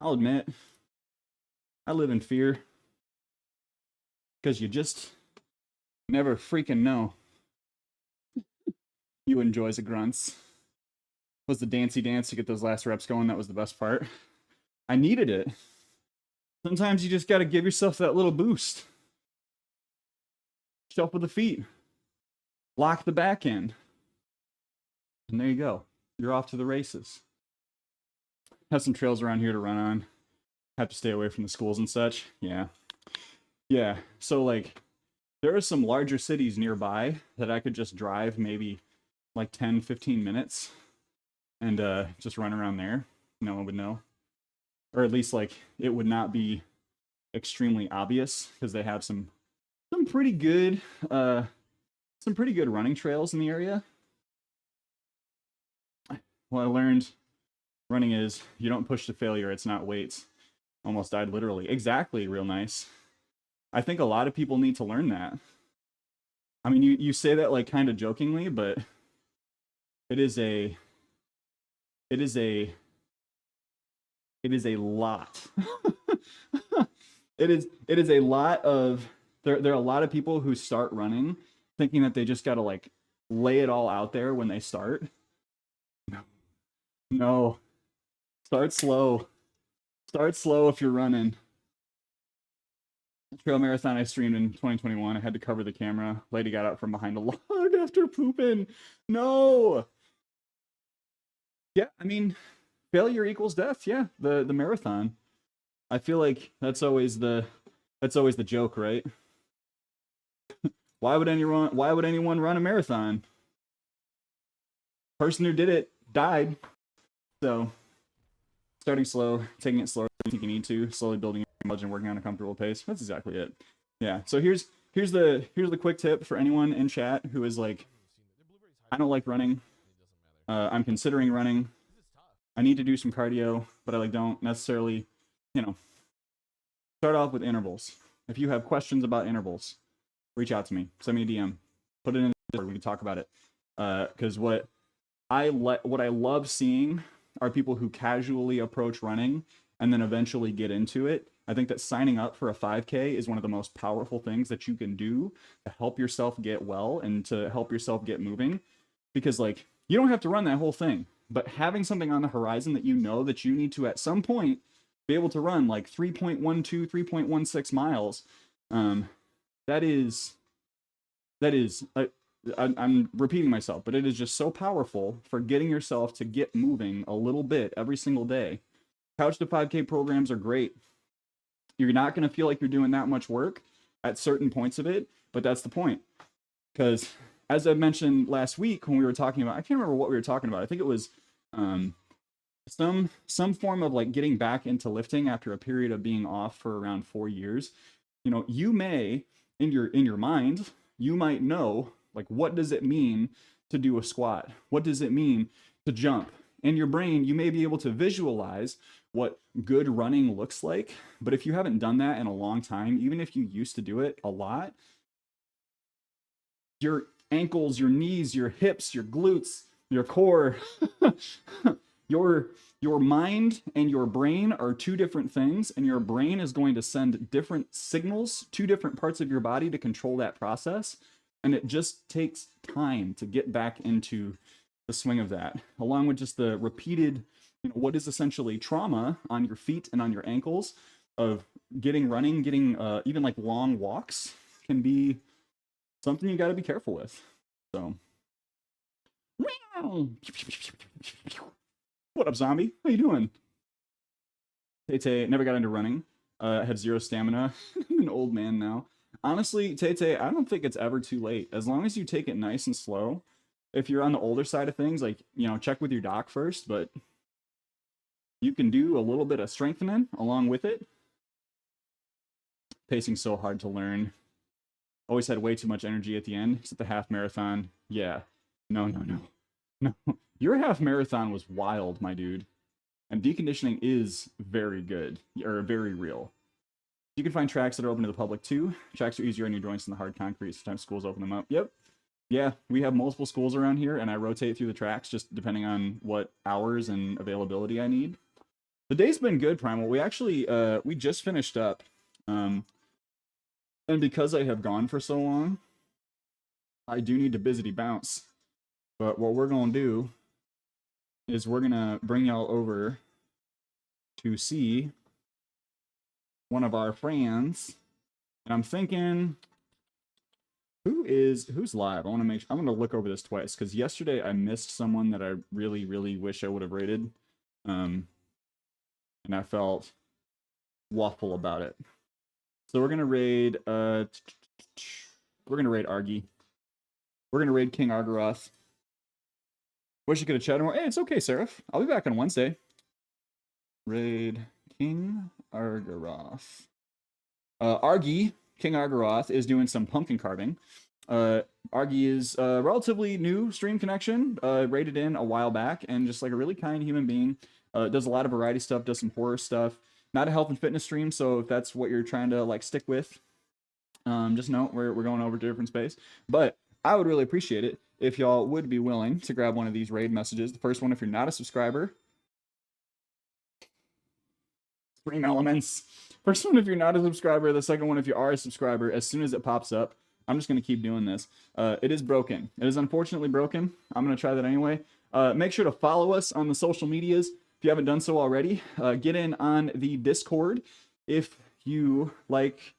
I'll admit. I live in fear. Because you just never freaking know. You enjoys the grunts. Was the dancey dance to get those last reps going? That was the best part. I needed it. Sometimes you just got to give yourself that little boost. Shuffle the feet. Lock the back end. And there you go. You're off to the races. Have some trails around here to run on. Have to stay away from the schools and such. Yeah. Yeah. So, like, there are some larger cities nearby that I could just drive maybe like 10, 15 minutes and just run around there. No one would know. Or at least, like, it would not be extremely obvious because they have some pretty good running trails in the area. What I learned running is you don't push to failure. It's not weights. Almost died literally. Exactly. Real nice. I think a lot of people need to learn that. I mean, you say that like kind of jokingly, but it is a lot. it is a lot of there are a lot of people who start running thinking that they just got to like lay it all out there when they start. No. Start slow. Start slow if you're running. Trail marathon I streamed in 2021. I had to cover the camera. Lady got out from behind a log after pooping. No. Yeah, I mean, failure equals death. Yeah, the marathon. I feel like that's always the joke, right? Why would anyone run a marathon? Person who did it died. So, starting slow, taking it slower if you need to, slowly building your mileage and working on a comfortable pace. That's exactly it. Yeah. So here's the quick tip for anyone in chat who is like, I don't like running. I'm considering running. I need to do some cardio, but I like don't necessarily, start off with intervals. If you have questions about intervals, reach out to me. Send me a DM. Put it in the Discord. We can talk about it. Because what I love seeing are people who casually approach running and then eventually get into it. I think that signing up for a 5K is one of the most powerful things that you can do to help yourself get well and to help yourself get moving. Because like, you don't have to run that whole thing, but having something on the horizon that you know that you need to at some point be able to run like 3.12, 3.16 miles, that is I'm repeating myself, but it is just so powerful for getting yourself to get moving a little bit every single day. Couch to 5K programs are great. You're not going to feel like you're doing that much work at certain points of it, but that's the point. Because as I mentioned last week when we were talking about, I can't remember what we were talking about. I think it was some form of like getting back into lifting after a period of being off for around 4 years. You know, you may in your mind, you might know like what does it mean to do a squat? What does it mean to jump? In your brain, you may be able to visualize what good running looks like, but if you haven't done that in a long time, even if you used to do it a lot, your ankles, your knees, your hips, your glutes, your core, your mind and your brain are two different things, and your brain is going to send different signals to different parts of your body to control that process, and it just takes time to get back into the swing of that, along with just the repeated, you know, what is essentially trauma on your feet and on your ankles of getting even like long walks can be something you got to be careful with. So, what up, zombie? How you doing? Tay never got into running. I had zero stamina. I'm an old man now. Honestly, Tay, I don't think it's ever too late. As long as you take it nice and slow. If you're on the older side of things, like, you know, check with your doc first, but you can do a little bit of strengthening along with it. Pacing's so hard to learn. Always had way too much energy at the end. It's at the half marathon. Yeah. No. Your half marathon was wild, my dude. And deconditioning is very good, or very real. You can find tracks that are open to the public too. Tracks are easier on your joints than the hard concrete. Sometimes schools open them up. Yep. Yeah, we have multiple schools around here, and I rotate through the tracks just depending on what hours and availability I need. The day's been good, Primal. We actually, we just finished up. And because I have gone for so long, I do need to busy bounce. But what we're going to do is we're going to bring y'all over to see one of our friends. And I'm thinking, who's live? I want to make sure, I'm going to look over this twice because yesterday I missed someone that I really, really wish I would have rated. And I felt waffle about it. So we're going to raid, Argy. We're going to raid King Argaroth. Wish you could have chatted more. Hey, it's okay, Seraph. I'll be back on Wednesday. Raid King Argaroth. Argy, King Argaroth, is doing some pumpkin carving. Argy is a relatively new stream connection, rated in a while back, and just like a really kind human being. Does a lot of variety stuff, does some horror stuff. Not a health and fitness stream, so if that's what you're trying to like stick with, just know we're going over to a different space. But I would really appreciate it if y'all would be willing to grab one of these raid messages. The first one, if you're not a subscriber. Stream elements. First one, if you're not a subscriber. The second one, if you are a subscriber. As soon as it pops up, I'm just going to keep doing this. It is broken. It is unfortunately broken. I'm going to try that anyway. Make sure to follow us on the social medias. If you haven't done so already, get in on the Discord if you like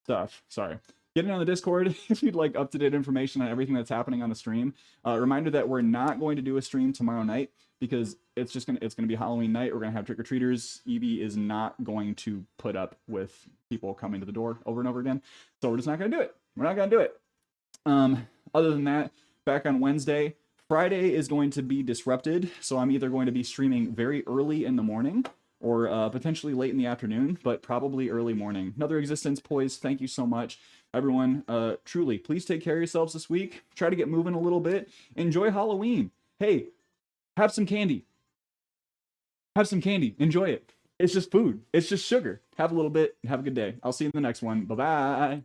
stuff. Sorry. Get in on the Discord if you'd like up-to-date information on everything that's happening on the stream. Reminder that we're not going to do a stream tomorrow night because it's gonna be Halloween night. We're gonna have trick-or-treaters. Evie is not going to put up with people coming to the door over and over again. So we're just not gonna do it. We're not gonna do it. Other than that, back on Wednesday. Friday is going to be disrupted, so I'm either going to be streaming very early in the morning or potentially late in the afternoon, but probably early morning. Another Existence Poise, thank you so much. Everyone, truly, please take care of yourselves this week. Try to get moving a little bit. Enjoy Halloween. Hey, have some candy. Have some candy. Enjoy it. It's just food. It's just sugar. Have a little bit. Have a good day. I'll see you in the next one. Bye-bye.